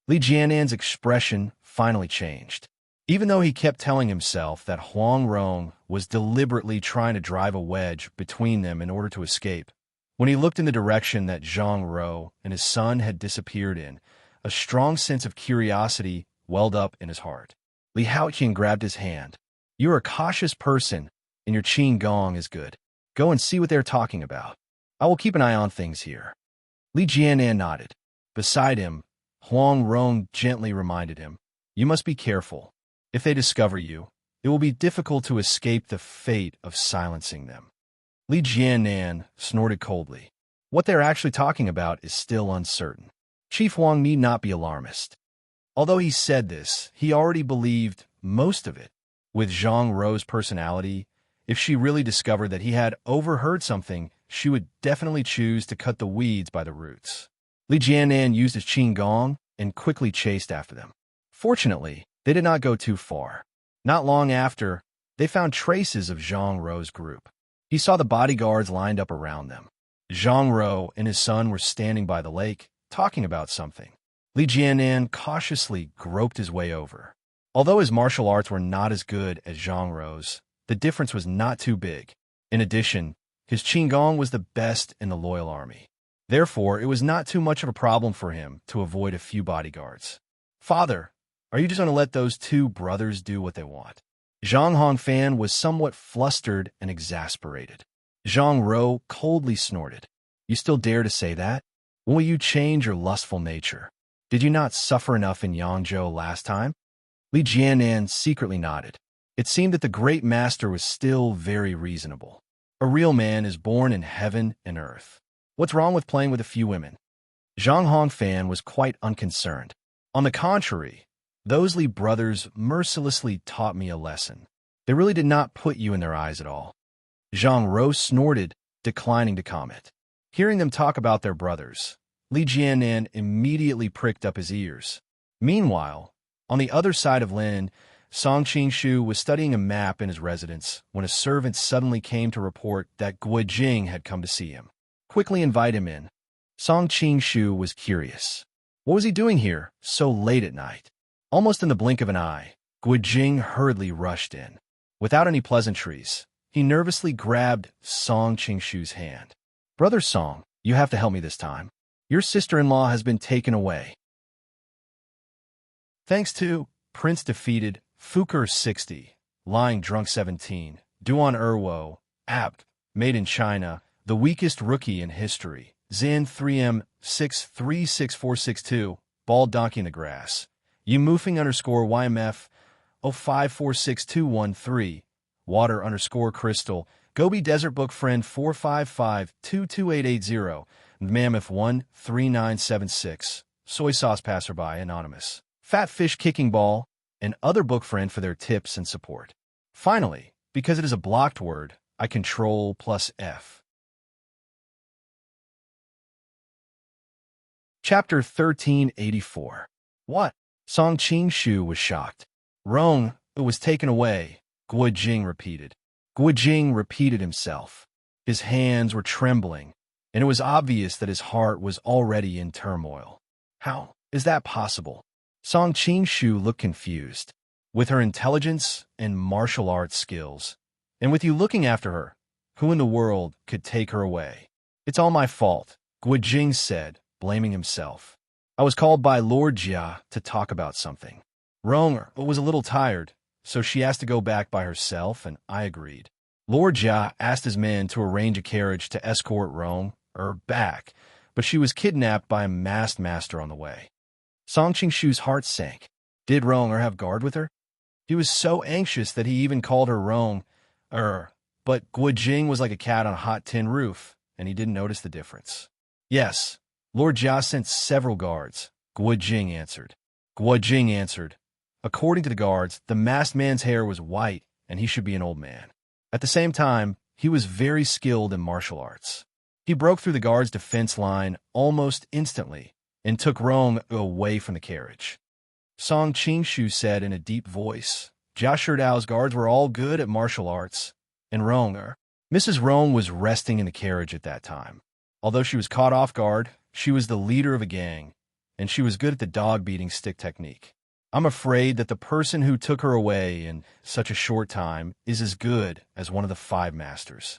Li Jianan's expression finally changed. Even though he kept telling himself that Huang Rong was deliberately trying to drive a wedge between them in order to escape, when he looked in the direction that Zhang Ro and his son had disappeared in, a strong sense of curiosity welled up in his heart. Li Haotian grabbed his hand. You are a cautious person, and your qin gong is good. Go and see what they're talking about. I will keep an eye on things here. Li Jianan nodded. Beside him, Huang Rong gently reminded him, you must be careful. If they discover you, it will be difficult to escape the fate of silencing them. Li Jianan snorted coldly. What they're actually talking about is still uncertain. Chief Huang need not be alarmist. Although he said this, he already believed most of it. With Zhang Ro's personality, if she really discovered that he had overheard something, she would definitely choose to cut the weeds by the roots. Li Jianan used his qin gong and quickly chased after them. Fortunately, they did not go too far. Not long after, they found traces of Zhang Ro's group. He saw the bodyguards lined up around them. Zhang Ro and his son were standing by the lake, talking about something. Li Jianan cautiously groped his way over. Although his martial arts were not as good as Zhang Ro's, the difference was not too big. In addition, his qin gong was the best in the loyal army. Therefore, it was not too much of a problem for him to avoid a few bodyguards. Father, are you just going to let those two brothers do what they want? Zhang Hongfan was somewhat flustered and exasperated. Zhang Ro coldly snorted. You still dare to say that? When will you change your lustful nature? Did you not suffer enough in Yangzhou last time? Li Jianan secretly nodded. It seemed that the great master was still very reasonable. A real man is born in heaven and earth. What's wrong with playing with a few women? Zhang Hongfan was quite unconcerned. On the contrary, those Li brothers mercilessly taught me a lesson. They really did not put you in their eyes at all. Zhang Ro snorted, declining to comment. Hearing them talk about their brothers, Li Jianan immediately pricked up his ears. Meanwhile, on the other side of Lin, Song Qingshu was studying a map in his residence when a servant suddenly came to report that Guojing had come to see him. Quickly invite him in. Song Qingshu was curious. What was he doing here so late at night? Almost in the blink of an eye, Guojing hurriedly rushed in. Without any pleasantries, he nervously grabbed Song Qingshu's hand. Brother Song, you have to help me this time. Your sister-in-law has been taken away. Thanks to Prince defeated, Fuker 60, lying drunk 17, Duan Erwo, apt, made in China, the weakest rookie in history, Zan 3M 636462, bald donkey in the grass, Yumufing _YMF 0546213, water crystal, Gobi Desert Book Friend 455-22880, Mammoth 13976, soy sauce passerby anonymous, fat fish kicking ball, and other book friend for their tips and support. Finally, because it is a blocked word, I control plus F. Chapter 1384. What? Song Qingshu was shocked. Rong, it was taken away, Guojing repeated. Guojing repeated himself. His hands were trembling, and it was obvious that his heart was already in turmoil. How is that possible? Song Qingshu looked confused. With her intelligence and martial arts skills, and with you looking after her, who in the world could take her away? It's all my fault, Guojing said, blaming himself. I was called by Lord Jia to talk about something. Rong was a little tired, so she asked to go back by herself, and I agreed. Lord Jia asked his men to arrange a carriage to escort Rong back, but she was kidnapped by a masked master on the way. Song Qingshu's heart sank. Did Rong have guard with her? He was so anxious that he even called her Rong but Guojing was like a cat on a hot tin roof, and he didn't notice the difference. Yes, Lord Jia sent several guards, Guojing answered. Guojing answered. According to the guards, the masked man's hair was white, and he should be an old man. At the same time, he was very skilled in martial arts. He broke through the guards' defense line almost instantly, and took Rong away from the carriage. Song Qingshu said in a deep voice, Jia Shidao's guards were all good at martial arts, and Rong, Mrs. Rong was resting in the carriage at that time. Although she was caught off guard, she was the leader of a gang, and she was good at the dog-beating stick technique. I'm afraid that the person who took her away in such a short time is as good as one of the 5 masters.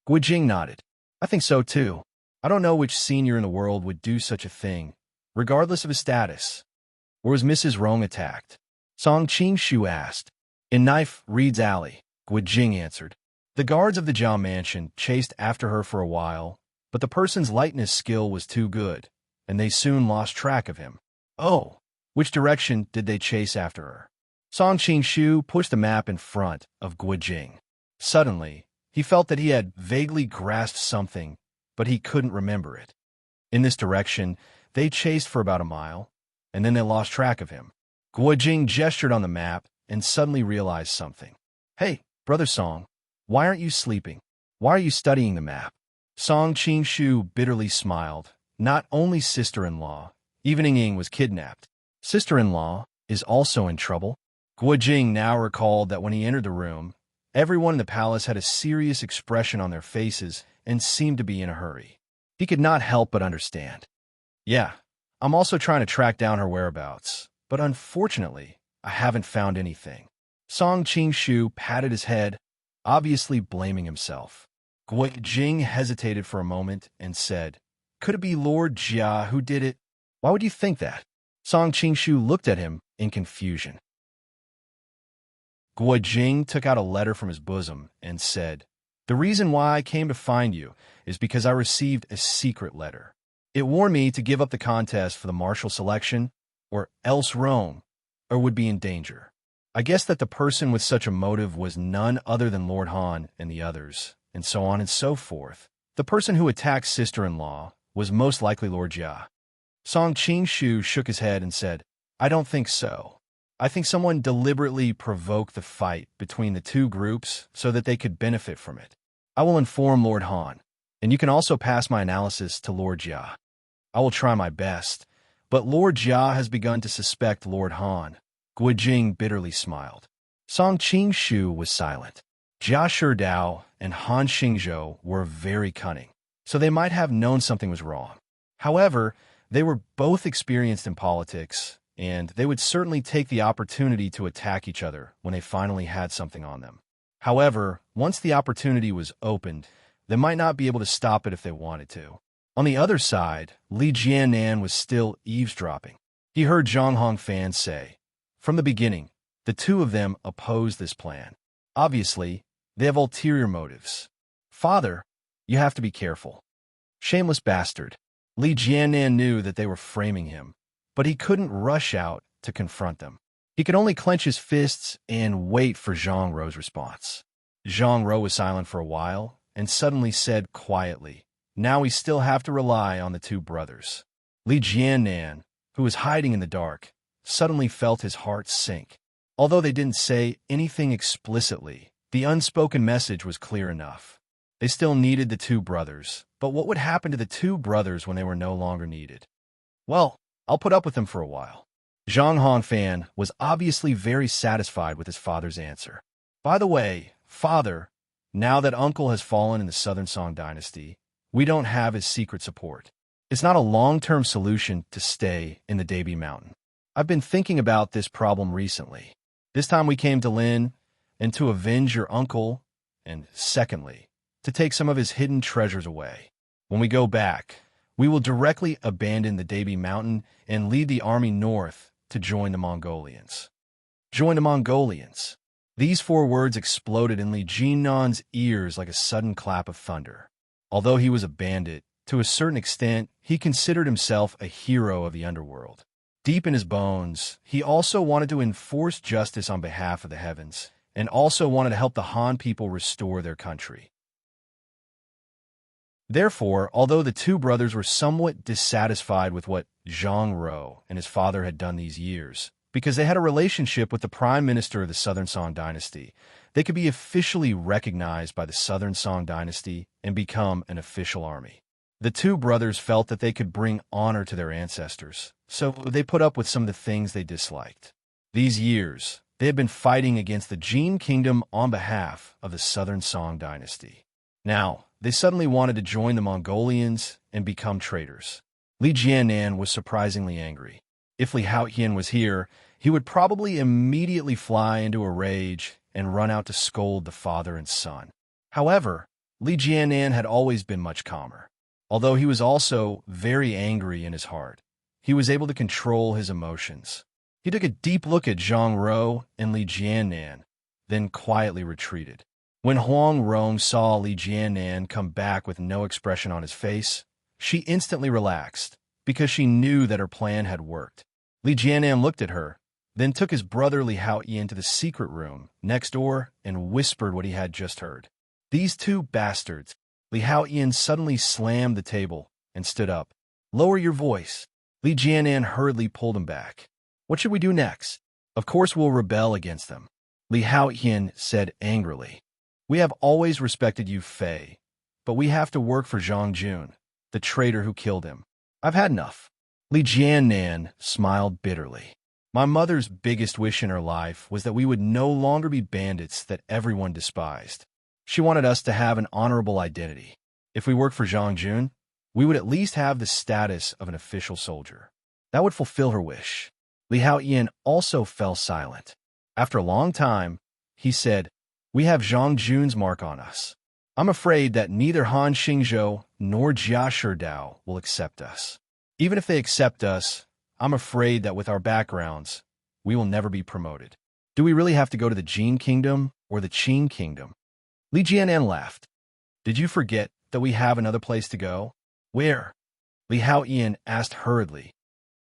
Guojing nodded. I think so too. I don't know which senior in the world would do such a thing, regardless of his status. Or was Mrs. Rong attacked? Song Qingshu asked. In Knife Reed's Alley, Guojing answered. The guards of the Jia mansion chased after her for a while, but the person's lightness skill was too good, and they soon lost track of him. Oh, which direction did they chase after her? Song Qingshu pushed the map in front of Guojing. Suddenly, he felt that he had vaguely grasped something, but he couldn't remember it. In this direction, they chased for about a mile, and then they lost track of him. Guojing gestured on the map and suddenly realized something. Hey, Brother Song, why aren't you sleeping? Why are you studying the map? Song Qingshu bitterly smiled. Not only sister-in-law, even Ying was kidnapped. Sister-in-law is also in trouble. Guojing now recalled that when he entered the room, everyone in the palace had a serious expression on their faces and seemed to be in a hurry. He could not help but understand. Yeah, I'm also trying to track down her whereabouts, but unfortunately, I haven't found anything. Song Qingshu patted his head, obviously blaming himself. Guojing hesitated for a moment and said, Could it be Lord Jia who did it? Why would you think that? Song Qingshu looked at him in confusion. Guojing took out a letter from his bosom and said, The reason why I came to find you is because I received a secret letter. It warned me to give up the contest for the martial selection, or else Rome, or would be in danger. I guess that the person with such a motive was none other than Lord Han and the others, and so on and so forth. The person who attacked sister-in-law was most likely Lord Jia. Song Qingshu shook his head and said, I don't think so. I think someone deliberately provoked the fight between the two groups so that they could benefit from it. I will inform Lord Han, and you can also pass my analysis to Lord Jia. I will try my best, but Lord Jia has begun to suspect Lord Han. Guijing bitterly smiled. Song Qingshu was silent. Jia Shidao and Han Xingzhou were very cunning, so they might have known something was wrong. However, they were both experienced in politics, and they would certainly take the opportunity to attack each other when they finally had something on them. However, once the opportunity was opened, they might not be able to stop it if they wanted to. On the other side, Li Jianan was still eavesdropping. He heard Zhang Hongfan say, "From the beginning, the two of them opposed this plan. Obviously, they have ulterior motives. Father, you have to be careful." Shameless bastard. Li Jianan knew that they were framing him, but he couldn't rush out to confront them. He could only clench his fists and wait for Zhang Rou's response. Zhang Rou was silent for a while and suddenly said quietly, "Now we still have to rely on the two brothers." Li Jianan, who was hiding in the dark, suddenly felt his heart sink. Although they didn't say anything explicitly, the unspoken message was clear enough. They still needed the two brothers, but what would happen to the two brothers when they were no longer needed? "Well, I'll put up with them for a while." Zhang Hongfan was obviously very satisfied with his father's answer. "By the way, Father, now that Uncle has fallen in the Southern Song dynasty, we don't have his secret support. It's not a long-term solution to stay in the Dabi Mountain. I've been thinking about this problem recently. This time we came to Lin, and to avenge your uncle, and secondly, to take some of his hidden treasures away. When we go back, we will directly abandon the Dabi Mountain and lead the army north to join the Mongolians." Join the Mongolians. These four words exploded in Li Jianan's ears like a sudden clap of thunder. Although he was a bandit, to a certain extent, he considered himself a hero of the underworld. Deep in his bones, he also wanted to enforce justice on behalf of the heavens, and also wanted to help the Han people restore their country. Therefore, although the two brothers were somewhat dissatisfied with what Zhang Rou and his father had done these years, because they had a relationship with the prime minister of the Southern Song dynasty, they could be officially recognized by the Southern Song dynasty and become an official army. The two brothers felt that they could bring honor to their ancestors, so they put up with some of the things they disliked. These years, they had been fighting against the Jin kingdom on behalf of the Southern Song dynasty. Now, they suddenly wanted to join the Mongolians and become traitors. Li Jianan was surprisingly angry. If Li Haotian was here, he would probably immediately fly into a rage and run out to scold the father and son. However, Li Jianan had always been much calmer. Although he was also very angry in his heart, he was able to control his emotions. He took a deep look at Zhang Rou and Li Jianan, then quietly retreated. When Huang Rong saw Li Jianan come back with no expression on his face, she instantly relaxed, because she knew that her plan had worked. Li Jianan looked at her, then took his brother Li Haotian to the secret room next door and whispered what he had just heard. "These two bastards." Li Haotian suddenly slammed the table and stood up. "Lower your voice." Li Jianan hurriedly pulled him back. "What should we do next?" "Of course we'll rebel against them," Li Haotian said angrily. "We have always respected you, Fei, but we have to work for Zhang Jun, the traitor who killed him. I've had enough." Li Jianan smiled bitterly. "My mother's biggest wish in her life was that we would no longer be bandits that everyone despised. She wanted us to have an honorable identity. If we work for Zhang Jun, we would at least have the status of an official soldier. That would fulfill her wish." Li Haotian also fell silent. After a long time, he said, "We have Zhang Jun's mark on us. I'm afraid that neither Han Xingzhou nor Jia Shidao will accept us. Even if they accept us, I'm afraid that with our backgrounds, we will never be promoted. Do we really have to go to the Jin Kingdom or the Qin Kingdom?" Li Jianan laughed. "Did you forget that we have another place to go?" "Where?" Li Haotian asked hurriedly.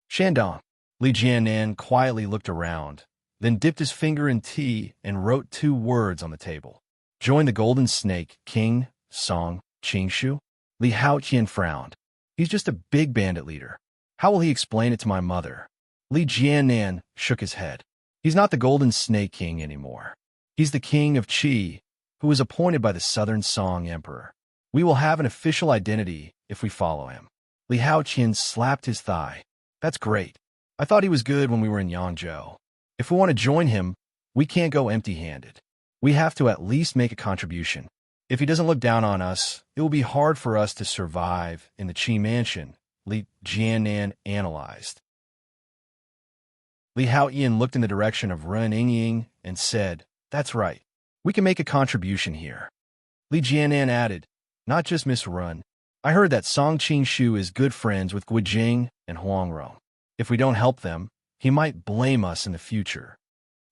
"Shandong." Li Jianan quietly looked around, then dipped his finger in tea and wrote two words on the table. "Join the Golden Snake, King, Song, Qingshu." Li Haotian frowned. "He's just a big bandit leader. How will he explain it to my mother?" Li Jianan shook his head. "He's not the Golden Snake King anymore. He's the King of Qi, who was appointed by the Southern Song Emperor. We will have an official identity if we follow him." Li Haotian slapped his thigh. "That's great. I thought he was good when we were in Yangzhou. If we want to join him, we can't go empty-handed. We have to at least make a contribution. If he doesn't look down on us, it will be hard for us to survive in the Qi mansion, Li Jianan analyzed. Li Haoyan looked in the direction of Ren Yingying and said, "That's right. We can make a contribution here." Li Jianan added, "Not just Miss Run. I heard that Song Qingshu is good friends with Guijing and Huangrong. If we don't help them, he might blame us in the future."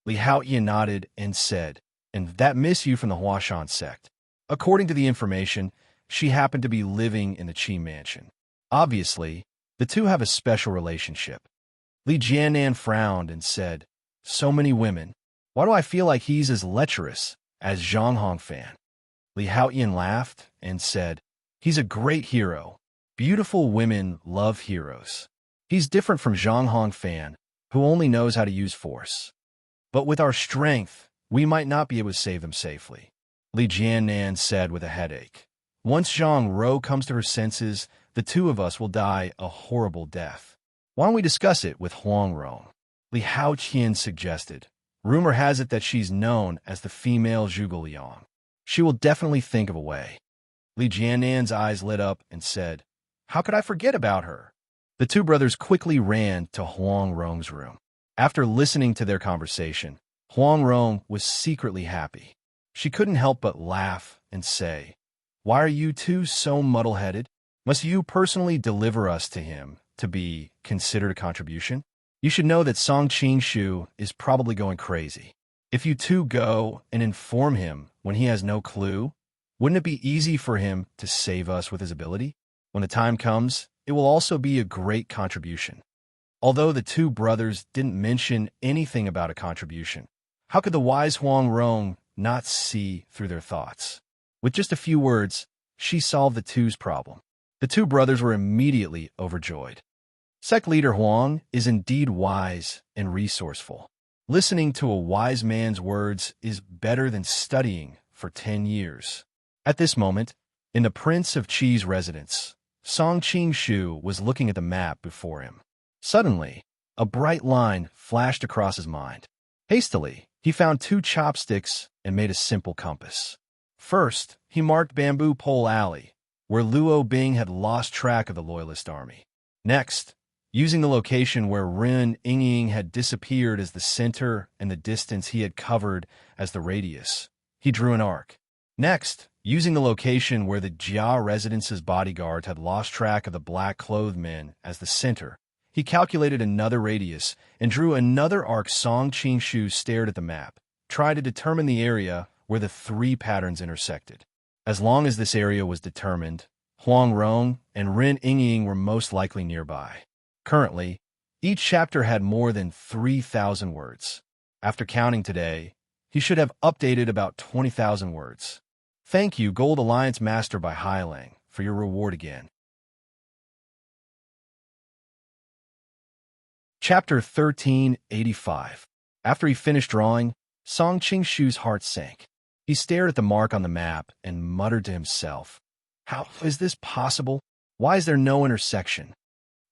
Li Haoyan nodded and said, "And that Miss Yu from the Huashan sect. According to the information, she happened to be living in the Qi mansion. Obviously, the two have a special relationship." Li Jianan frowned and said, "So many women. Why do I feel like he's as lecherous as Zhang Hongfan?" Li Haoyan laughed and said, "He's a great hero. Beautiful women love heroes. He's different from Zhang Hongfan, who only knows how to use force. But with our strength, we might not be able to save them safely." Li Jianan said with a headache, "Once Zhang Ro comes to her senses, the two of us will die a horrible death. Why don't we discuss it with Huangrong?" Li Haoqian suggested. "Rumor has it that she's known as the female Zhuge Liang. She will definitely think of a way." Li Jianan's eyes lit up and said, "How could I forget about her?" The two brothers quickly ran to Huangrong's room. After listening to their conversation, Huangrong was secretly happy. She couldn't help but laugh and say, "Why are you two so muddle-headed? Must you personally deliver us to him to be considered a contribution? You should know that Song Qingshu is probably going crazy. If you two go and inform him when he has no clue, wouldn't it be easy for him to save us with his ability? When the time comes, it will also be a great contribution." Although the two brothers didn't mention anything about a contribution, how could the wise Huangrong not see through their thoughts? With just a few words, she solved the two's problem. The two brothers were immediately overjoyed. Sect leader Huang is indeed wise and resourceful. Listening to a wise man's words is better than studying for 10 years. At this moment, in the Prince of Qi's residence, Song Qingshu was looking at the map before him. Suddenly, a bright line flashed across his mind. Hastily, he found 2 chopsticks and made a simple compass. First, he marked Bamboo Pole Alley, where Luo Bing had lost track of the Loyalist army. Next, using the location where Ren Yingying had disappeared as the center and the distance he had covered as the radius, he drew an arc. Next, using the location where the Jia residence's bodyguard had lost track of the black-clothed men as the center, he calculated another radius and drew another arc. Song Qingshu stared at the map, tried to determine the area where the 3 patterns intersected. As long as this area was determined, Huangrong and Ren Yingying were most likely nearby. Currently, each chapter had more than 3,000 words. After counting today, he should have updated about 20,000 words. Thank you, Gold Alliance Master by Hailang, for your reward again. Chapter 1385. After he finished drawing, Song Qingshu's heart sank. He stared at the mark on the map and muttered to himself, "How is this possible? Why is there no intersection?"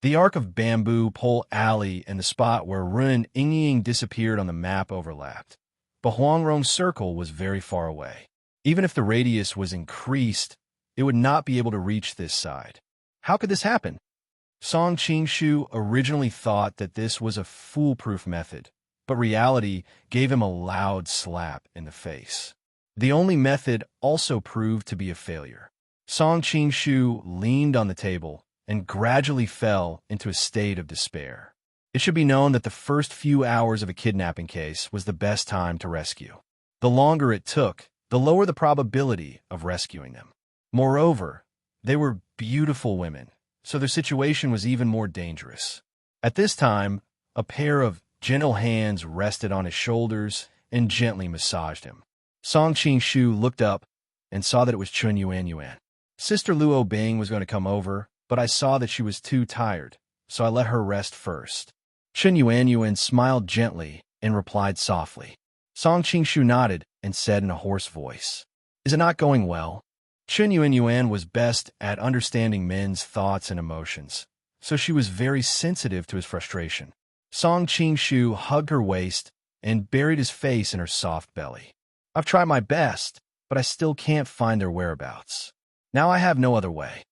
The arc of Bamboo Pole Alley and the spot where Ren Yingying disappeared on the map overlapped, but Huangrong's circle was very far away. Even if the radius was increased, it would not be able to reach this side. How could this happen? Song Qingshu originally thought that this was a foolproof method, but reality gave him a loud slap in the face. The only method also proved to be a failure. Song Qingshu leaned on the table and gradually fell into a state of despair. It should be known that the first few hours of a kidnapping case was the best time to rescue. The longer it took, the lower the probability of rescuing them. Moreover, they were beautiful women, so their situation was even more dangerous. At this time, a pair of gentle hands rested on his shoulders and gently massaged him. Song Qingshu looked up and saw that it was Chun Yuan Yuan. Sister Luo Bing was going to come over, but I saw that she was too tired, so I let her rest first. Chun Yuan Yuan smiled gently and replied softly. Song Qingshu nodded and said in a hoarse voice, "Is it not going well?" Chun Yuan Yuan was best at understanding men's thoughts and emotions, so she was very sensitive to his frustration. Song Qingshu hugged her waist and buried his face in her soft belly. I've tried my best, but I still can't find their whereabouts. Now I have no other way.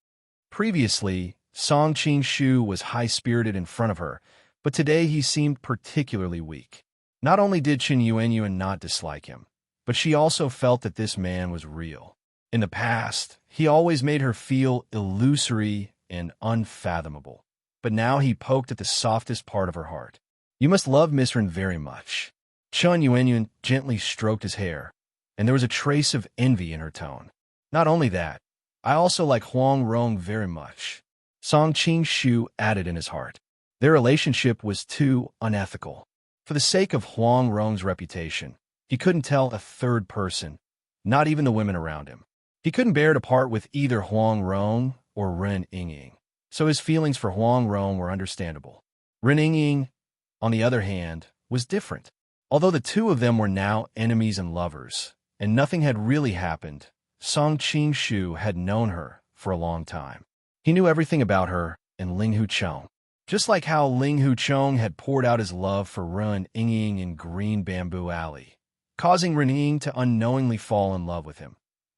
Previously, Song Qing-shu was high-spirited in front of her, but today he seemed particularly weak. Not only did Chen Yuanyuan not dislike him, but she also felt that this man was real. In the past, he always made her feel illusory and unfathomable, but now he poked at the softest part of her heart. You must love Miss Ren very much. Chen Yuanyuan gently stroked his hair, and there was a trace of envy in her tone. Not only that, I also like Huang Rong very much. Song Qing-shu added in his heart. Their relationship was too unethical. For the sake of Huang Rong's reputation, he couldn't tell a third person, not even the women around him. He couldn't bear to part with either Huang Rong or Ren Yingying, so his feelings for Huang Rong were understandable. Ren Yingying, on the other hand, was different. Although the two of them were now enemies and lovers, and nothing had really happened, Song Qing-shu had known her for a long time. He knew everything about her and Ling Huchong. Just like how Ling Huchong had poured out his love for Ren Yingying in Green Bamboo Alley, causing Ren Yingying to unknowingly fall in love with him.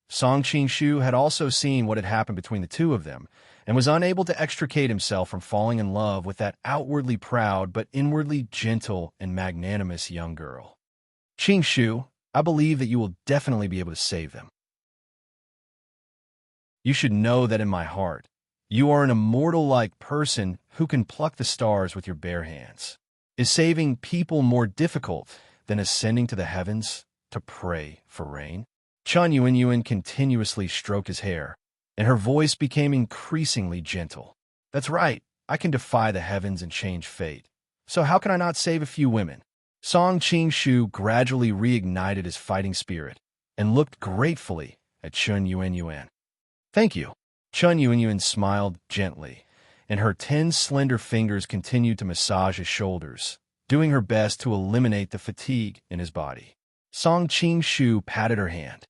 Song Qing-shu had also seen what had happened between the two of them, and was unable to extricate himself from falling in love with that outwardly proud but inwardly gentle and magnanimous young girl. Qing-shu, I believe that you will definitely be able to save them. You should know that in my heart, you are an immortal-like person who can pluck the stars with your bare hands. Is saving people more difficult than ascending to the heavens to pray for rain? Chen Yuanyuan continuously stroked his hair, and her voice became increasingly gentle. That's right, I can defy the heavens and change fate. So how can I not save a few women? Song Qing-shu gradually reignited his fighting spirit and looked gratefully at Chen Yuanyuan. Thank you. Chen Yuanyuan smiled gently, and her 10 slender fingers continued to massage his shoulders, doing her best to eliminate the fatigue in his body. Song Qing-shu patted her hand.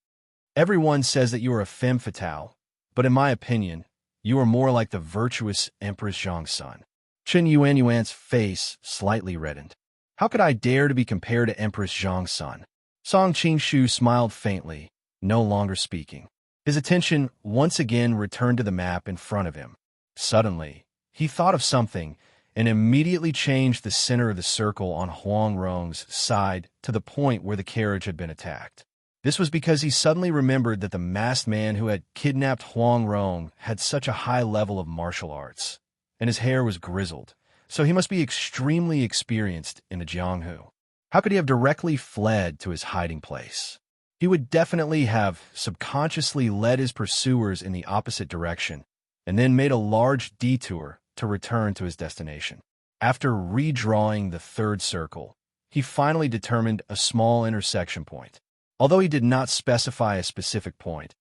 Everyone says that you are a femme fatale, but in my opinion, you are more like the virtuous Empress Zhongsun. Chen Yuanyuan's face slightly reddened. How could I dare to be compared to Empress Zhongsun? Song Qing-shu smiled faintly, no longer speaking. His attention once again returned to the map in front of him. Suddenly, he thought of something and immediately changed the center of the circle on Huang Rong's side to the point where the carriage had been attacked. This was because he suddenly remembered that the masked man who had kidnapped Huang Rong had such a high level of martial arts, and his hair was grizzled, so he must be extremely experienced in the Jianghu. How could he have directly fled to his hiding place? He would definitely have subconsciously led his pursuers in the opposite direction, and then made a large detour to return to his destination. After redrawing the third circle, he finally determined a small intersection point. Although he did not specify a specific point,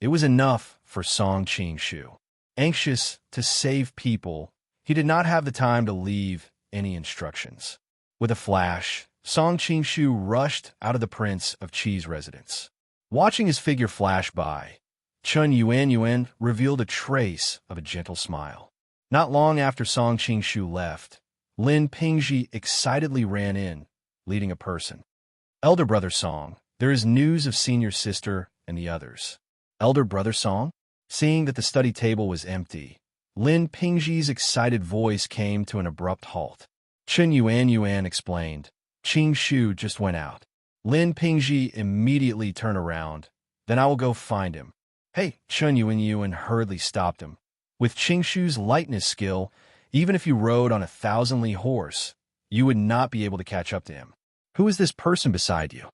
it was enough for Song Qing-shu. Anxious to save people, he did not have the time to leave any instructions. With a flash, Song Qing-shu rushed out of the Prince of Qi's residence. Watching his figure flash by, Chen Yuanyuan revealed a trace of a gentle smile. Not long after Song Qing-shu left, Lin Pingji excitedly ran in, leading a person. Elder brother Song, there is news of senior sister and the others. Elder brother Song? Seeing that the study table was empty, Lin Pingji's excited voice came to an abrupt halt. Chen Yuanyuan explained, Qing-shu just went out. Lin Pingji immediately turned around. Then I will go find him. Hey, Chen Yuanyuan hurriedly stopped him. With Qing-shu's lightness skill, even if you rode on a 1,000-li horse, you would not be able to catch up to him. Who is this person beside you?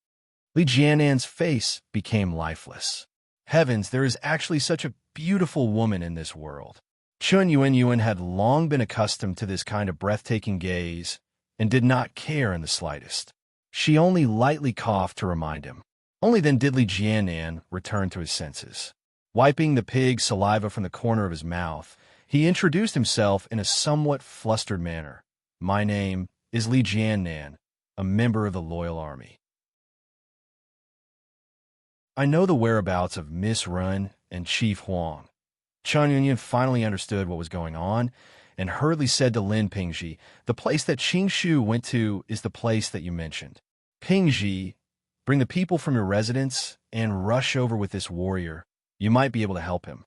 Li Jiannan's face became lifeless. Heavens, there is actually such a beautiful woman in this world. Chen Yuanyuan had long been accustomed to this kind of breathtaking gaze and did not care in the slightest. She only lightly coughed to remind him. Only then did Li Jiannan return to his senses. Wiping the pig's saliva from the corner of his mouth, he introduced himself in a somewhat flustered manner. My name is Li Jiannan, a member of the Loyal Army. I know the whereabouts of Miss Ren and Chief Huang. Chen Yuanyuan finally understood what was going on and hurriedly said to Lin Pingji, the place that Qing-shu went to is the place that you mentioned. Pingji, bring the people from your residence and rush over with this warrior. You might be able to help him.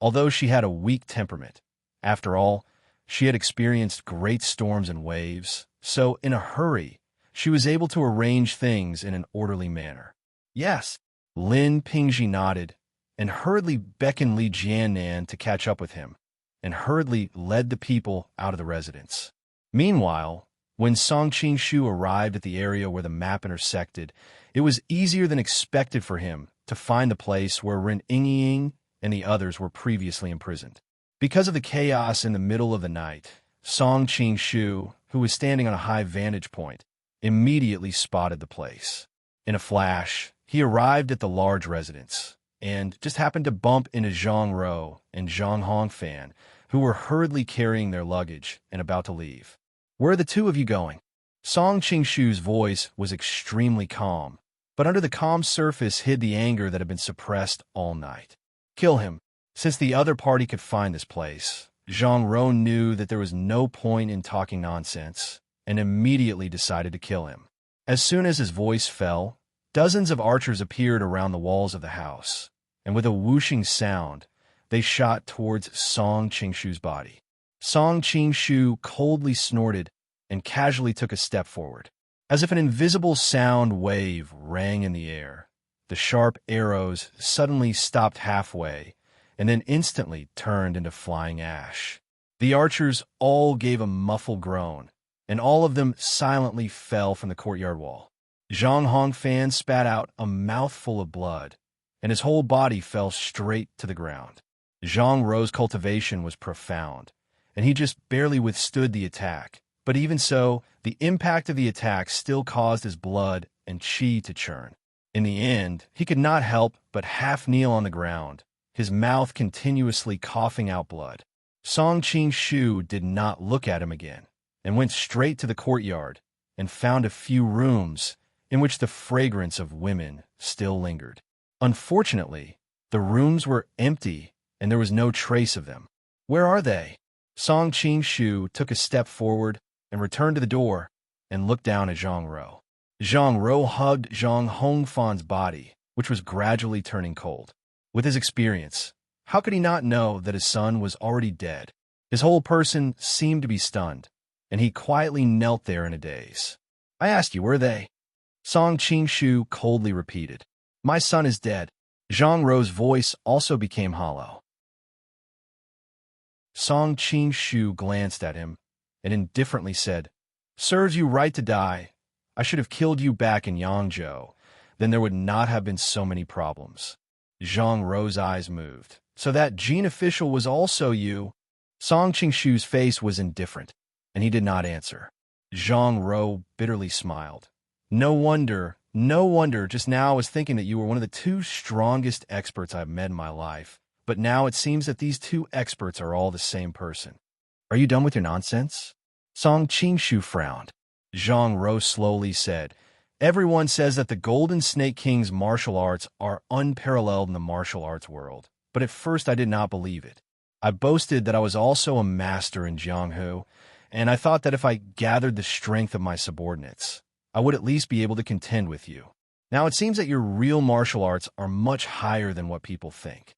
Although she had a weak temperament, after all, she had experienced great storms and waves, so in a hurry, she was able to arrange things in an orderly manner. Yes, Lin Pingji nodded, and hurriedly beckoned Li Jiannan to catch up with him, and hurriedly led the people out of the residence. Meanwhile, when Song Qingshu arrived at the area where the map intersected, it was easier than expected for him to find the place where Ren Yingying and the others were previously imprisoned. Because of the chaos in the middle of the night, Song Qingshu, who was standing on a high vantage point, immediately spotted the place. In a flash, he arrived at the large residence, and just happened to bump into Zhang Ro and Zhang Hongfan, who were hurriedly carrying their luggage and about to leave. "Where are the two of you going?" Song Qingshu's voice was extremely calm, but under the calm surface hid the anger that had been suppressed all night. "Kill him." Since the other party could find this place, Zhang Ro knew that there was no point in talking nonsense, and immediately decided to kill him. As soon as his voice fell, dozens of archers appeared around the walls of the house, and with a whooshing sound, they shot towards Song Qingshu's body. Song Qingshu coldly snorted and casually took a step forward. As if an invisible sound wave rang in the air, the sharp arrows suddenly stopped halfway and then instantly turned into flying ash. The archers all gave a muffled groan, and all of them silently fell from the courtyard wall. Zhang Hongfan spat out a mouthful of blood, and his whole body fell straight to the ground. Zhang Ro's cultivation was profound, and he just barely withstood the attack. But even so, the impact of the attack still caused his blood and qi to churn. In the end, he could not help but half kneel on the ground, his mouth continuously coughing out blood. Song Qingshu did not look at him again, and went straight to the courtyard and found a few rooms in which the fragrance of women still lingered. Unfortunately, the rooms were empty and there was no trace of them. "Where are they?" Song Qingshu took a step forward and returned to the door and looked down at Zhang Ro. Zhang Ro hugged Zhang Hongfan's body, which was gradually turning cold. With his experience, how could he not know that his son was already dead? His whole person seemed to be stunned, and he quietly knelt there in a daze. "I asked you, were they?" Song Qingshu coldly repeated. "My son is dead." Zhang Ro's voice also became hollow. Song Qingshu glanced at him and indifferently said, "Serves you right to die. I should have killed you back in Yangzhou. Then there would not have been so many problems." Zhang Ro's eyes moved. "So that Jin official was also you?" Song Qingshu's face was indifferent, and he did not answer. Zhang Ro bitterly smiled. No wonder, just now I was thinking that you were one of the two strongest experts I've met in my life, but now it seems that these two experts are all the same person. Are you done with your nonsense?" Song Qingshu frowned. Zhang Ro slowly said, "Everyone says that the Golden Snake King's martial arts are unparalleled in the martial arts world, but at first I did not believe it. I boasted that I was also a master in Jianghu, and I thought that if I gathered the strength of my subordinates, I would at least be able to contend with you. Now it seems that your real martial arts are much higher than what people think."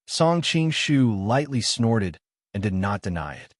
Song Qingshu lightly snorted and did not deny it.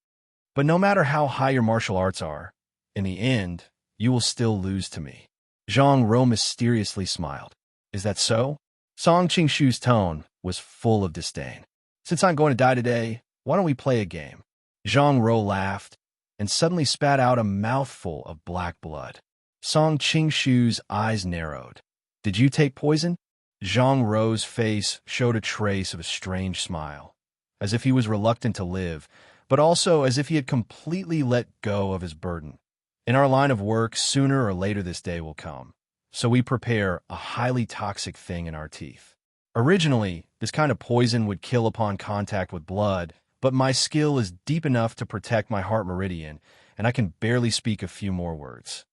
"But no matter how high your martial arts are, in the end, you will still lose to me." Zhang Ro mysteriously smiled. "Is that so?" Song Qingshu's tone was full of disdain. "Since I'm going to die today, why don't we play a game?" Zhang Ro laughed and suddenly spat out a mouthful of black blood. Song Qingshu's eyes narrowed. "Did you take poison?" Zhang Ro's face showed a trace of a strange smile, as if he was reluctant to live, but also as if he had completely let go of his burden. "In our line of work, sooner or later this day will come, so we prepare a highly toxic thing in our teeth. Originally, this kind of poison would kill upon contact with blood, but my skill is deep enough to protect my heart meridian, and I can barely speak a few more words."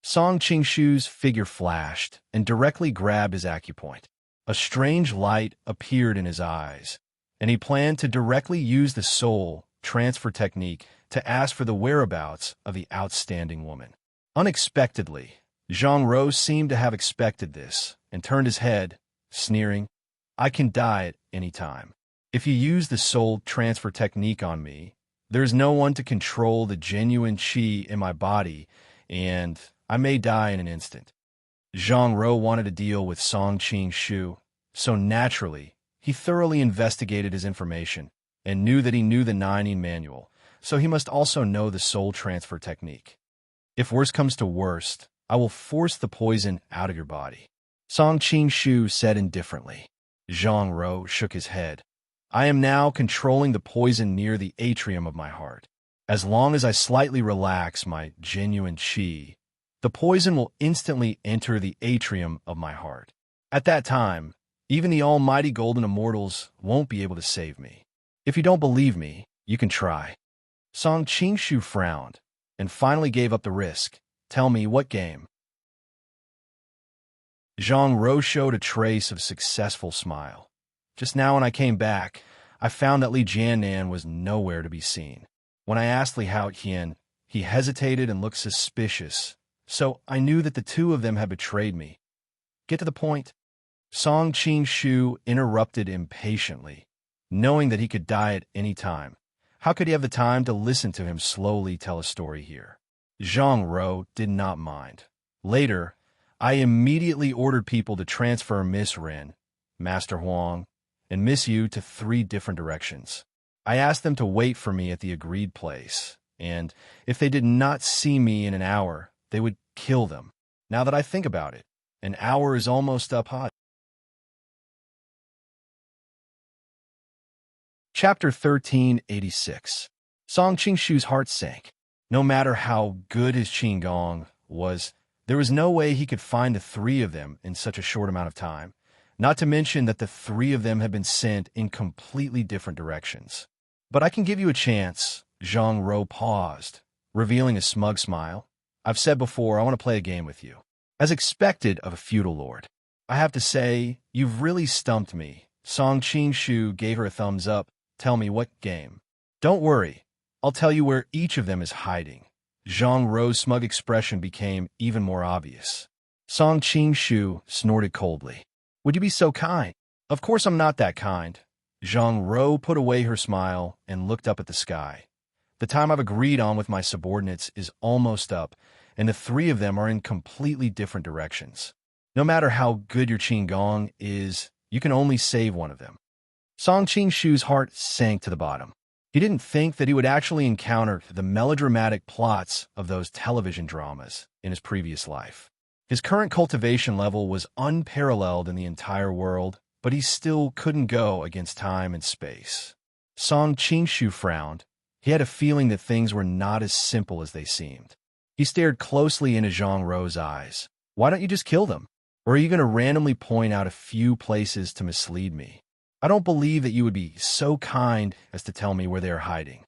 Song Qingshu's figure flashed and directly grabbed his acupoint. A strange light appeared in his eyes, and he planned to directly use the soul transfer technique to ask for the whereabouts of the outstanding woman. Unexpectedly, Zhang Ro seemed to have expected this and turned his head, sneering, "I can die at any time. If you use the soul transfer technique on me, there is no one to control the genuine qi in my body, and I may die in an instant." Zhang Ro wanted to deal with Song Qing-shu, so naturally, he thoroughly investigated his information and knew that he knew the Nining manual, so he must also know the soul transfer technique. "If worst comes to worst, I will force the poison out of your body," Song Qing-shu said indifferently. Zhang Ro shook his head. "I am now controlling the poison near the atrium of my heart. As long as I slightly relax my genuine qi, the poison will instantly enter the atrium of my heart. At that time, even the almighty golden immortals won't be able to save me. If you don't believe me, you can try." Song Qing-shu frowned and finally gave up the risk. "Tell me, what game?" Zhang Ro showed a trace of successful smile. "Just now when I came back, I found that Li Jiannan was nowhere to be seen. When I asked Li Haotian, he hesitated and looked suspicious, so I knew that the two of them had betrayed me. Get to the point." Song Qing-shu interrupted impatiently, knowing that he could die at any time. How could he have the time to listen to him slowly tell a story here? Zhang Ro did not mind. "Later, I immediately ordered people to transfer Miss Ren, Master Huang, and Miss Yu to 3 different directions. I asked them to wait for me at the agreed place, and if they did not see me in an hour, they would kill them. Now that I think about it, an hour is almost up hot." Chapter 1386. Song Qing-shu's heart sank. No matter how good his Qigong was, there was no way he could find the 3 of them in such a short amount of time, not to mention that the 3 of them had been sent in completely different directions. "But I can give you a chance." Zhang Ro paused, revealing a smug smile. "I've said before, I want to play a game with you. As expected of a feudal lord. I have to say, you've really stumped me." Song Qing-shu gave her a thumbs up. "Tell me, what game?" "Don't worry. I'll tell you where each of them is hiding." Zhang Ro's smug expression became even more obvious. Song Qing-shu snorted coldly. "Would you be so kind?" "Of course I'm not that kind." Zhang Ro put away her smile and looked up at the sky. "The time I've agreed on with my subordinates is almost up, and the 3 of them are in completely different directions. No matter how good your Qigong is, you can only save one of them." Song Qing-shu's heart sank to the bottom. He didn't think that he would actually encounter the melodramatic plots of those television dramas in his previous life. His current cultivation level was unparalleled in the entire world, but he still couldn't go against time and space. Song Qing-shu frowned. He had a feeling that things were not as simple as they seemed. He stared closely into Zhang Ro's eyes. "Why don't you just kill them? Or are you going to randomly point out a few places to mislead me? I don't believe that you would be so kind as to tell me where they are hiding."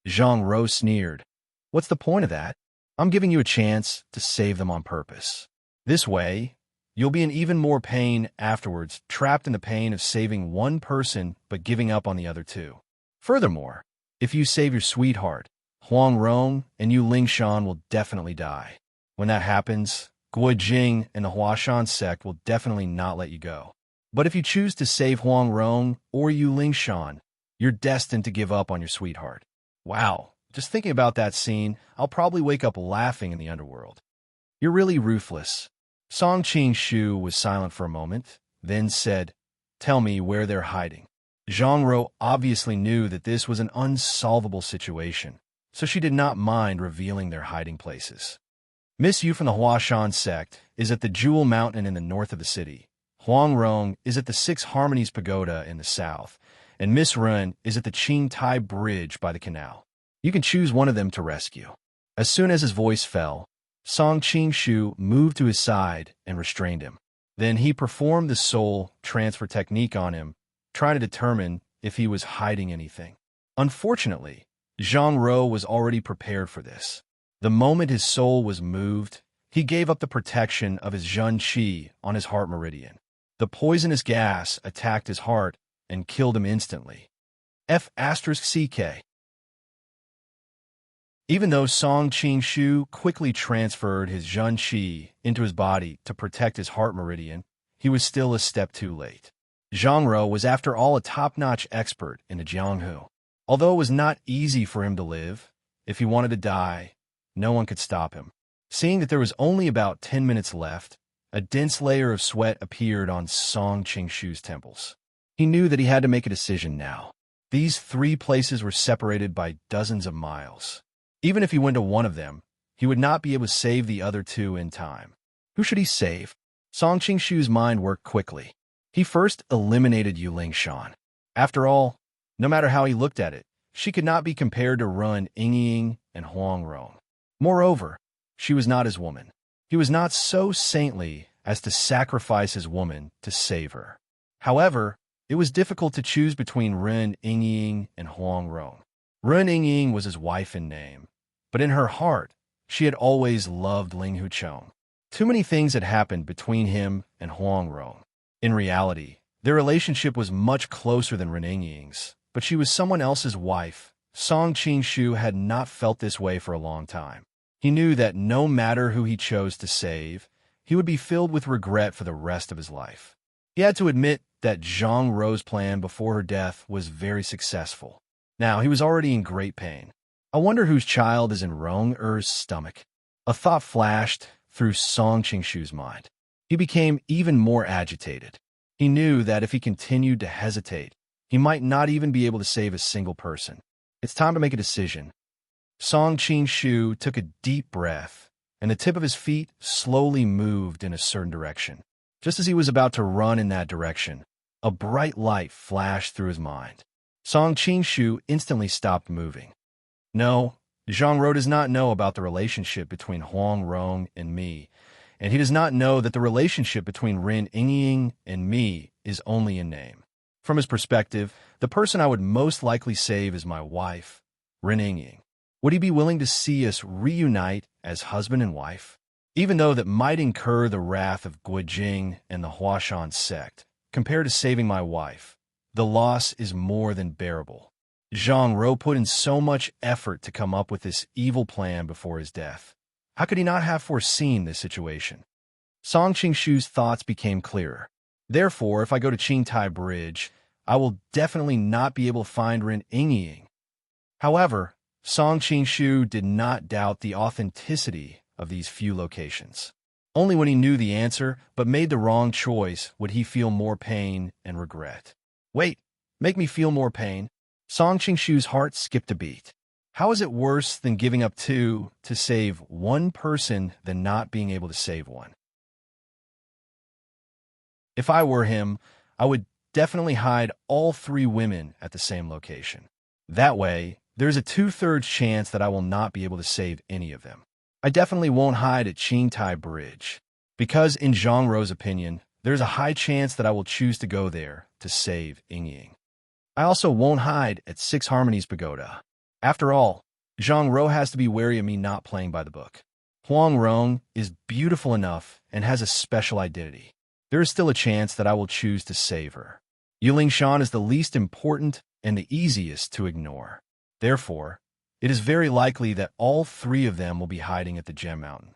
Zhang Ro sneered. "What's the point of that? I'm giving you a chance to save them on purpose. This way, you'll be in even more pain afterwards, trapped in the pain of saving one person but giving up on the other 2. Furthermore, if you save your sweetheart, Huang Rong and Yu Lingshan will definitely die. When that happens, Guo Jing and the Huashan sect will definitely not let you go. But if you choose to save Huang Rong or Yu Lingshan, you're destined to give up on your sweetheart." Wow, just thinking about that scene, I'll probably wake up laughing in the underworld. "You're really ruthless." Song Qing-shu was silent for a moment, then said, "Tell me where they're hiding." Zhang Ro obviously knew that this was an unsolvable situation, so she did not mind revealing their hiding places. "Miss Yu from the Huashan sect is at the Jewel Mountain in the north of the city. Huang Rong is at the 6 Harmonies Pagoda in the south, and Miss Ren is at the Qing Tai Bridge by the canal. You can choose one of them to rescue." As soon as his voice fell, Song Qing-shu moved to his side and restrained him. Then he performed the soul transfer technique on him, trying to determine if he was hiding anything. Unfortunately, Zhang Ro was already prepared for this. The moment his soul was moved, he gave up the protection of his Zhun Qi on his heart meridian. The poisonous gas attacked his heart and killed him instantly. F***CK. Even though Song Qing-shu quickly transferred his Zhen Qi into his body to protect his heart meridian, he was still a step too late. Zhang Ro was after all a top-notch expert in the Jianghu. Although it was not easy for him to live, if he wanted to die, no one could stop him. Seeing that there was only about 10 minutes left, a dense layer of sweat appeared on Song Qing-shu's temples. He knew that he had to make a decision now. These 3 places were separated by dozens of miles. Even if he went to one of them, he would not be able to save the other 2 in time. Who should he save? Song Qing-shu's mind worked quickly. He first eliminated Yu Lingshan. After all, no matter how he looked at it, she could not be compared to Run Yingying and Huang Rong. Moreover, she was not his woman. He was not so saintly as to sacrifice his woman to save her. However, it was difficult to choose between Ren Yingying and Huang Rong. Ren Yingying was his wife in name, but in her heart, she had always loved Ling Huchong. Too many things had happened between him and Huang Rong. In reality, their relationship was much closer than Ren Yingying's, but she was someone else's wife. Song Qing-shu had not felt this way for a long time. He knew that no matter who he chose to save, he would be filled with regret for the rest of his life. He had to admit that Zhang Ro's plan before her death was very successful. Now, he was already in great pain. I wonder whose child is in Rong Er's stomach. A thought flashed through Song Qing-shu's mind. He became even more agitated. He knew that if he continued to hesitate, he might not even be able to save a single person. It's time to make a decision. Song Qing-shu took a deep breath, and the tip of his feet slowly moved in a certain direction. Just as he was about to run in that direction, a bright light flashed through his mind. Song Qing-shu instantly stopped moving. No, Zhang Ro does not know about the relationship between Huang Rong and me, and he does not know that the relationship between Ren Yingying and me is only in name. From his perspective, the person I would most likely save is my wife, Ren Yingying. Would he be willing to see us reunite as husband and wife? Even though that might incur the wrath of Guijing and the Huashan sect, compared to saving my wife, the loss is more than bearable. Zhang Ro put in so much effort to come up with this evil plan before his death. How could he not have foreseen this situation? Song Qing-shu's thoughts became clearer. Therefore, if I go to Qingtai Bridge, I will definitely not be able to find Ren Yingying. However, Song Qing-shu did not doubt the authenticity of these few locations. Only when he knew the answer but made the wrong choice would he feel more pain and regret. Wait, make me feel more pain? Song Qing-shu's heart skipped a beat. How is it worse than giving up 2 to save 1 person than not being able to save 1? If I were him, I would definitely hide all 3 women at the same location. That way, there's a 2/3 chance that I will not be able to save any of them. I definitely won't hide at Qingtai Bridge, because in Zhang Ro's opinion, there's a high chance that I will choose to go there to save Yingying. I also won't hide at 6 Harmonies Pagoda. After all, Zhang Ro has to be wary of me not playing by the book. Huang Rong is beautiful enough and has a special identity. There is still a chance that I will choose to save her. Yu Lingshan is the least important and the easiest to ignore. Therefore, it is very likely that all 3 of them will be hiding at the Gem Mountain.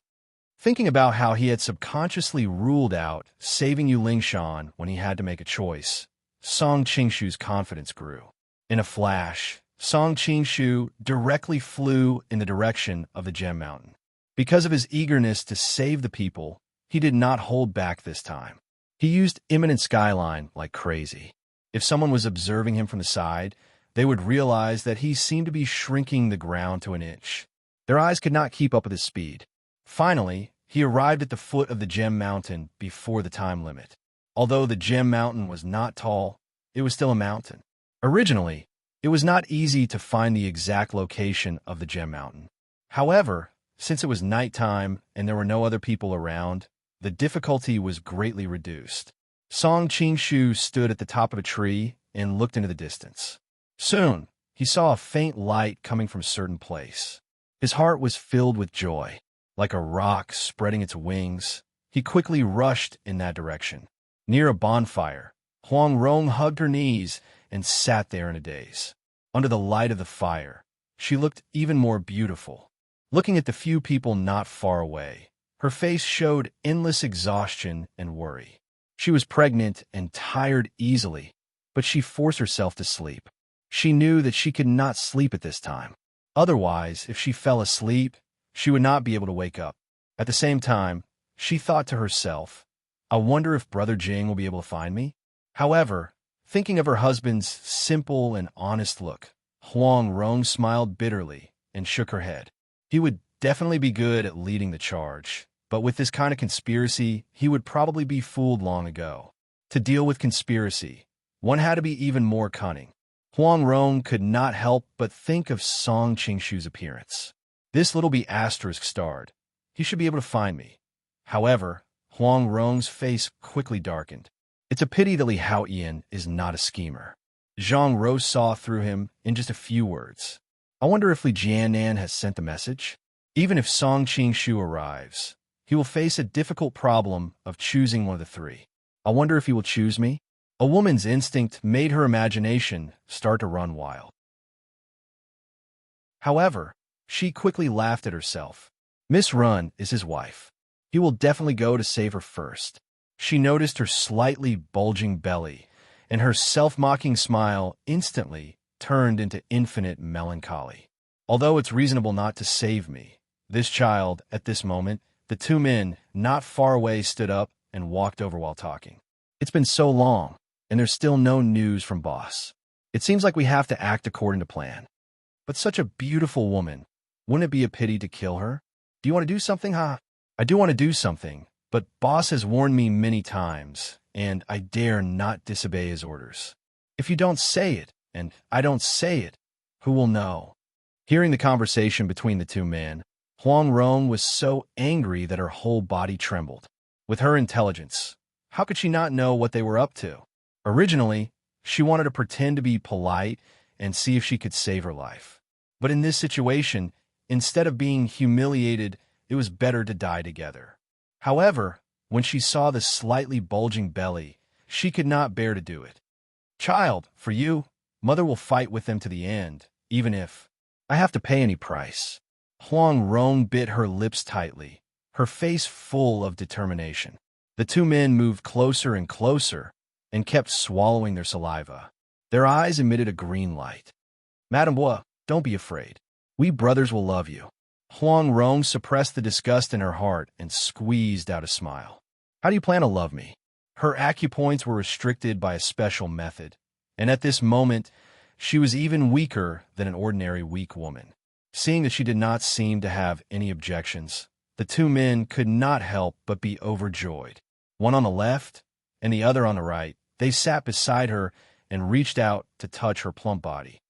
Thinking about how he had subconsciously ruled out saving Yu Lingshan when he had to make a choice, Song Qing-shu's confidence grew. In a flash, Song Qing-shu directly flew in the direction of the Gem Mountain. Because of his eagerness to save the people, he did not hold back this time. He used imminent skyline like crazy. If someone was observing him from the side, they would realize that he seemed to be shrinking the ground to an inch. Their eyes could not keep up with his speed. Finally, he arrived at the foot of the Gem Mountain before the time limit. Although the Gem Mountain was not tall, it was still a mountain. Originally, it was not easy to find the exact location of the Gem Mountain. However, since it was nighttime and there were no other people around, the difficulty was greatly reduced. Song Qing-shu stood at the top of a tree and looked into the distance. Soon, he saw a faint light coming from a certain place. His heart was filled with joy. Like a rock spreading its wings, he quickly rushed in that direction. Near a bonfire, Huang Rong hugged her knees and sat there in a daze. Under the light of the fire, she looked even more beautiful. Looking at the few people not far away, her face showed endless exhaustion and worry. She was pregnant and tired easily, but she forced herself to sleep. She knew that she could not sleep at this time. Otherwise, if she fell asleep, she would not be able to wake up. At the same time, she thought to herself, I wonder if Brother Jing will be able to find me? However, thinking of her husband's simple and honest look, Huang Rong smiled bitterly and shook her head. He would definitely be good at leading the charge, but with this kind of conspiracy, he would probably be fooled long ago. To deal with conspiracy, one had to be even more cunning. Huang Rong could not help but think of Song Qingshu's appearance. This little be asterisk starred. He should be able to find me. However, Huang Rong's face quickly darkened. It's a pity that Li Haoyan is not a schemer. Zhang Rose saw through him in just a few words. I wonder if Li Jianan has sent the message? Even if Song Qingshu arrives, he will face a difficult problem of choosing one of the three. I wonder if he will choose me? A woman's instinct made her imagination start to run wild. However, she quickly laughed at herself. Miss Run is his wife. He will definitely go to save her first. She noticed her slightly bulging belly, and her self-mocking smile instantly turned into infinite melancholy. Although it's reasonable not to save me, this child, at this moment, the two men not far away stood up and walked over while talking. It's been so long, and there's still no news from boss. It seems like we have to act according to plan. But such a beautiful woman, wouldn't it be a pity to kill her? Do you want to do something, huh? I do want to do something, but boss has warned me many times, and I dare not disobey his orders. If you don't say it, and I don't say it, who will know? Hearing the conversation between the two men, Huang Rong was so angry that her whole body trembled. With her intelligence, how could she not know what they were up to? Originally, she wanted to pretend to be polite and see if she could save her life. But in this situation, instead of being humiliated, it was better to die together. However, when she saw the slightly bulging belly, she could not bear to do it. Child, for you, mother will fight with them to the end, even if I have to pay any price. Huang Rong bit her lips tightly, her face full of determination. The two men moved closer and closer and kept swallowing their saliva. Their eyes emitted a green light. Madame Bois, don't be afraid. We brothers will love you. Huang Rong suppressed the disgust in her heart and squeezed out a smile. How do you plan to love me? Her acupoints were restricted by a special method, and at this moment, she was even weaker than an ordinary weak woman. Seeing that she did not seem to have any objections, the two men could not help but be overjoyed. One on the left and the other on the right, they sat beside her and reached out to touch her plump body.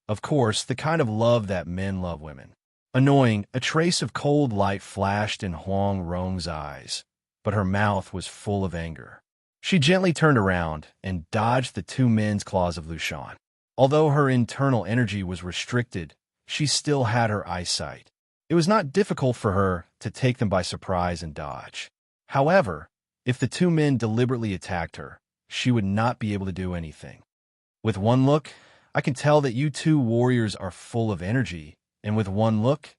Of course, the kind of love that men love women. Annoying, a trace of cold light flashed in Huang Rong's eyes, but her mouth was full of anger. She gently turned around and dodged the two men's claws of Lushan. Although her internal energy was restricted, she still had her eyesight. It was not difficult for her to take them by surprise and dodge. However, if the two men deliberately attacked her, she would not be able to do anything. With one look, I can tell that you two warriors are full of energy, and with one look,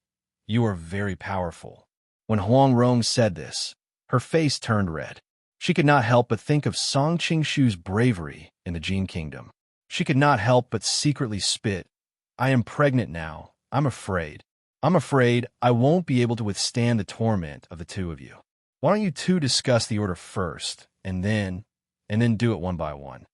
you are very powerful. When Huang Rong said this, her face turned red. She could not help but think of Song Qingshu's bravery in the Jin Kingdom. She could not help but secretly spit. I am pregnant now. I'm afraid. I'm afraid I won't be able to withstand the torment of the two of you. Why don't you two discuss the order first, and then do it one by one.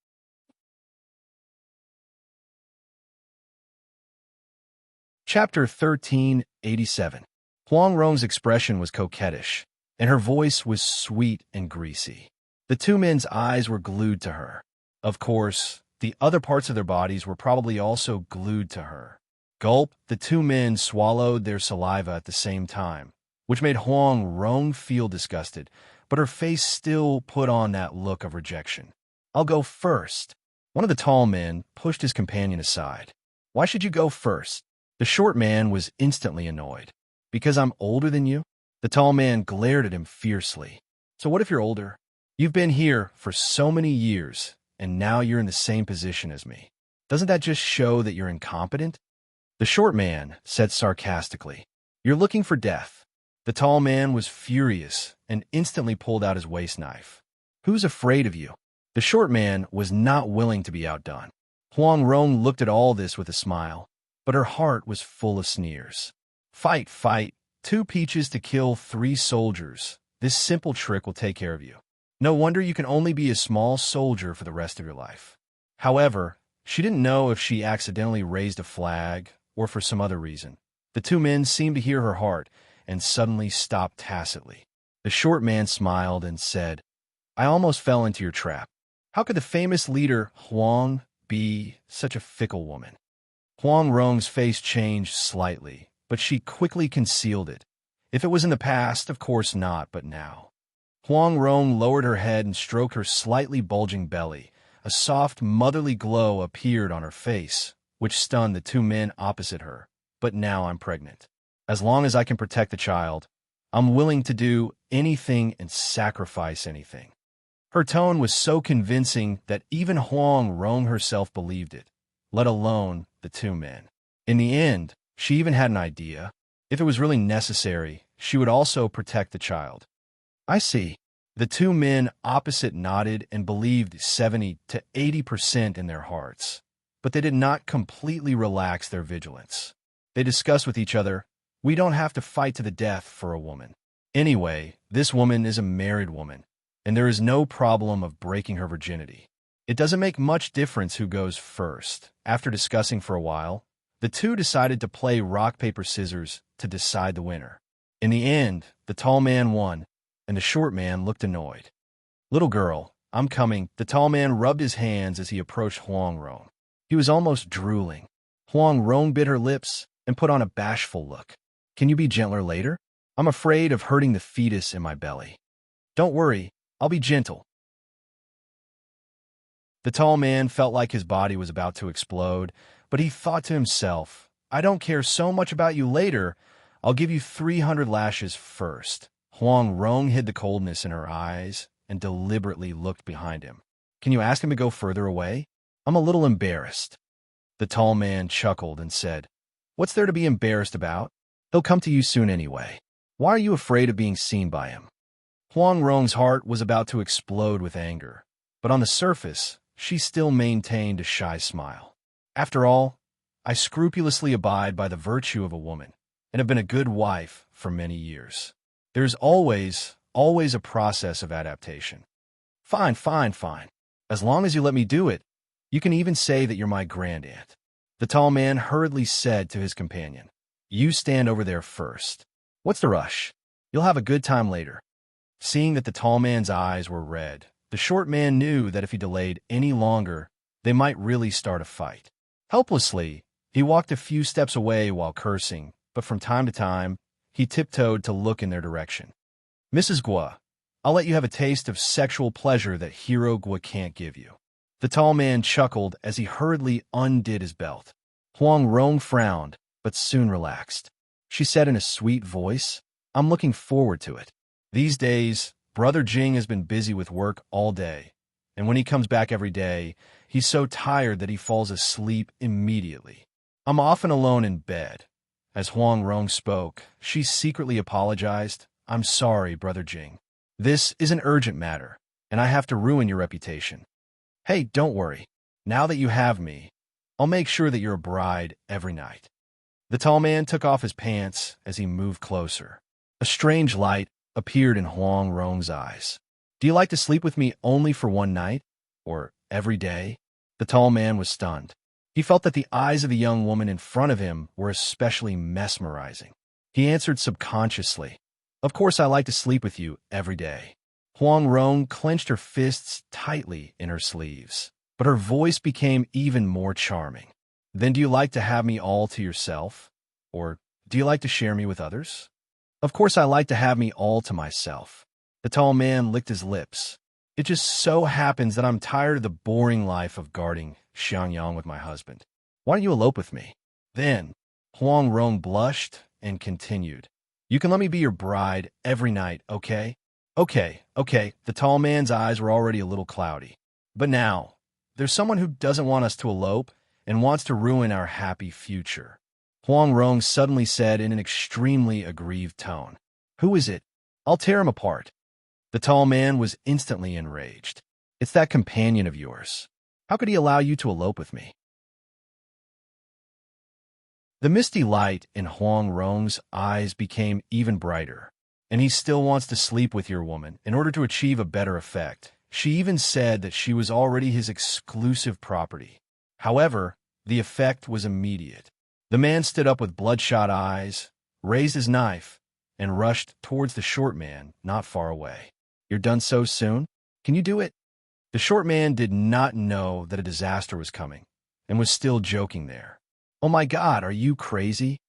Chapter 1387. Huang Rong's expression was coquettish, and her voice was sweet and greasy. The two men's eyes were glued to her. Of course, the other parts of their bodies were probably also glued to her. Gulp, the two men swallowed their saliva at the same time, which made Huang Rong feel disgusted, but her face still put on that look of rejection. I'll go first. One of the tall men pushed his companion aside. Why should you go first? The short man was instantly annoyed. Because I'm older than you? The tall man glared at him fiercely. So what if you're older? You've been here for so many years, and now you're in the same position as me. Doesn't that just show that you're incompetent? The short man said sarcastically, "You're looking for death." The tall man was furious and instantly pulled out his waist knife. "Who's afraid of you?" The short man was not willing to be outdone. Huang Rong looked at all this with a smile, but her heart was full of sneers. "Fight, fight. 2 peaches to kill 3 soldiers. This simple trick will take care of you. No wonder you can only be a small soldier for the rest of your life." However, she didn't know if she accidentally raised a flag or for some other reason. The 2 men seemed to hear her heart and suddenly stopped tacitly. The short man smiled and said, "I almost fell into your trap. How could the famous leader Huang be such a fickle woman?" Huang Rong's face changed slightly, but she quickly concealed it. If it was in the past, of course not, but now. Huang Rong lowered her head and stroked her slightly bulging belly. A soft, motherly glow appeared on her face, which stunned the 2 men opposite her. "But now I'm pregnant. As long as I can protect the child, I'm willing to do anything and sacrifice anything." Her tone was so convincing that even Huang Rong herself believed it, let alone the 2 men. In the end, she even had an idea. If it was really necessary, she would also protect the child. "I see." The 2 men opposite nodded and believed 70 to 80% in their hearts, but they did not completely relax their vigilance. They discussed with each other, "We don't have to fight to the death for a woman. Anyway, this woman is a married woman, and there is no problem of breaking her virginity. It doesn't make much difference who goes first." After discussing for a while, the 2 decided to play rock, paper, scissors to decide the winner. In the end, the tall man won, and the short man looked annoyed. "Little girl, I'm coming." The tall man rubbed his hands as he approached Huang Rong. He was almost drooling. Huang Rong bit her lips and put on a bashful look. "Can you be gentler later? I'm afraid of hurting the fetus in my belly." "Don't worry, I'll be gentle." The tall man felt like his body was about to explode, but he thought to himself, "I don't care so much about you later. I'll give you 300 lashes first." Huang Rong hid the coldness in her eyes and deliberately looked behind him. "Can you ask him to go further away? I'm a little embarrassed." The tall man chuckled and said, "What's there to be embarrassed about? He'll come to you soon anyway. Why are you afraid of being seen by him?" Huang Rong's heart was about to explode with anger, but on the surface, she still maintained a shy smile. "After all, I scrupulously abide by the virtue of a woman and have been a good wife for many years. There's always a process of adaptation." "Fine, fine, fine. As long as you let me do it, you can even say that you're my grandaunt." The tall man hurriedly said to his companion, "You stand over there first. What's the rush? You'll have a good time later." Seeing that the tall man's eyes were red, the short man knew that if he delayed any longer, they might really start a fight. Helplessly, he walked a few steps away while cursing, but from time to time, he tiptoed to look in their direction. "Mrs. Gua, I'll let you have a taste of sexual pleasure that Hero Gua can't give you." The tall man chuckled as he hurriedly undid his belt. Huang Rong frowned, but soon relaxed. She said in a sweet voice, "I'm looking forward to it. These days, Brother Jing has been busy with work all day, and when he comes back every day, he's so tired that he falls asleep immediately. I'm often alone in bed." As Huang Rong spoke, she secretly apologized. "I'm sorry, Brother Jing. This is an urgent matter, and I have to ruin your reputation." "Hey, don't worry. Now that you have me, I'll make sure that you're a bride every night." The tall man took off his pants as he moved closer. A strange light appeared in Huang Rong's eyes. "Do you like to sleep with me only for one night? Or every day?" The tall man was stunned. He felt that the eyes of the young woman in front of him were especially mesmerizing. He answered subconsciously, "Of course I like to sleep with you every day." Huang Rong clenched her fists tightly in her sleeves, but her voice became even more charming. "Then do you like to have me all to yourself? Or do you like to share me with others?" "Of course I like to have me all to myself." The tall man licked his lips. "It just so happens that I'm tired of the boring life of guarding Xiangyang with my husband. Why don't you elope with me?" Then Huang Rong blushed and continued, "You can let me be your bride every night, okay?" Okay. The tall man's eyes were already a little cloudy. "But now, there's someone who doesn't want us to elope and wants to ruin our happy future." Huang Rong suddenly said in an extremely aggrieved tone. "Who is it? I'll tear him apart." The tall man was instantly enraged. "It's that companion of yours. How could he allow you to elope with me?" The misty light in Huang Rong's eyes became even brighter. "And he still wants to sleep with your woman in order to achieve a better effect. She even said that she was already his exclusive property." However, the effect was immediate. The man stood up with bloodshot eyes, raised his knife, and rushed towards the short man not far away. "You're done so soon? Can you do it?" The short man did not know that a disaster was coming, and was still joking there. "Oh my God, are you crazy?"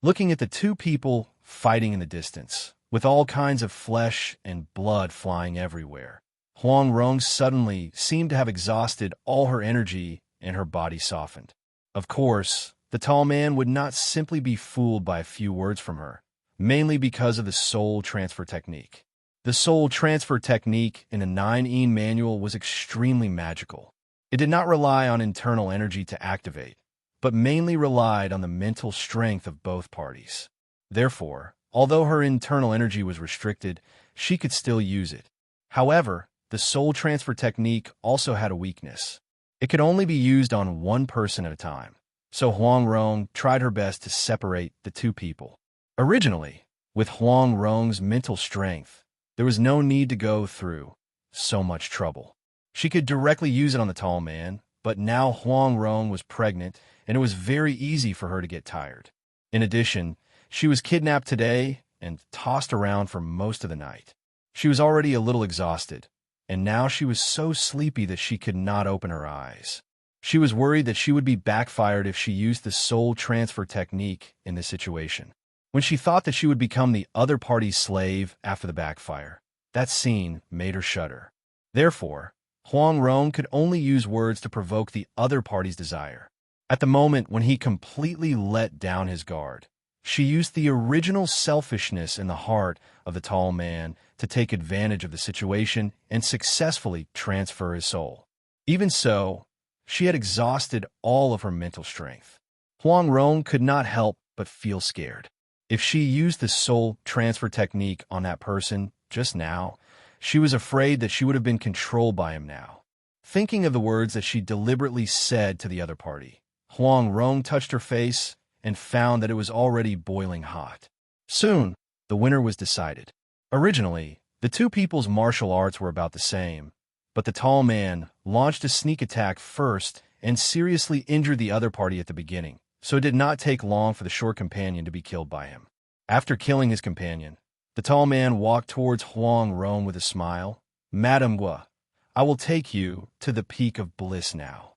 Looking at the two people fighting in the distance, with all kinds of flesh and blood flying everywhere, Huang Rong suddenly seemed to have exhausted all her energy and her body softened. Of course, the tall man would not simply be fooled by a few words from her, mainly because of the soul transfer technique. The soul transfer technique in a 9-yin manual was extremely magical. It did not rely on internal energy to activate, but mainly relied on the mental strength of both parties. Therefore, although her internal energy was restricted, she could still use it. However, the soul transfer technique also had a weakness. It could only be used on one person at a time, so Huang Rong tried her best to separate the two people. Originally, with Huang Rong's mental strength, there was no need to go through so much trouble. She could directly use it on the tall man, but now Huang Rong was pregnant, and it was very easy for her to get tired. In addition, she was kidnapped today and tossed around for most of the night. She was already a little exhausted, and now she was so sleepy that she could not open her eyes. She was worried that she would be backfired if she used the soul transfer technique in this situation. When she thought that she would become the other party's slave after the backfire, that scene made her shudder. Therefore, Huang Rong could only use words to provoke the other party's desire. At the moment when he completely let down his guard, she used the original selfishness in the heart of the tall man to take advantage of the situation and successfully transfer his soul. Even so, she had exhausted all of her mental strength. Huang Rong could not help but feel scared. If she used the soul transfer technique on that person just now, she was afraid that she would have been controlled by him now. Thinking of the words that she deliberately said to the other party, Huang Rong touched her face and found that it was already boiling hot. Soon, the winner was decided. Originally, the two people's martial arts were about the same, but the tall man launched a sneak attack first and seriously injured the other party at the beginning, so it did not take long for the short companion to be killed by him. After killing his companion, the tall man walked towards Huang Rong with a smile. "Madame Gua, I will take you to the peak of bliss now."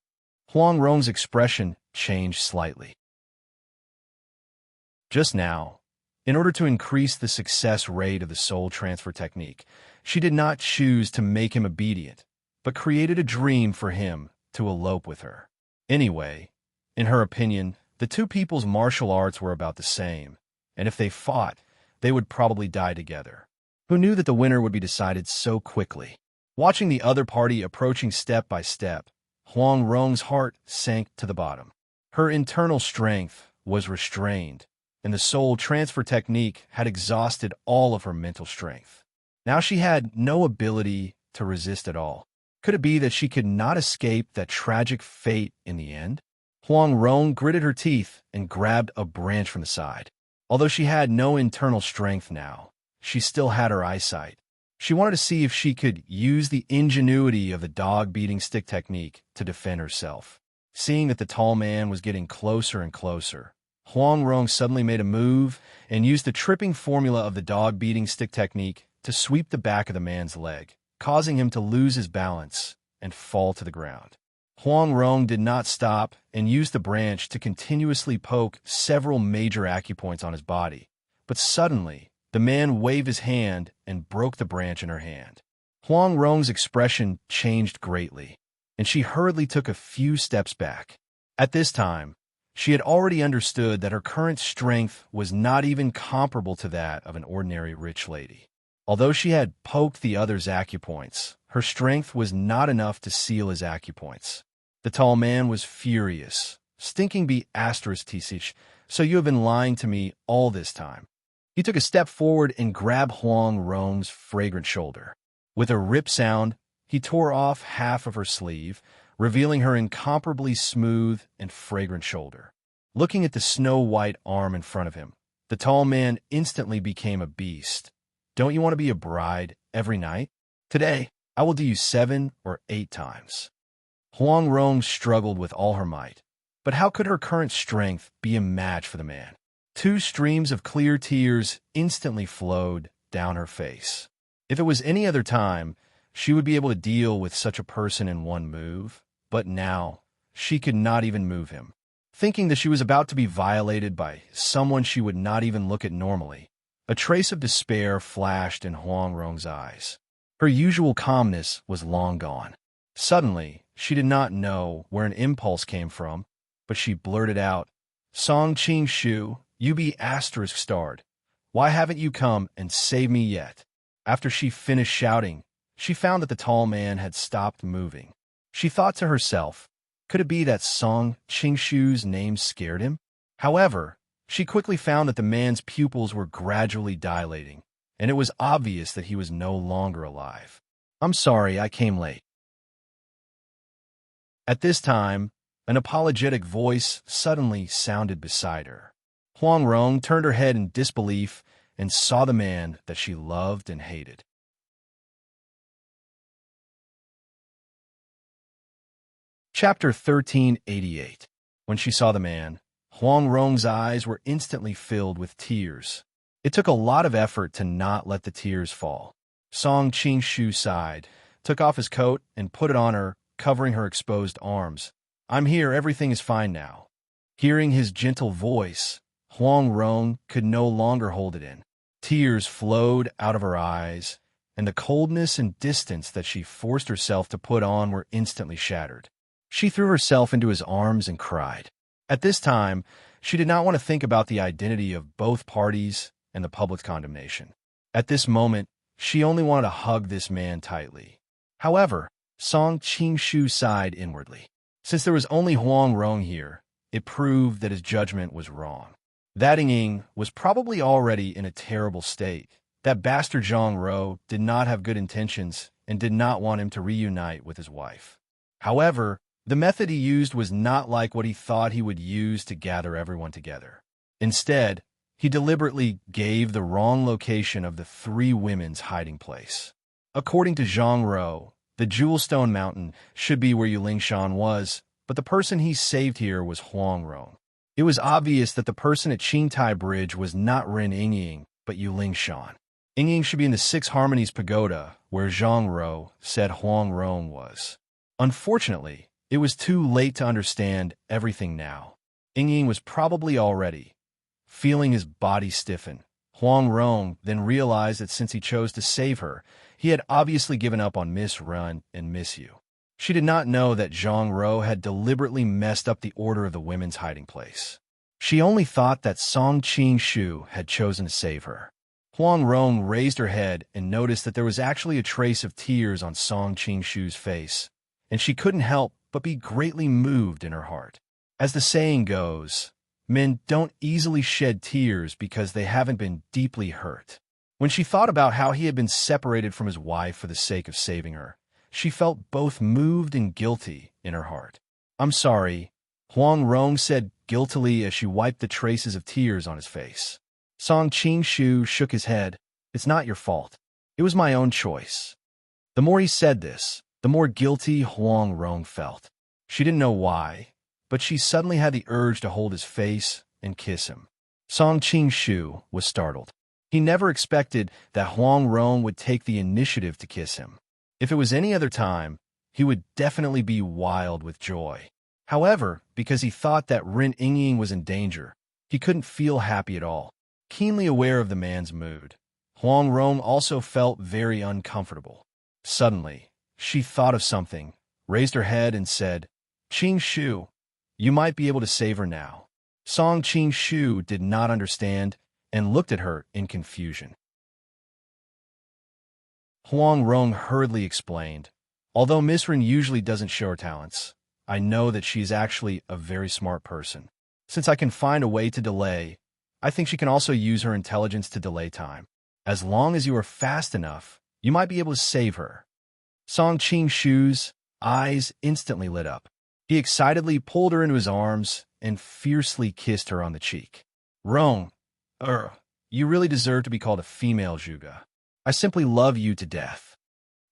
Huang Rong's expression changed slightly. Just now, in order to increase the success rate of the soul transfer technique, she did not choose to make him obedient, but created a dream for him to elope with her. Anyway, in her opinion, the two people's martial arts were about the same, and if they fought, they would probably die together. Who knew that the winner would be decided so quickly? Watching the other party approaching step by step, Huang Rong's heart sank to the bottom. Her internal strength was restrained, and the soul transfer technique had exhausted all of her mental strength. Now she had no ability to resist at all. Could it be that she could not escape that tragic fate in the end? Huang Rong gritted her teeth and grabbed a branch from the side. Although she had no internal strength now, she still had her eyesight. She wanted to see if she could use the ingenuity of the dog-beating stick technique to defend herself. Seeing that the tall man was getting closer and closer, Huang Rong suddenly made a move and used the tripping formula of the dog-beating stick technique to sweep the back of the man's leg, causing him to lose his balance and fall to the ground. Huang Rong did not stop and used the branch to continuously poke several major acupoints on his body, but suddenly, the man waved his hand and broke the branch in her hand. Huang Rong's expression changed greatly, and she hurriedly took a few steps back. At this time, she had already understood that her current strength was not even comparable to that of an ordinary rich lady. Although she had poked the other's acupoints, her strength was not enough to seal his acupoints. The tall man was furious, stinking be asterisk tsich, So you have been lying to me all this time. He took a step forward and grabbed Huang Rong's fragrant shoulder. With a rip sound, he tore off half of her sleeve, revealing her incomparably smooth and fragrant shoulder. Looking at the snow-white arm in front of him, the tall man instantly became a beast. Don't you want to be a bride every night? Today, I will do you 7 or 8 times. Huang Rong struggled with all her might, but how could her current strength be a match for the man? 2 streams of clear tears instantly flowed down her face. If it was any other time, she would be able to deal with such a person in one move, but now she could not even move him. Thinking that she was about to be violated by someone she would not even look at normally, a trace of despair flashed in Huang Rong's eyes. Her usual calmness was long gone. Suddenly, she did not know where an impulse came from, but she blurted out, "Song Qing Shu, you be asterisk starred. Why haven't you come and saved me yet?" After she finished shouting, she found that the tall man had stopped moving. She thought to herself, could it be that Song Qingshu's name scared him? However, she quickly found that the man's pupils were gradually dilating, and it was obvious that he was no longer alive. "I'm sorry I came late." At this time, an apologetic voice suddenly sounded beside her. Huang Rong turned her head in disbelief and saw the man that she loved and hated. Chapter 1388. When she saw the man, Huang Rong's eyes were instantly filled with tears. It took a lot of effort to not let the tears fall. Song Qingshu sighed, took off his coat, and put it on her, covering her exposed arms. "I'm here, everything is fine now." Hearing his gentle voice, Huang Rong could no longer hold it in. Tears flowed out of her eyes, and the coldness and distance that she forced herself to put on were instantly shattered. She threw herself into his arms and cried. At this time, she did not want to think about the identity of both parties and the public condemnation. At this moment, she only wanted to hug this man tightly. However, Song Qingshu sighed inwardly. Since there was only Huang Rong here, it proved that his judgment was wrong. That Ying was probably already in a terrible state. That bastard Zhang Ro did not have good intentions and did not want him to reunite with his wife. However, the method he used was not like what he thought he would use to gather everyone together. Instead, he deliberately gave the wrong location of the 3 women's hiding place. According to Zhang Ro, the Jewelstone Mountain should be where Yulingshan was, but the person he saved here was Huang Rong. It was obvious that the person at Qingtai Bridge was not Ren Yingying, but Yulingshan. Yingying should be in the 6 Harmonies Pagoda, where Zhang Ro said Huang Rong was. Unfortunately, it was too late to understand everything now. Yingying was probably already feeling his body stiffen. Huang Rong then realized that since he chose to save her, he had obviously given up on Miss Run and Miss Yu. She did not know that Zhang Ro had deliberately messed up the order of the women's hiding place. She only thought that Song Qingshu had chosen to save her. Huang Rong raised her head and noticed that there was actually a trace of tears on Song Qingshu's face, and she couldn't help but be greatly moved in her heart. As the saying goes, men don't easily shed tears because they haven't been deeply hurt. When she thought about how he had been separated from his wife for the sake of saving her, she felt both moved and guilty in her heart. "I'm sorry," Huang Rong said guiltily as she wiped the traces of tears on his face. Song Qingshu shook his head. "It's not your fault. It was my own choice." The more he said this, the more guilty Huang Rong felt. She didn't know why, but she suddenly had the urge to hold his face and kiss him. Song Qingshu was startled. He never expected that Huang Rong would take the initiative to kiss him. If it was any other time, he would definitely be wild with joy. However, because he thought that Ren Yingying was in danger, he couldn't feel happy at all. Keenly aware of the man's mood, Huang Rong also felt very uncomfortable. Suddenly, she thought of something, raised her head and said, "Qingshu, you might be able to save her now." Song Qingshu did not understand and looked at her in confusion. Huang Rong hurriedly explained, "Although Miss Ren usually doesn't show her talents, I know that she is actually a very smart person." Since I can find a way to delay, I think she can also use her intelligence to delay time. As long as you are fast enough, you might be able to save her. Song Qingshu's eyes instantly lit up. He excitedly pulled her into his arms and fiercely kissed her on the cheek. Rong, you really deserve to be called a female Zhuge. I simply love you to death.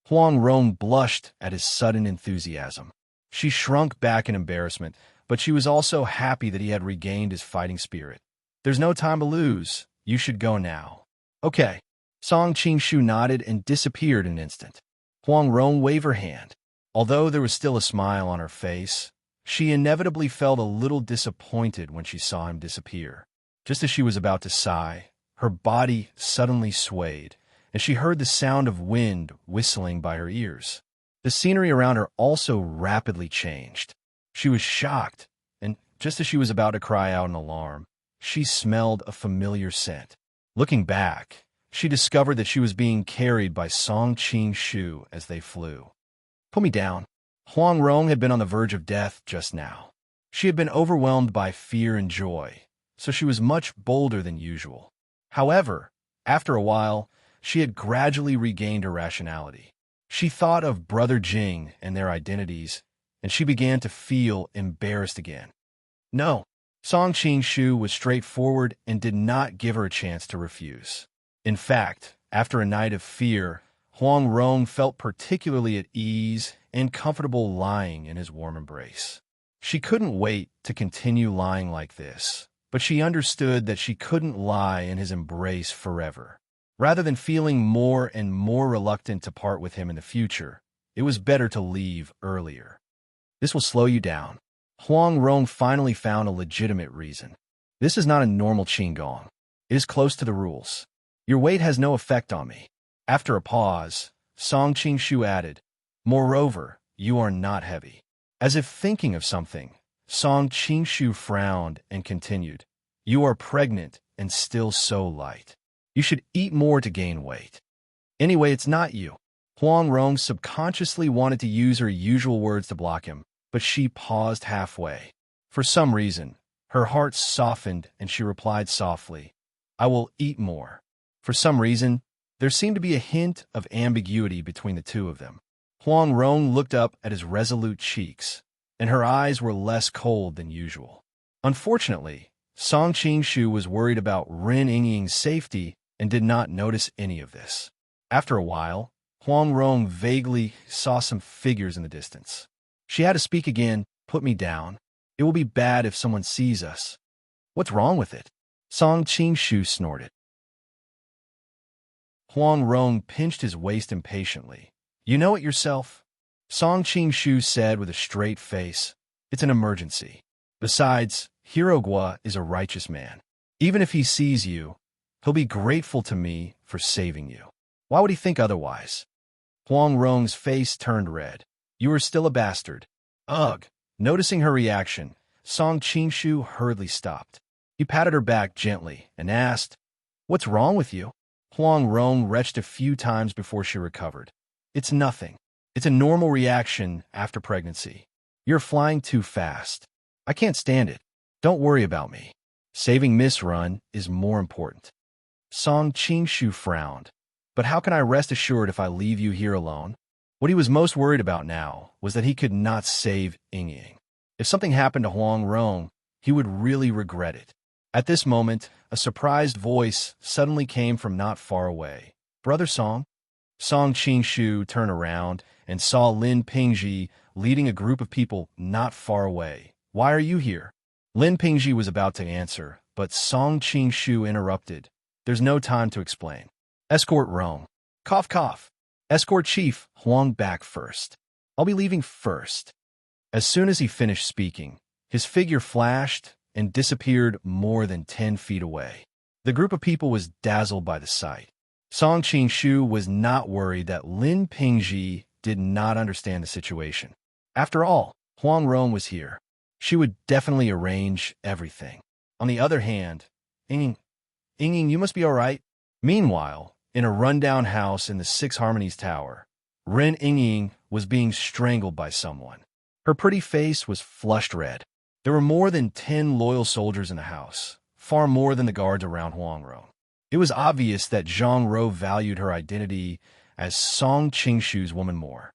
Huang Rong blushed at his sudden enthusiasm. She shrunk back in embarrassment, but she was also happy that he had regained his fighting spirit. There's no time to lose. You should go now. Okay. Song Qingshu nodded and disappeared in an instant. Huang Rong waved her hand. Although there was still a smile on her face, she inevitably felt a little disappointed when she saw him disappear. Just as she was about to sigh, her body suddenly swayed, and she heard the sound of wind whistling by her ears. The scenery around her also rapidly changed. She was shocked, and just as she was about to cry out in alarm, she smelled a familiar scent. Looking back, she discovered that she was being carried by Song Qingshu as they flew. Put me down. Huang Rong had been on the verge of death just now. She had been overwhelmed by fear and joy, so she was much bolder than usual. However, after a while, she had gradually regained her rationality. She thought of Brother Jing and their identities, and she began to feel embarrassed again. No, Song Qingshu was straightforward and did not give her a chance to refuse. In fact, after a night of fear, Huang Rong felt particularly at ease and comfortable lying in his warm embrace. She couldn't wait to continue lying like this, but she understood that she couldn't lie in his embrace forever. Rather than feeling more and more reluctant to part with him in the future, it was better to leave earlier. This will slow you down. Huang Rong finally found a legitimate reason. This is not a normal qigong. It is close to the rules. Your weight has no effect on me. After a pause, Song Qingshu added, moreover, you are not heavy. As if thinking of something, Song Qingshu frowned and continued, you are pregnant and still so light. You should eat more to gain weight. Anyway, it's not you. Huang Rong subconsciously wanted to use her usual words to block him, but she paused halfway. For some reason, her heart softened and she replied softly, I will eat more. For some reason, there seemed to be a hint of ambiguity between the two of them. Huang Rong looked up at his resolute cheeks, and her eyes were less cold than usual. Unfortunately, Song Qingshu was worried about Ren Yingying's safety and did not notice any of this. After a while, Huang Rong vaguely saw some figures in the distance. She had to speak again, put me down. It will be bad if someone sees us. What's wrong with it? Song Qingshu snorted. Huang Rong pinched his waist impatiently. You know it yourself? Song Qingshu said with a straight face. It's an emergency. Besides, Hirogua is a righteous man. Even if he sees you, he'll be grateful to me for saving you. Why would he think otherwise? Huang Rong's face turned red. You are still a bastard. Ugh. Noticing her reaction, Song Qingshu hurriedly stopped. He patted her back gently and asked, What's wrong with you? Huang Rong retched a few times before she recovered. It's nothing. It's a normal reaction after pregnancy. You're flying too fast. I can't stand it. Don't worry about me. Saving Miss Run is more important. Song Qingshu frowned. But how can I rest assured if I leave you here alone? What he was most worried about now was that he could not save Yingying. If something happened to Huang Rong, he would really regret it. At this moment, a surprised voice suddenly came from not far away. Brother Song? Song Qingshu turned around and saw Lin Pingji leading a group of people not far away. Why are you here? Lin Pingji was about to answer, but Song Qingshu interrupted. There's no time to explain. Escort Rong. Cough cough. Escort Chief Huang back first. I'll be leaving first. As soon as he finished speaking, his figure flashed and disappeared more than 10 feet away. The group of people was dazzled by the sight. Song Qingshu was not worried that Lin Pingji did not understand the situation. After all, Huang Rong was here. She would definitely arrange everything. On the other hand, Yingying, you must be all right. Meanwhile, in a rundown house in the Six Harmonies Tower, Ren Yingying was being strangled by someone. Her pretty face was flushed red. There were more than 10 loyal soldiers in the house, far more than the guards around Huangro. It was obvious that Zhang Ro valued her identity as Song Qingshu's woman more.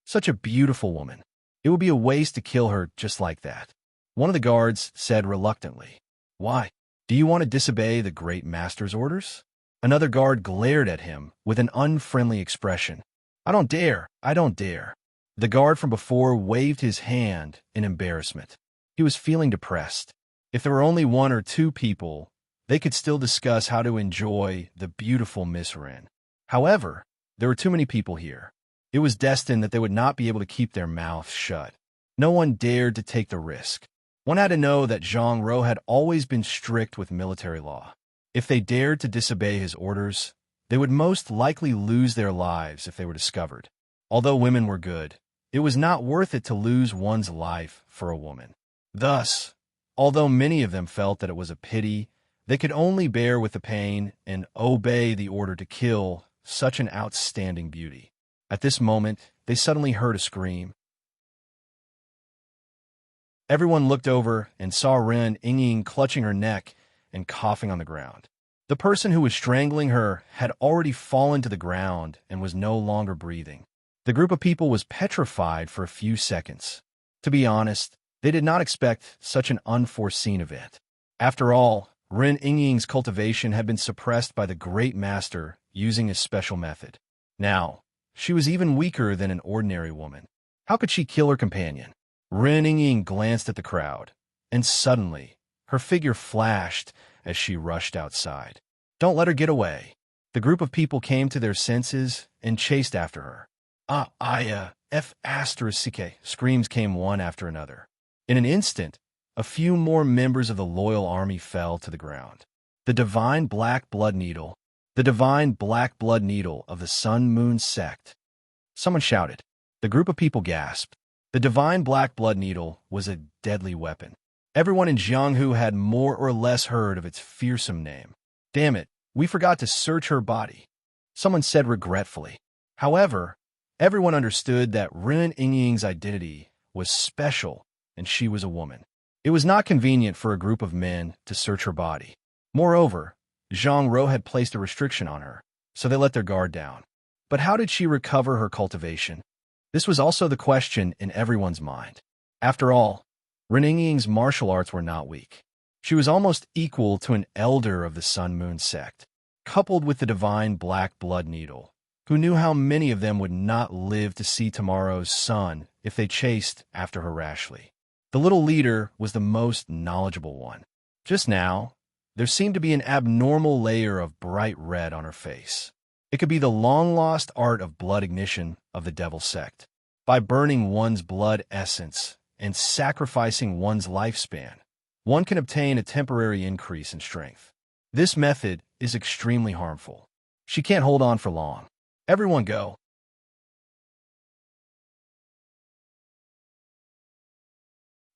Such a beautiful woman. It would be a waste to kill her just like that. One of the guards said reluctantly, "Why? Do you want to disobey the great master's orders?" Another guard glared at him with an unfriendly expression. "I don't dare! I don't dare!" The guard from before waved his hand in embarrassment. He was feeling depressed. If there were only one or two people, they could still discuss how to enjoy the beautiful Miss Ren. However, there were too many people here. It was destined that they would not be able to keep their mouths shut. No one dared to take the risk. One had to know that Zhang Ro had always been strict with military law. If they dared to disobey his orders, they would most likely lose their lives if they were discovered. Although women were good, it was not worth it to lose one's life for a woman. Thus, although many of them felt that it was a pity, they could only bear with the pain and obey the order to kill such an outstanding beauty. At this moment, they suddenly heard a scream. Everyone looked over and saw Ren Yingying clutching her neck and coughing on the ground. The person who was strangling her had already fallen to the ground and was no longer breathing. The group of people was petrified for a few seconds. To be honest, they did not expect such an unforeseen event. After all, Ren Yingying's cultivation had been suppressed by the great master using a special method. Now, she was even weaker than an ordinary woman. How could she kill her companion? Ren Yingying glanced at the crowd, and suddenly, her figure flashed as she rushed outside. "Don't let her get away." The group of people came to their senses and chased after her. Screams came one after another. In an instant, a few more members of the loyal army fell to the ground. The divine black blood needle of the Sun Moon sect. Someone shouted. The group of people gasped. The divine black blood needle was a deadly weapon. Everyone in Jianghu had more or less heard of its fearsome name. "Damn it, we forgot to search her body," someone said regretfully. However, everyone understood that Ren Yingying's identity was special and she was a woman. It was not convenient for a group of men to search her body. Moreover, Zhang Ro had placed a restriction on her, so they let their guard down. But how did she recover her cultivation? This was also the question in everyone's mind. After all, Ren Yingying's martial arts were not weak. She was almost equal to an elder of the Sun Moon sect, coupled with the divine black blood needle. Who knew how many of them would not live to see tomorrow's sun if they chased after her rashly? The little leader was the most knowledgeable one. Just now, there seemed to be an abnormal layer of bright red on her face. It could be the long-lost art of blood ignition of the devil sect. By burning one's blood essence and sacrificing one's lifespan, one can obtain a temporary increase in strength. This method is extremely harmful. She can't hold on for long. Everyone go.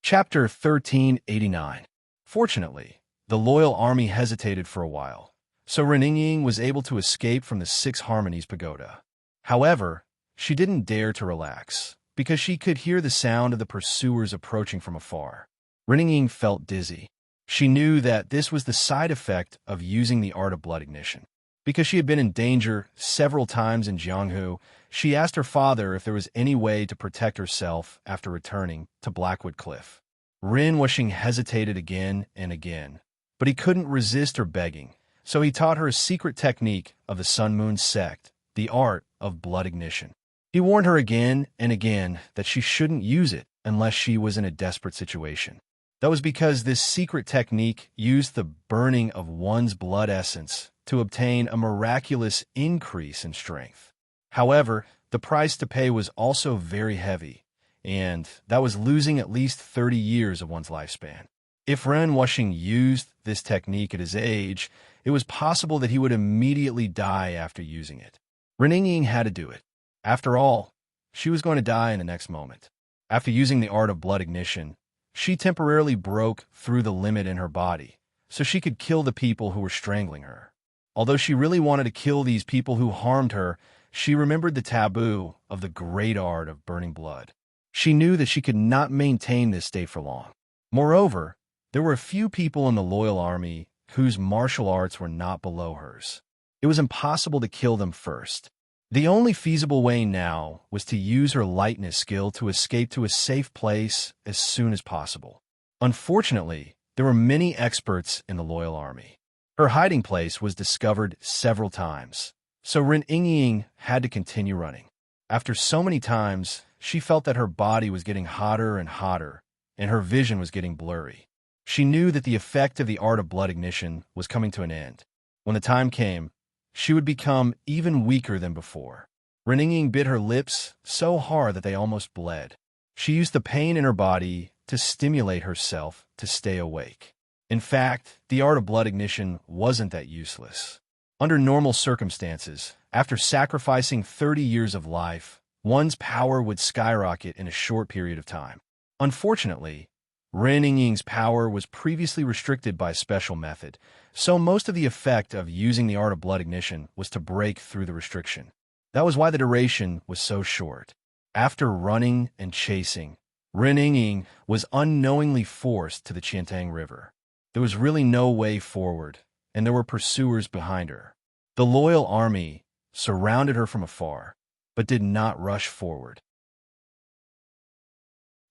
Chapter 1389. Fortunately, the loyal army hesitated for a while, so Ren Yingying was able to escape from the Six Harmonies pagoda. However, she didn't dare to relax, because she could hear the sound of the pursuers approaching from afar. Ren Yingying felt dizzy. She knew that this was the side effect of using the art of blood ignition. Because she had been in danger several times in Jianghu, she asked her father if there was any way to protect herself after returning to Blackwood Cliff. Ren Wuxing hesitated again and again, but he couldn't resist her begging, so he taught her a secret technique of the Sun Moon sect, the art of blood ignition. He warned her again and again that she shouldn't use it unless she was in a desperate situation. That was because this secret technique used the burning of one's blood essence to obtain a miraculous increase in strength. However, the price to pay was also very heavy, and that was losing at least 30 years of one's lifespan. If Ren Wuxing used this technique at his age, it was possible that he would immediately die after using it. Ren Yingying had to do it. After all, she was going to die in the next moment. After using the art of blood ignition, she temporarily broke through the limit in her body, so she could kill the people who were strangling her. Although she really wanted to kill these people who harmed her, she remembered the taboo of the great art of burning blood. She knew that she could not maintain this state for long. Moreover, there were a few people in the loyal army whose martial arts were not below hers. It was impossible to kill them first. The only feasible way now was to use her lightness skill to escape to a safe place as soon as possible. Unfortunately, there were many experts in the loyal army. Her hiding place was discovered several times, so Ren Yingying had to continue running. After so many times, she felt that her body was getting hotter and hotter, and her vision was getting blurry. She knew that the effect of the art of blood ignition was coming to an end. When the time came, she would become even weaker than before. Ren Yingying bit her lips so hard that they almost bled. She used the pain in her body to stimulate herself to stay awake. In fact, the art of blood ignition wasn't that useless. Under normal circumstances, after sacrificing 30 years of life, one's power would skyrocket in a short period of time. Unfortunately, Ren Yingying's power was previously restricted by a special method, so most of the effect of using the art of blood ignition was to break through the restriction. That was why the duration was so short. After running and chasing, Ren Yingying was unknowingly forced to the Qiantang River. There was really no way forward, and there were pursuers behind her. The loyal army surrounded her from afar, but did not rush forward.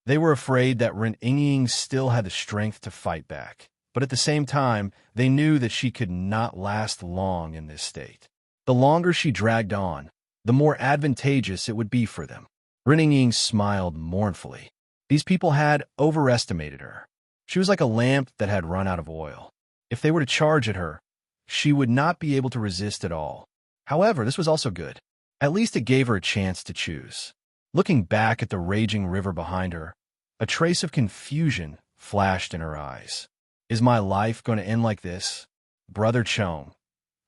They were afraid that Ren Yingying still had the strength to fight back, but at the same time, they knew that she could not last long in this state. The longer she dragged on, the more advantageous it would be for them. Ren Yingying smiled mournfully. These people had overestimated her. She was like a lamp that had run out of oil. If they were to charge at her, she would not be able to resist at all. However, this was also good. At least it gave her a chance to choose. Looking back at the raging river behind her, a trace of confusion flashed in her eyes. Is my life going to end like this? Brother Chong.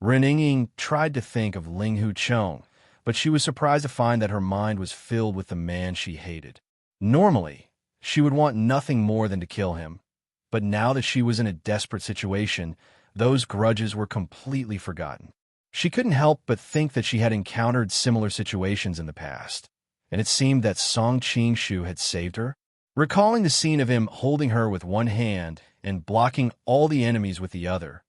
Ren Yingying tried to think of Linghu Chong, but she was surprised to find that her mind was filled with the man she hated. Normally, she would want nothing more than to kill him, but now that she was in a desperate situation, those grudges were completely forgotten. She couldn't help but think that she had encountered similar situations in the past, and it seemed that Song Qingshu had saved her. Recalling the scene of him holding her with one hand and blocking all the enemies with the other,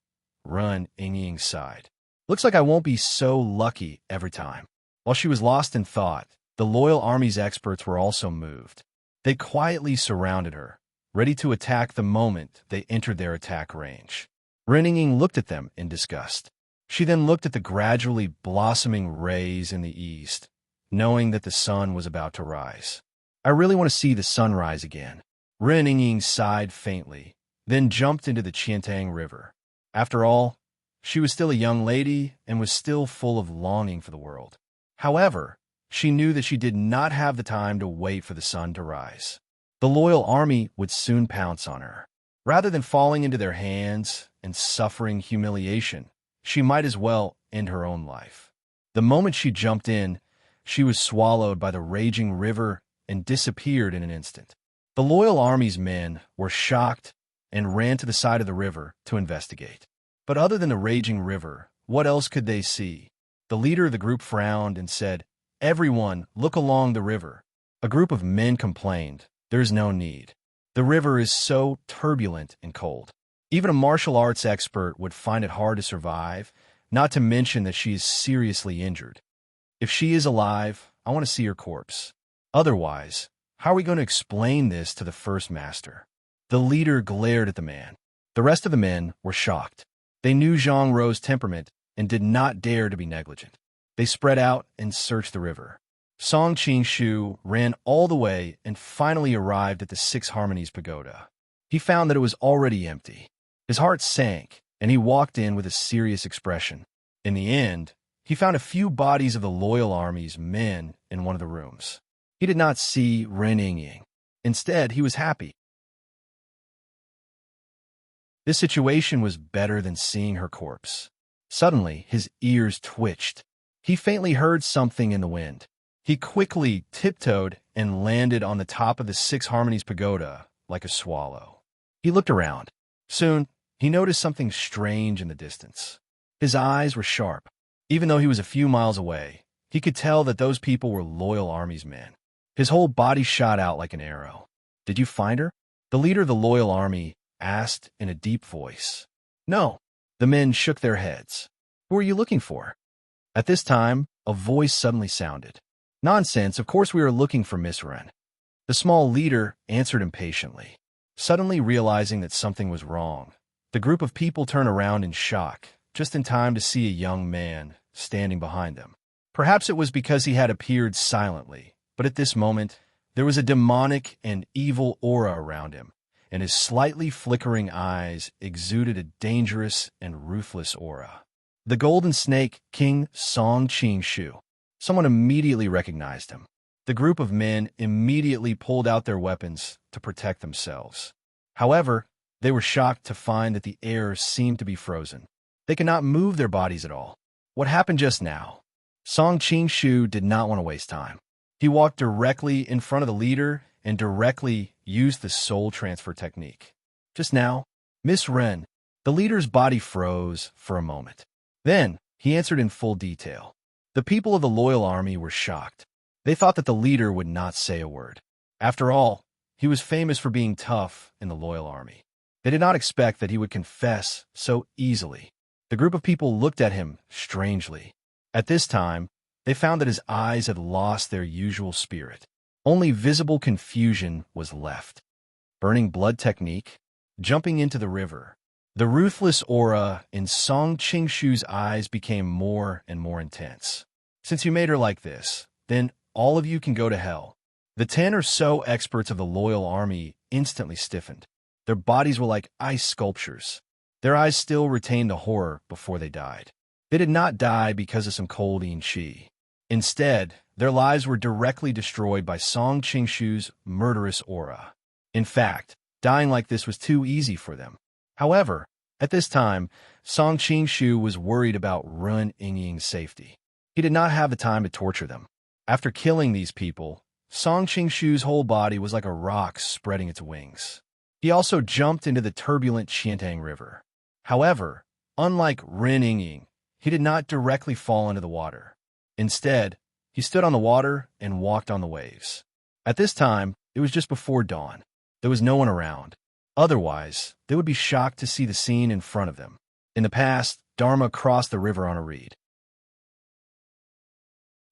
Ren Yingying sighed. Looks like I won't be so lucky every time. While she was lost in thought, the loyal army's experts were also moved. They quietly surrounded her, ready to attack the moment they entered their attack range. Ren Yingying looked at them in disgust. She then looked at the gradually blossoming rays in the east, knowing that the sun was about to rise. I really want to see the sun rise again. Ren Yingying sighed faintly, then jumped into the Qiantang River. After all, she was still a young lady and was still full of longing for the world. However, she knew that she did not have the time to wait for the sun to rise. The loyal army would soon pounce on her. Rather than falling into their hands and suffering humiliation, she might as well end her own life. The moment she jumped in, she was swallowed by the raging river and disappeared in an instant. The loyal army's men were shocked and ran to the side of the river to investigate. But other than the raging river, what else could they see? The leader of the group frowned and said, "Everyone, look along the river." A group of men complained, "There's no need. The river is so turbulent and cold. Even a martial arts expert would find it hard to survive, not to mention that she is seriously injured. If she is alive, I want to see her corpse. Otherwise, how are we going to explain this to the first master?" The leader glared at the man. The rest of the men were shocked. They knew Zhang Rou's temperament and did not dare to be negligent. They spread out and searched the river. Song Qingshu ran all the way and finally arrived at the Six Harmonies Pagoda. He found that it was already empty. His heart sank, and he walked in with a serious expression. In the end, he found a few bodies of the loyal army's men in one of the rooms. He did not see Ren Yingying. Instead, he was happy. This situation was better than seeing her corpse. Suddenly, his ears twitched. He faintly heard something in the wind. He quickly tiptoed and landed on the top of the Six Harmonies Pagoda like a swallow. He looked around. Soon, he noticed something strange in the distance. His eyes were sharp. Even though he was a few miles away, he could tell that those people were loyal army's men. His whole body shot out like an arrow. "Did you find her?" The leader of the loyal army asked in a deep voice. No. The men shook their heads. Who are you looking for? At this time, a voice suddenly sounded. Nonsense, of course we are looking for Miss Wren. The small leader answered impatiently. Suddenly realizing that something was wrong, the group of people turned around in shock, just in time to see a young man standing behind them. Perhaps it was because he had appeared silently, but at this moment, there was a demonic and evil aura around him, and his slightly flickering eyes exuded a dangerous and ruthless aura. The Golden Snake, King Song Qing-shu. Someone immediately recognized him. The group of men immediately pulled out their weapons to protect themselves. However, they were shocked to find that the air seemed to be frozen. They could not move their bodies at all. What happened just now? Song Qing-shu did not want to waste time. He walked directly in front of the leader and directly used the soul transfer technique. Just now, Miss Wren, the leader's body froze for a moment. Then, he answered in full detail. The people of the loyal army were shocked. They thought that the leader would not say a word. After all, he was famous for being tough in the loyal army. They did not expect that he would confess so easily. The group of people looked at him strangely. At this time, they found that his eyes had lost their usual spirit. Only visible confusion was left. Burning blood technique, jumping into the river. The ruthless aura in Song Qing-shu's eyes became more and more intense. Since you made her like this, then all of you can go to hell. The 10 or so experts of the loyal army instantly stiffened. Their bodies were like ice sculptures. Their eyes still retained the horror before they died. They did not die because of some cold qi. Instead, their lives were directly destroyed by Song Qing-shu's murderous aura. In fact, dying like this was too easy for them. However, at this time, Song Qing-shu was worried about Ren Yingying's safety. He did not have the time to torture them. After killing these people, Song Qing-shu's whole body was like a rock spreading its wings. He also jumped into the turbulent Qiantang River. However, unlike Ren Yingying, he did not directly fall into the water. Instead, he stood on the water and walked on the waves. At this time, it was just before dawn. There was no one around. Otherwise, they would be shocked to see the scene in front of them. In the past, Dharma crossed the river on a reed.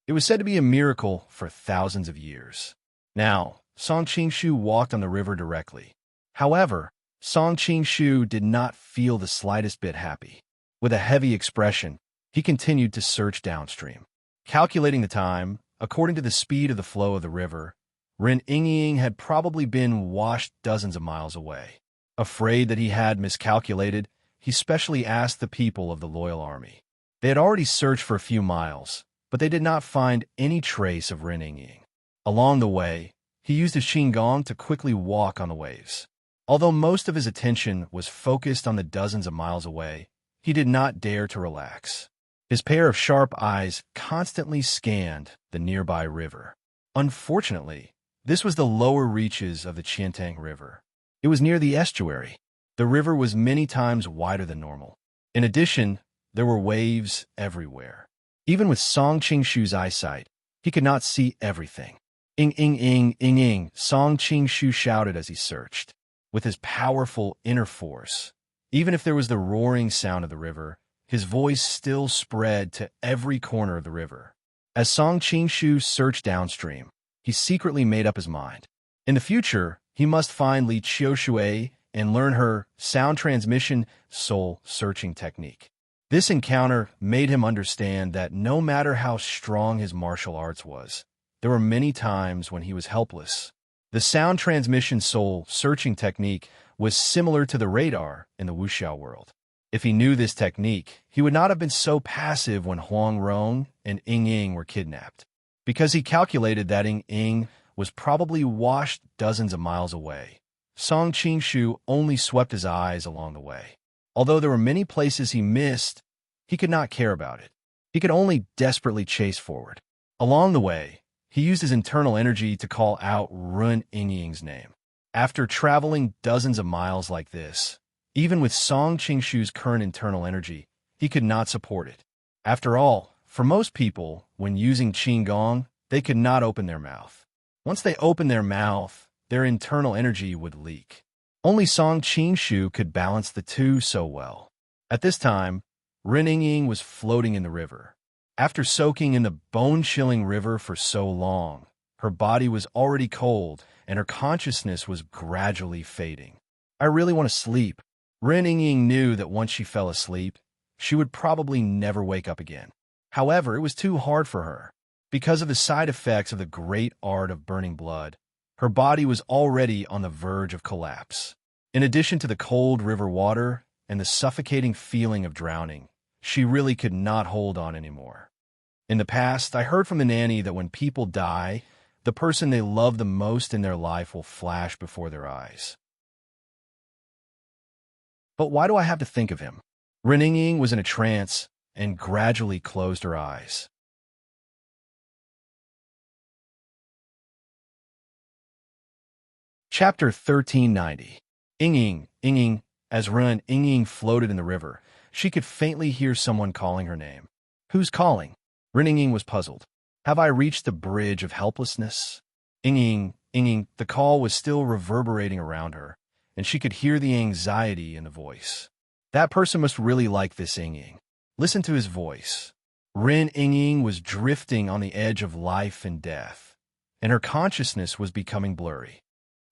It was said to be a miracle for thousands of years. Now, Song Qing-shu walked on the river directly. However, Song Qing-shu did not feel the slightest bit happy. With a heavy expression, he continued to search downstream. Calculating the time, according to the speed of the flow of the river, Ren Yingying had probably been washed dozens of miles away. Afraid that he had miscalculated, he specially asked the people of the loyal army. They had already searched for a few miles, but they did not find any trace of Ren Yingying. Along the way, he used his Qinggong to quickly walk on the waves. Although most of his attention was focused on the dozens of miles away, he did not dare to relax. His pair of sharp eyes constantly scanned the nearby river. Unfortunately, this was the lower reaches of the Qiantang River. It was near the estuary. The river was many times wider than normal. In addition, there were waves everywhere. Even with Song Qing-shu's eyesight, he could not see everything. Ing, Song Qing-shu shouted as he searched. With his powerful inner force, even if there was the roaring sound of the river, his voice still spread to every corner of the river. As Song Qing-shu searched downstream, he secretly made up his mind. In the future, he must find Li Qiushui and learn her sound transmission soul searching technique. This encounter made him understand that no matter how strong his martial arts was, there were many times when he was helpless. The sound transmission soul searching technique was similar to the radar in the wuxiao world. If he knew this technique, he would not have been so passive when Huang Rong and Ying Ying were kidnapped. Because he calculated that Ying Ying was probably washed dozens of miles away, Song Qing-shu only swept his eyes along the way. Although there were many places he missed, he could not care about it. He could only desperately chase forward. Along the way, he used his internal energy to call out Ren Yingying's name. After traveling dozens of miles like this, even with Song Qing-shu's current internal energy, he could not support it. After all, for most people, when using Qinggong, they could not open their mouth. Once they opened their mouth, their internal energy would leak. Only Song Qingshu could balance the two so well. At this time, Ren Yingying was floating in the river. After soaking in the bone-chilling river for so long, her body was already cold and her consciousness was gradually fading. I really want to sleep. Ren Yingying knew that once she fell asleep, she would probably never wake up again. However, it was too hard for her. Because of the side effects of the great art of burning blood, her body was already on the verge of collapse. In addition to the cold river water and the suffocating feeling of drowning, she really could not hold on anymore. In the past, I heard from the nanny that when people die, the person they love the most in their life will flash before their eyes. But why do I have to think of him? Ren Yingying was in a trance and gradually closed her eyes. Chapter 1390. Yingying. As Ren Yingying floated in the river, she could faintly hear someone calling her name. Who's calling? Ren Yingying was puzzled. Have I reached the bridge of helplessness? Yingying. The call was still reverberating around her, and she could hear the anxiety in the voice. That person must really like this Yingying. Listen to his voice. Ren Yingying was drifting on the edge of life and death, and her consciousness was becoming blurry.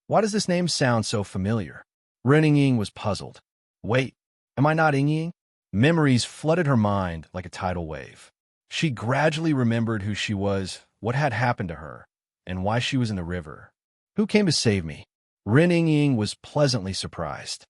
Why does this name sound so familiar? Ren Yingying was puzzled. Wait, am I not Yingying? Memories flooded her mind like a tidal wave. She gradually remembered who she was, what had happened to her, and why she was in the river. Who came to save me? Ren Yingying was pleasantly surprised.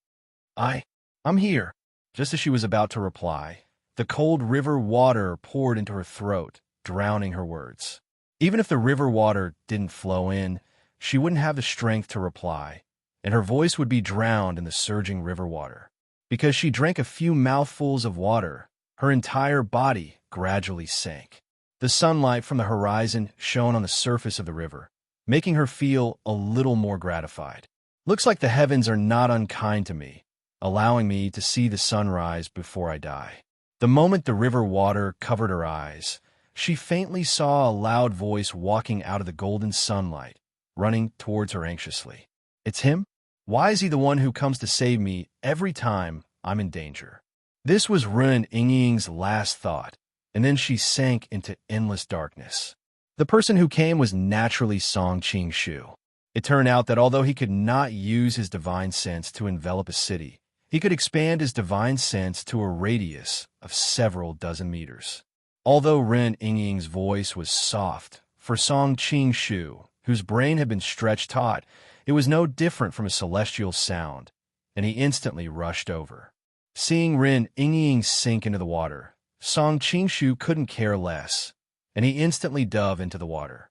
I'm here. Just as she was about to reply, the cold river water poured into her throat, drowning her words. Even if the river water didn't flow in, she wouldn't have the strength to reply, and her voice would be drowned in the surging river water. Because she drank a few mouthfuls of water, her entire body gradually sank. The sunlight from the horizon shone on the surface of the river, making her feel a little more gratified. Looks like the heavens are not unkind to me, allowing me to see the sunrise before I die. The moment the river water covered her eyes, she faintly saw a loud voice walking out of the golden sunlight, running towards her anxiously. It's him? Why is he the one who comes to save me every time I'm in danger? This was Ren Yingying's last thought, and then she sank into endless darkness. The person who came was naturally Song Qingshu. It turned out that although he could not use his divine sense to envelop a city, he could expand his divine sense to a radius of several dozen meters. Although Ren Yingying's voice was soft, for Song Qingshu, whose brain had been stretched taut, it was no different from a celestial sound, and he instantly rushed over. Seeing Ren Yingying sink into the water, Song couldn't care less, and he instantly dove into the water.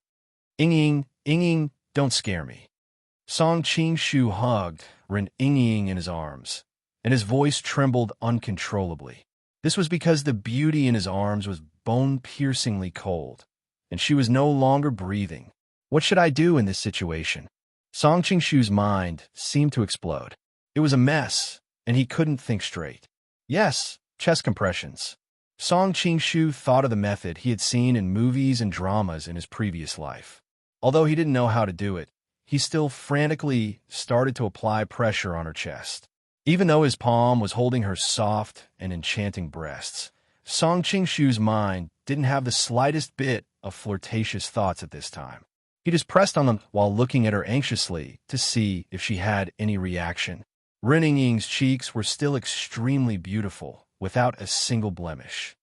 Yingying, don't scare me. Song hugged Ren Yingying in his arms, and his voice trembled uncontrollably. This was because the beauty in his arms was bone-piercingly cold, and she was no longer breathing. What should I do in this situation? Song Qingshu's mind seemed to explode. It was a mess, and he couldn't think straight. Yes, chest compressions. Song Qingshu thought of the method he had seen in movies and dramas in his previous life. Although he didn't know how to do it, he still frantically started to apply pressure on her chest. Even though his palm was holding her soft and enchanting breasts, Song Qingshu's mind didn't have the slightest bit of flirtatious thoughts at this time. He just pressed on them while looking at her anxiously to see if she had any reaction. Ren Yingying's cheeks were still extremely beautiful, without a single blemish.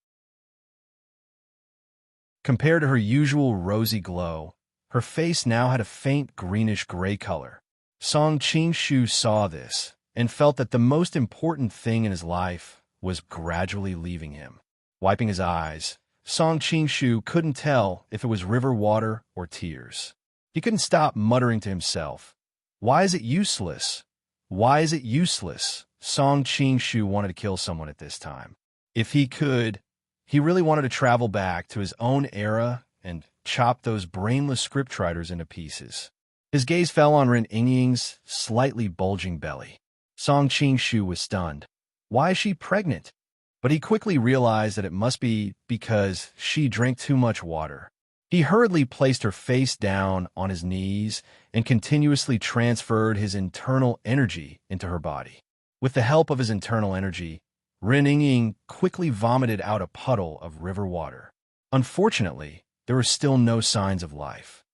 Compared to her usual rosy glow, her face now had a faint greenish-gray color. Song Qingshu saw this and felt that the most important thing in his life was gradually leaving him. Wiping his eyes, Song Qingshu couldn't tell if it was river water or tears. He couldn't stop muttering to himself, "Why is it useless? Why is it useless?" Song Qingshu wanted to kill someone at this time. If he could, he really wanted to travel back to his own era and chop those brainless scriptwriters into pieces. His gaze fell on Ren Yingying's slightly bulging belly. Song Qingshu was stunned. Why is she pregnant? But he quickly realized that it must be because she drank too much water. He hurriedly placed her face down on his knees and continuously transferred his internal energy into her body. With the help of his internal energy, Ren Ying quickly vomited out a puddle of river water. Unfortunately, there were still no signs of life.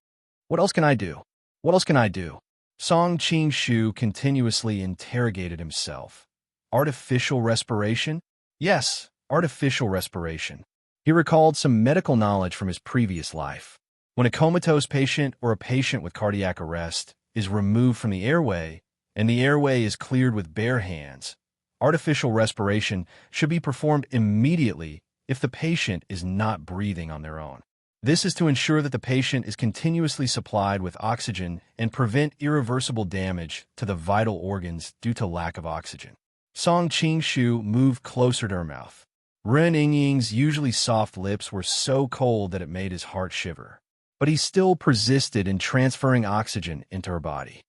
What else can I do? What else can I do? Song Qing-shu continuously interrogated himself. Artificial respiration? Yes, artificial respiration. He recalled some medical knowledge from his previous life. When a comatose patient or a patient with cardiac arrest is removed from the airway, and the airway is cleared with bare hands, artificial respiration should be performed immediately if the patient is not breathing on their own. This is to ensure that the patient is continuously supplied with oxygen and prevent irreversible damage to the vital organs due to lack of oxygen. Song Qing-shu moved closer to her mouth. Ren Yingying's usually soft lips were so cold that it made his heart shiver. But he still persisted in transferring oxygen into her body.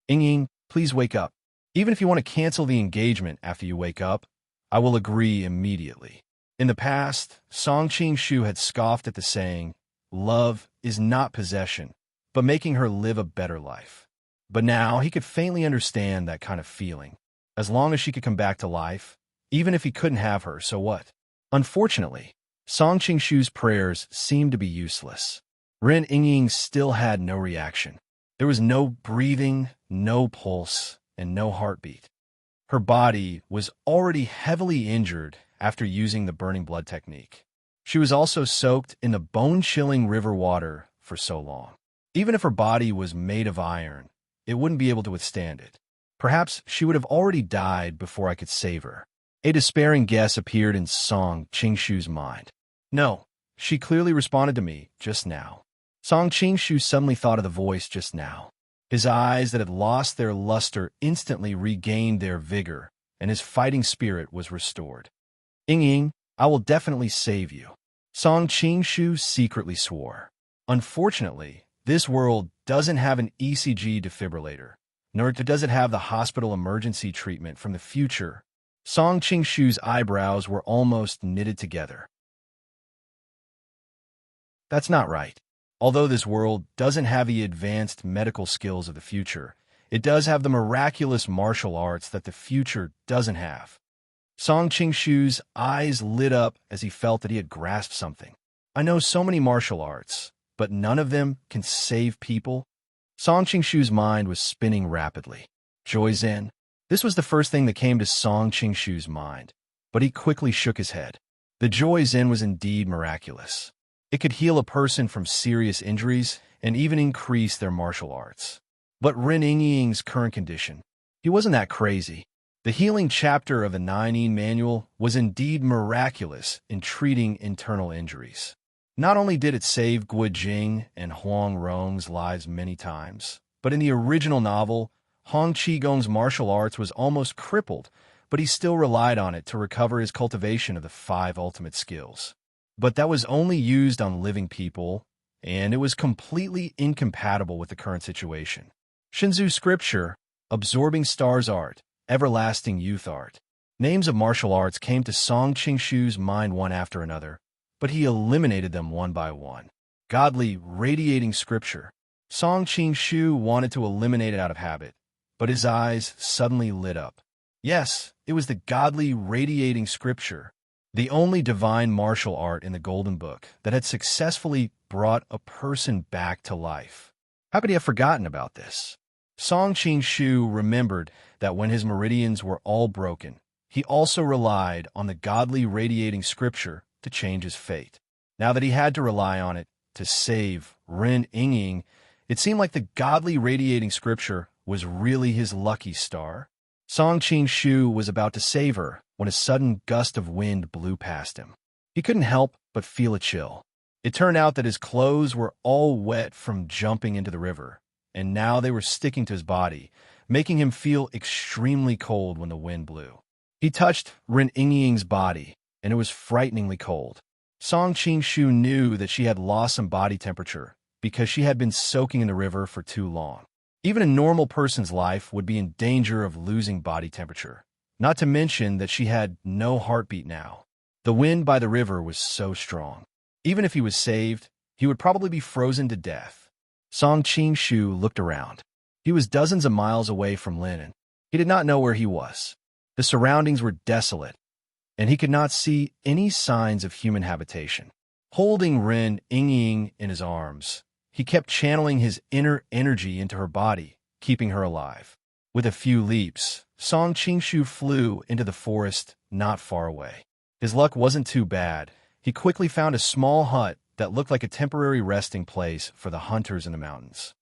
Yingying, please wake up. Even if you want to cancel the engagement after you wake up, I will agree immediately. In the past, Song Qing-shu had scoffed at the saying, love is not possession, but making her live a better life. But now he could faintly understand that kind of feeling. As long as she could come back to life, even if he couldn't have her, so what? Unfortunately, Song Qing-shu's prayers seemed to be useless. Ren Yingying still had no reaction. There was no breathing, no pulse, and no heartbeat. Her body was already heavily injured after using the burning blood technique. She was also soaked in the bone-chilling river water for so long. Even if her body was made of iron, it wouldn't be able to withstand it. Perhaps she would have already died before I could save her. A despairing guess appeared in Song Qing-shu's mind. No, she clearly responded to me just now. Song Qing-shu suddenly thought of the voice just now. His eyes that had lost their luster instantly regained their vigor, and his fighting spirit was restored. Yingying, I will definitely save you. Song Qing-shu secretly swore. Unfortunately, this world doesn't have an ECG defibrillator, nor does it have the hospital emergency treatment from the future. Song Qing-shu's eyebrows were almost knitted together. That's not right. Although this world doesn't have the advanced medical skills of the future, it does have the miraculous martial arts that the future doesn't have. Song Qing-shu's eyes lit up as he felt that he had grasped something. I know so many martial arts, but none of them can save people. Song Qing-shu's mind was spinning rapidly. Joy Zen. This was the first thing that came to Song Qing-shu's mind, but he quickly shook his head. The Joy Zen was indeed miraculous. It could heal a person from serious injuries and even increase their martial arts. But Ren Yingying's current condition, he wasn't that crazy. The healing chapter of the Nine Manual was indeed miraculous in treating internal injuries. Not only did it save Guo Jing and Huang Rong's lives many times, but in the original novel, Hong Qigong's martial arts was almost crippled, but he still relied on it to recover his cultivation of the 5 ultimate skills. But that was only used on living people, and it was completely incompatible with the current situation. Shinzu Scripture, Absorbing Stars Art, Everlasting Youth Art. Names of martial arts came to Song Qing-shu's mind one after another, but he eliminated them one by one. Godly, radiating scripture. Song Qing-shu wanted to eliminate it out of habit, but his eyes suddenly lit up. Yes, it was the godly, radiating scripture, the only divine martial art in the Golden Book that had successfully brought a person back to life. How could he have forgotten about this? Song Qing-shu remembered that when his meridians were all broken, he also relied on the godly radiating scripture to change his fate. Now that he had to rely on it to save Ren Yingying, it seemed like the godly radiating scripture was really his lucky star. Song Qing-shu was about to save her when a sudden gust of wind blew past him. He couldn't help but feel a chill. It turned out that his clothes were all wet from jumping into the river, and now they were sticking to his body, making him feel extremely cold when the wind blew. He touched Ren Yingying's body, and it was frighteningly cold. Song Qing-shu knew that she had lost some body temperature because she had been soaking in the river for too long. Even a normal person's life would be in danger of losing body temperature, not to mention that she had no heartbeat now. The wind by the river was so strong. Even if he was saved, he would probably be frozen to death. Song Qing-shu looked around. He was dozens of miles away from Lin, and he did not know where he was. The surroundings were desolate, and he could not see any signs of human habitation. Holding Ren Yingying in his arms, he kept channeling his inner energy into her body, keeping her alive. With a few leaps, Song Qingshu flew into the forest not far away. His luck wasn't too bad. He quickly found a small hut that looked like a temporary resting place for the hunters in the mountains.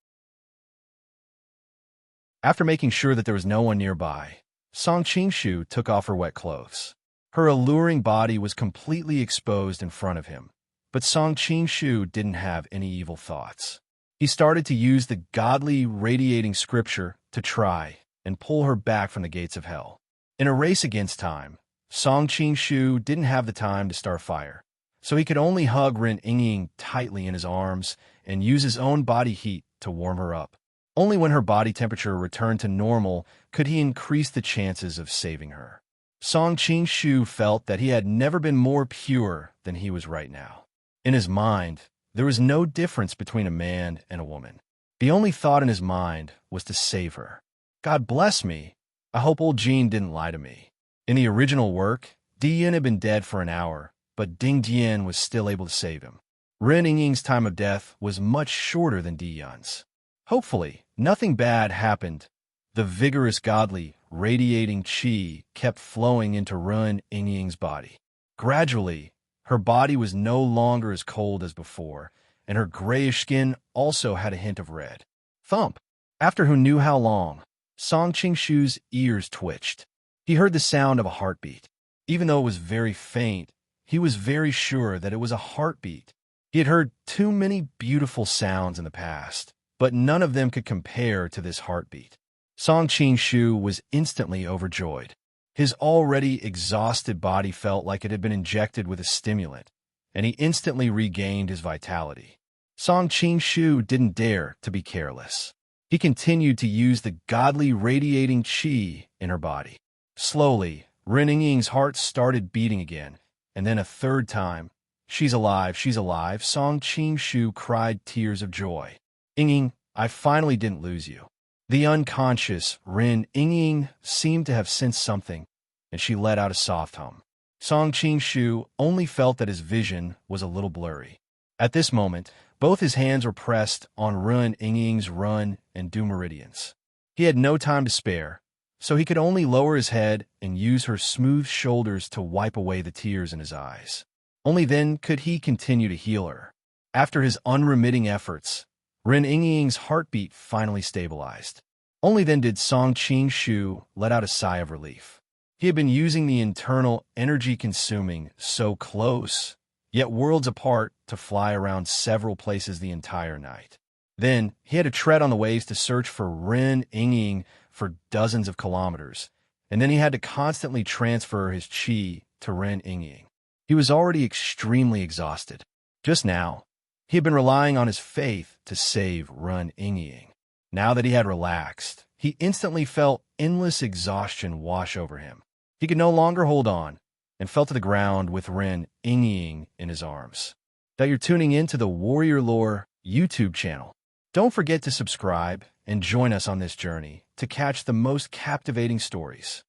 After making sure that there was no one nearby, Song Qingshu took off her wet clothes. Her alluring body was completely exposed in front of him, but Song Qingshu didn't have any evil thoughts. He started to use the godly radiating scripture to try and pull her back from the gates of hell. In a race against time, Song Qingshu didn't have the time to start fire, so he could only hug Ren Yingying tightly in his arms and use his own body heat to warm her up. Only when her body temperature returned to normal could he increase the chances of saving her. Song Qingshu felt that he had never been more pure than he was right now. In his mind, there was no difference between a man and a woman. The only thought in his mind was to save her. God bless me. I hope old Jean didn't lie to me. In the original work, Di Yun had been dead for an hour, but Ding Dian was still able to save him. Ren Yingying's time of death was much shorter than Di Yun's. Hopefully, nothing bad happened. The vigorous, godly, radiating qi kept flowing into Ren Yingying's body. Gradually, her body was no longer as cold as before, and her grayish skin also had a hint of red. Thump! After who knew how long, Song Qingshu's ears twitched. He heard the sound of a heartbeat. Even though it was very faint, he was very sure that it was a heartbeat. He had heard too many beautiful sounds in the past, but none of them could compare to this heartbeat. Song Qingshu was instantly overjoyed. His already exhausted body felt like it had been injected with a stimulant, and he instantly regained his vitality. Song Qingshu didn't dare to be careless. He continued to use the godly radiating qi in her body. Slowly, Ren Yingying's heart started beating again, and then a third time. She's alive, Song Qingshu cried tears of joy. Yingying, I finally didn't lose you. The unconscious Ren Yingying seemed to have sensed something, and she let out a soft hum. Song Qingshu only felt that his vision was a little blurry. At this moment, both his hands were pressed on Ren Yingying's run and do meridians. He had no time to spare, so he could only lower his head and use her smooth shoulders to wipe away the tears in his eyes. Only then could he continue to heal her. After his unremitting efforts, Ren Yingying's heartbeat finally stabilized. Only then did Song Qingshu let out a sigh of relief. He had been using the internal energy-consuming so close, yet worlds apart, to fly around several places the entire night. Then, he had to tread on the waves to search for Ren Yingying for dozens of kilometers, and then he had to constantly transfer his qi to Ren Yingying. He was already extremely exhausted. Just now, he had been relying on his faith to save Ren Yingying. Now that he had relaxed, he instantly felt endless exhaustion wash over him. He could no longer hold on, and fell to the ground with Ren Yingying in his arms. That you're tuning in to the Warrior Lore YouTube channel. Don't forget to subscribe and join us on this journey to catch the most captivating stories.